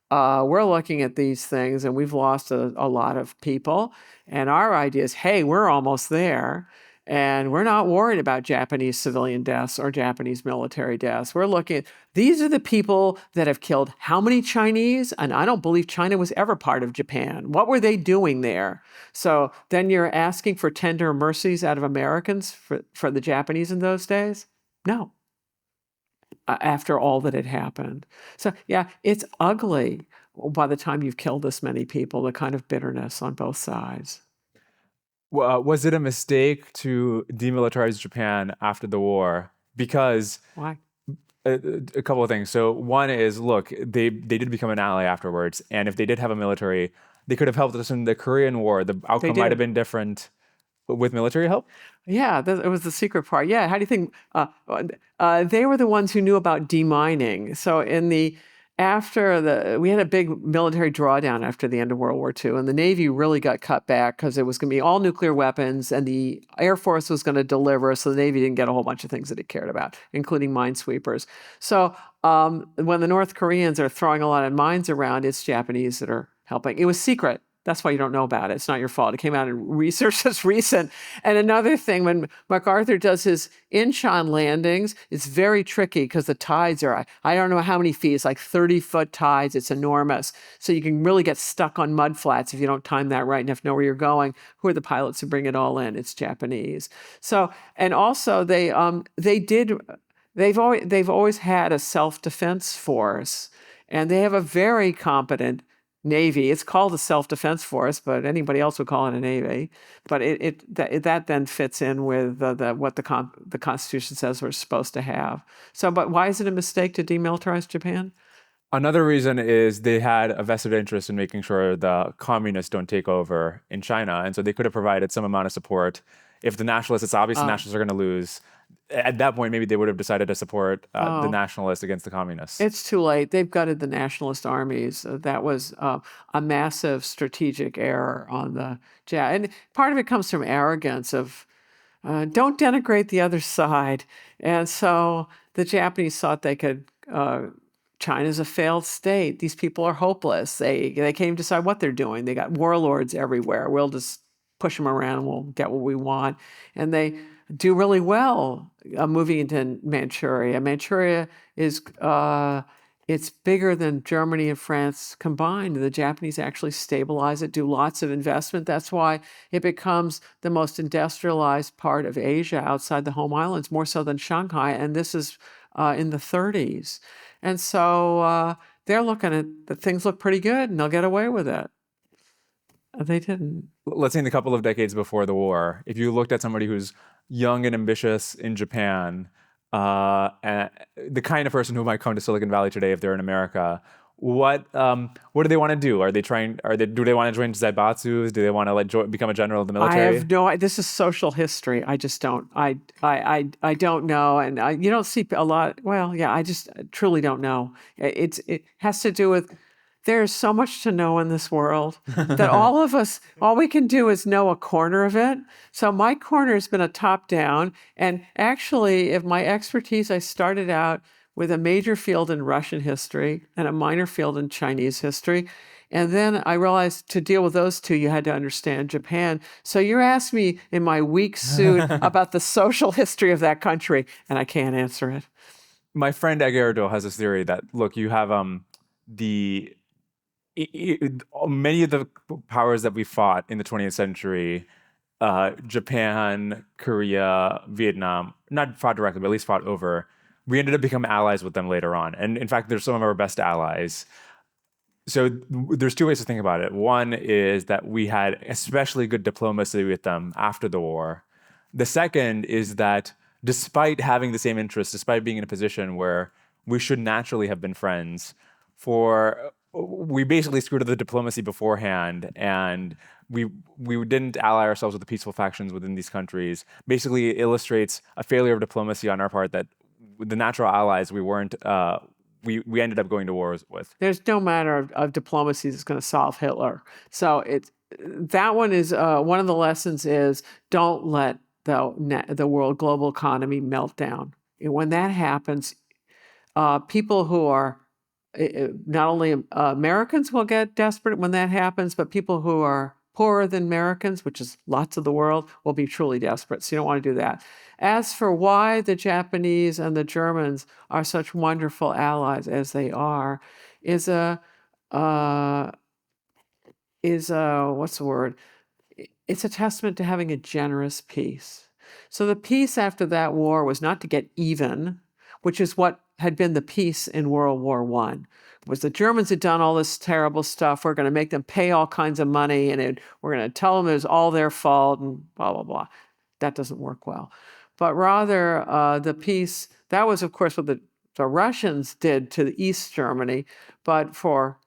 we're looking at these things and we've lost a lot of people. And our idea is, hey, we're almost there. And we're not worried about Japanese civilian deaths or Japanese military deaths. We're looking at, these are the people that have killed how many Chinese? And I don't believe China was ever part of Japan. What were they doing there? So then you're asking for tender mercies out of Americans for the Japanese in those days? No. After all that had happened. So yeah, it's ugly by the time you've killed this many people, the kind of bitterness on both sides. Was it a mistake to demilitarize Japan after the war? Because why? a couple of things. So one is, look, they did become an ally afterwards, and if they did have a military, they could have helped us in the Korean War. The outcome might have been different with military help. Yeah, it was the secret part. Yeah, how do you think they were the ones who knew about demining? So we had a big military drawdown after the end of World War II, and the Navy really got cut back because it was going to be all nuclear weapons, and the Air Force was going to deliver, so the Navy didn't get a whole bunch of things that it cared about, including minesweepers. So when the North Koreans are throwing a lot of mines around, it's Japanese that are helping. It was secret. That's why you don't know about it. It's not your fault. It came out in research that's recent. And another thing, when MacArthur does his Incheon landings, it's very tricky because the tides are, I don't know how many feet, it's like 30-foot tides. It's enormous. So you can really get stuck on mud flats if you don't time that right and have to know where you're going. Who are the pilots who bring it all in? It's Japanese. So, and also they've always had a self-defense force, and they have a very competent Navy. It's called a self-defense force, but anybody else would call it a Navy. But that then fits in with what the Constitution says we're supposed to have. So, but why is it a mistake to demilitarize Japan? Another reason is they had a vested interest in making sure the communists don't take over in China, and so they could have provided some amount of support. If the nationalists, it's obvious the nationalists are going to lose. At that point, maybe they would have decided to support the nationalists against the communists. It's too late. They've gutted the nationalist armies. That was a massive strategic error on the and part of it comes from arrogance of don't denigrate the other side. And so the Japanese thought they could. China's a failed state. These people are hopeless. They can't even decide what they're doing. They got warlords everywhere. We'll just push them around and we'll get what we want. And they do really well moving into Manchuria. Manchuria is it's bigger than Germany and France combined. The Japanese actually stabilize it, do lots of investment. That's why it becomes the most industrialized part of Asia outside the home islands, more so than Shanghai. And this is in the 30s. And so they're looking at the things look pretty good and they'll get away with it. They didn't. Let's say in the couple of decades before the war, if you looked at somebody who's young and ambitious in Japan, and the kind of person who might come to Silicon Valley today if they're in America, what do they want to do? Do they want to join zaibatsus? Do they want to become a general of the military? I have no. This is social history. I just don't. I don't know, and you don't see a lot. Well, yeah, I just truly don't know. It has to do with. There's so much to know in this world that all we can do is know a corner of it. So my corner has been a top down. And actually, if my expertise, I started out with a major field in Russian history and a minor field in Chinese history. And then I realized to deal with those two, you had to understand Japan. So you're asking me in my weak suit about the social history of that country, and I can't answer it. My friend Eggerdo has this theory that, look, you have many of the powers that we fought in the 20th century, Japan, Korea, Vietnam, not fought directly, but at least fought over, we ended up becoming allies with them later on. And in fact, they're some of our best allies. So there's two ways to think about it. One is that we had especially good diplomacy with them after the war. The second is that despite having the same interests, despite being in a position where we should naturally have been friends, we basically screwed up the diplomacy beforehand, and we didn't ally ourselves with the peaceful factions within these countries. Basically, it illustrates a failure of diplomacy on our part that the natural allies we weren't. We ended up going to war with. There's no matter of diplomacy that's going to solve Hitler. So that one is one of the lessons is don't let the world global economy melt down. And when that happens, people who are not only Americans will get desperate when that happens, but people who are poorer than Americans, which is lots of the world, will be truly desperate. So you don't want to do that. As for why the Japanese and the Germans are such wonderful allies as they are, is what's the word? It's a testament to having a generous peace. So the peace after that war was not to get even, which is what had been the peace in World War I, was the Germans had done all this terrible stuff. We're going to make them pay all kinds of money, and we're going to tell them it was all their fault, and blah, blah, blah. That doesn't work well. But rather, the peace, that was, of course, what the the Russians did to East Germany, but for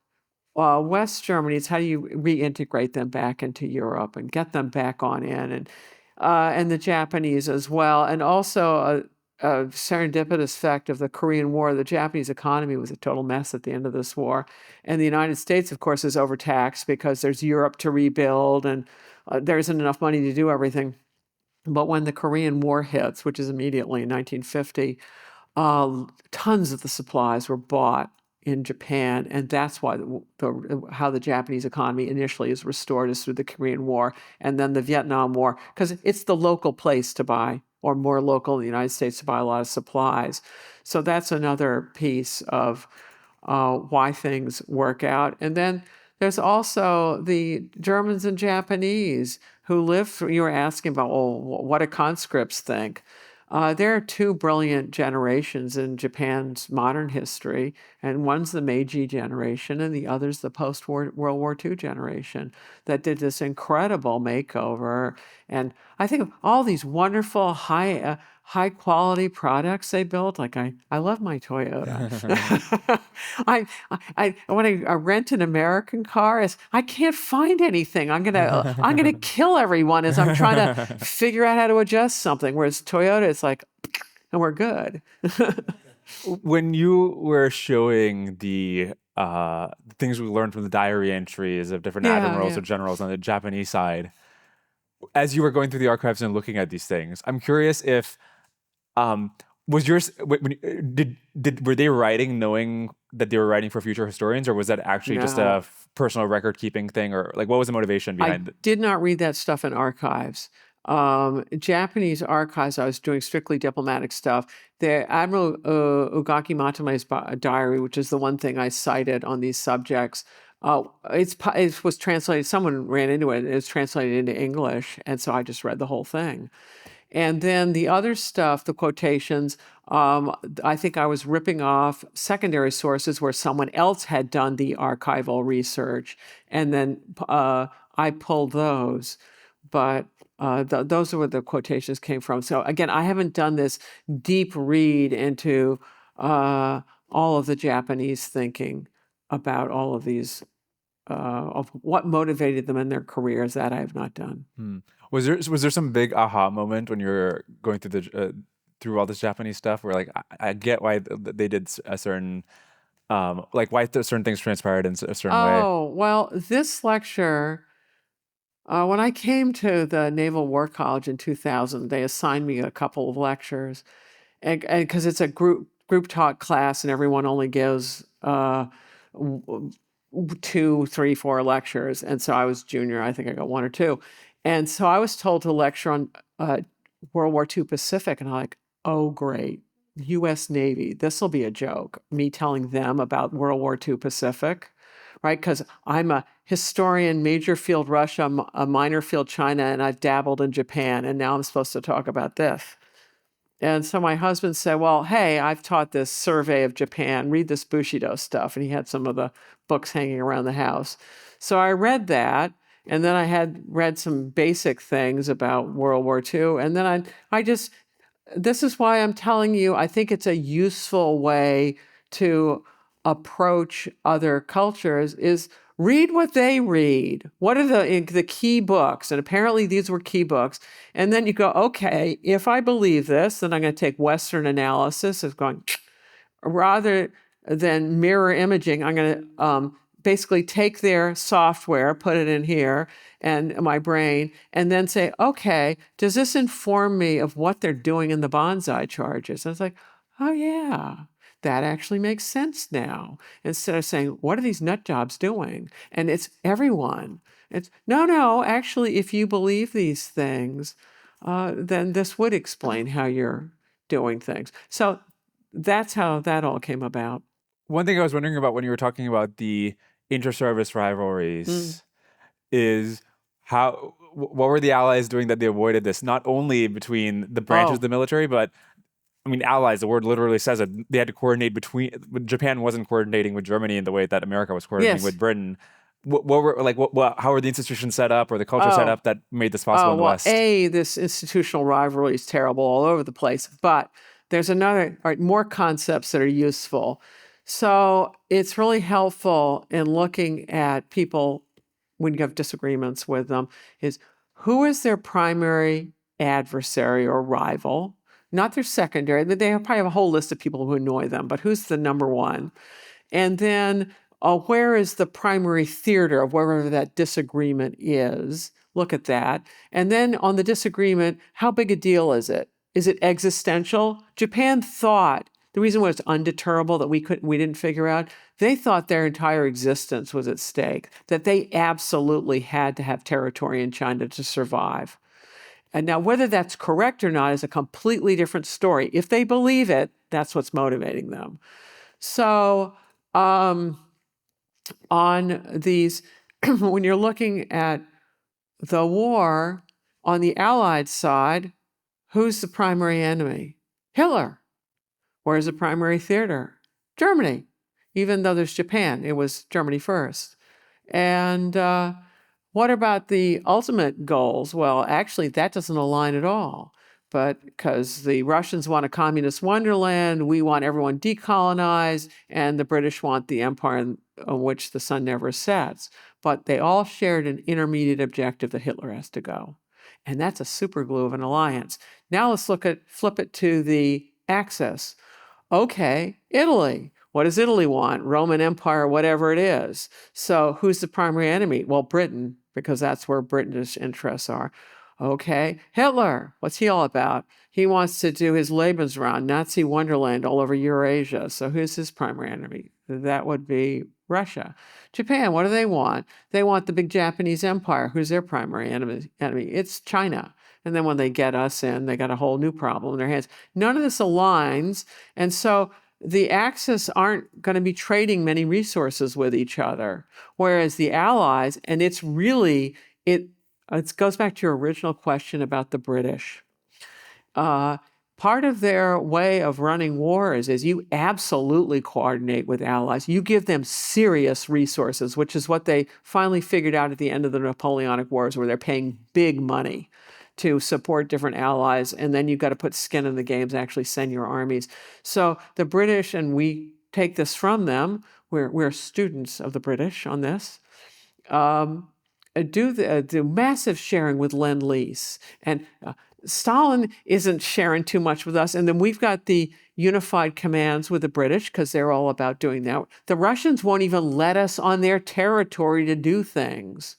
West Germany, it's how do you reintegrate them back into Europe and get them back on in, and the Japanese as well. And also a serendipitous fact of the Korean War, the Japanese economy was a total mess at the end of this war. And the United States, of course, is overtaxed because there's Europe to rebuild and there isn't enough money to do everything. But when the Korean War hits, which is immediately in 1950, tons of the supplies were bought in Japan, and that's why how the Japanese economy initially is restored is through the Korean War and then the Vietnam War, because it's the local place to buy, or more local in the United States to buy a lot of supplies. So that's another piece of why things work out. And then there's also the Germans and Japanese who lived through, you were asking about, what do conscripts think? There are two brilliant generations in Japan's modern history, and one's the Meiji generation, and the other's the post-World War II generation that did this incredible makeover. And I think of all these wonderful high-quality products they built. Like I love my Toyota. When I rent an American car, I can't find anything. I'm gonna kill everyone as I'm trying to figure out how to adjust something. Whereas Toyota, it's like, and we're good. When you were showing the things we learned from the diary entries of different admirals or generals on the Japanese side, as you were going through the archives and looking at these things, I'm curious if was yours were they writing knowing that they were writing for future historians, or was that actually just a personal record keeping thing, or like what was the motivation behind it? I did not read that stuff in archives. Japanese archives, I was doing strictly diplomatic stuff. The Admiral Ugaki Matame's diary, which is the one thing I cited on these subjects, it was translated, someone ran into it, it was translated into English, and so I just read the whole thing. And then the other stuff, the quotations, I think I was ripping off secondary sources where someone else had done the archival research, and then I pulled those. But those are where the quotations came from. So again, I haven't done this deep read into all of the Japanese thinking about all of these, of what motivated them in their careers. That I have not done. Was there some big aha moment when you were going through through all this Japanese stuff where like I get why they did a certain like why certain things transpired in a certain way? Oh, well, this lecture, when I came to the Naval War College in 2000, they assigned me a couple of lectures, and because it's a group taught class, and everyone only gives 2, 3, 4 lectures, and so I was junior. I think I got 1 or 2, and so I was told to lecture on World War II Pacific, and I'm like, oh great, U.S. Navy, this will be a joke. Me telling them about World War II Pacific. Right, because I'm a historian, major field Russia, a minor field China, and I've dabbled in Japan, and now I'm supposed to talk about this. And so my husband said, well, hey, I've taught this survey of Japan, read this Bushido stuff, and he had some of the books hanging around the house. So I read that, and then I had read some basic things about World War II, and then this is why I'm telling you, I think it's a useful way to approach other cultures is read what they read. What are the key books? And apparently these were key books. And then you go, okay, if I believe this, then I'm going to take Western analysis of going, rather than mirror imaging, I'm going to basically take their software, put it in here and my brain, and then say, okay, does this inform me of what they're doing in the bonsai charges? And it's like, oh yeah. That actually makes sense now. Instead of saying, what are these nut jobs doing? And it's everyone. It's, no, actually, if you believe these things, then this would explain how you're doing things. So that's how that all came about. One thing I was wondering about when you were talking about the inter-service rivalries is what were the Allies doing that they avoided this? Not only between the branches of the military, but I mean, allies, the word literally says it. They had to coordinate Japan wasn't coordinating with Germany in the way that America was coordinating with Britain. How were the institutions set up or the culture set up that made this possible in the West? This institutional rivalry is terrible all over the place. But there's another, all right, more concepts that are useful. So it's really helpful in looking at people when you have disagreements with them is who is their primary adversary or rival, not their secondary. They probably have a whole list of people who annoy them, but who's the number one? And then where is the primary theater of wherever that disagreement is? Look at that. And then on the disagreement, how big a deal is it? Is it existential? Japan thought, the reason why it's undeterrable that we didn't figure out, they thought their entire existence was at stake, that they absolutely had to have territory in China to survive. And now whether that's correct or not is a completely different story. If they believe it, that's what's motivating them. So on these, when you're looking at the war, on the Allied side, who's the primary enemy? Hitler. Where's the primary theater? Germany. Even though there's Japan, it was Germany first. And what about the ultimate goals? Well, actually, that doesn't align at all. But because the Russians want a communist wonderland, we want everyone decolonized, and the British want the empire on which the sun never sets. But they all shared an intermediate objective that Hitler has to go. And that's a super glue of an alliance. Now let's flip it to the axis. Okay, Italy. What does Italy want? Roman Empire, whatever it is. So who's the primary enemy? Well, Britain, because that's where British interests are. Okay, Hitler, what's he all about? He wants to do his Lebensraum, Nazi wonderland all over Eurasia. So who's his primary enemy? That would be Russia. Japan, what do they want? They want the big Japanese empire. Who's their primary enemy? It's China. And then when they get us in, they got a whole new problem in their hands. None of this aligns. And so the Axis aren't going to be trading many resources with each other. Whereas the Allies, and it's really, it goes back to your original question about the British. Part of their way of running wars is you absolutely coordinate with allies. You give them serious resources, which is what they finally figured out at the end of the Napoleonic Wars, where they're paying big money to support different allies, and then you've got to put skin in the games and actually send your armies. So the British, and we take this from them, we're students of the British on this, do massive sharing with Lend-Lease. And Stalin isn't sharing too much with us. And then we've got the unified commands with the British because they're all about doing that. The Russians won't even let us on their territory to do things.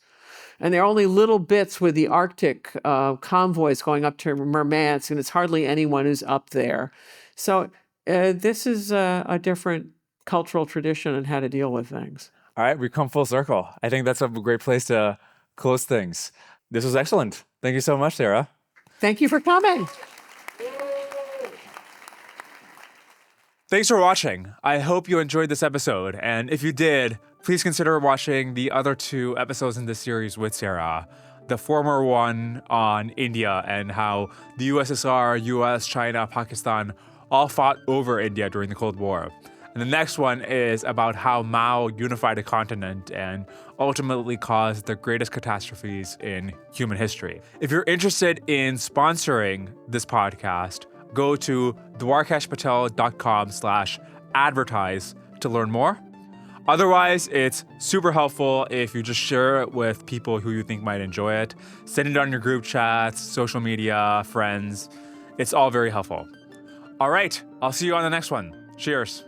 And there are only little bits with the Arctic convoys going up to Murmansk, and it's hardly anyone who's up there. So this is a different cultural tradition and how to deal with things. All right, we've come full circle. I think that's a great place to close things. This was excellent. Thank you so much, Sarah. Thank you for coming. Thanks for watching. I hope you enjoyed this episode. And if you did, please consider watching the other 2 episodes in this series with Sarah. The former one on India and how the USSR, US, China, Pakistan all fought over India during the Cold War. And the next one is about how Mao unified a continent and ultimately caused the greatest catastrophes in human history. If you're interested in sponsoring this podcast, go to dwarkeshpatel.com/advertise to learn more. Otherwise, it's super helpful if you just share it with people who you think might enjoy it. Send it on your group chats, social media, friends. It's all very helpful. All right, I'll see you on the next one. Cheers.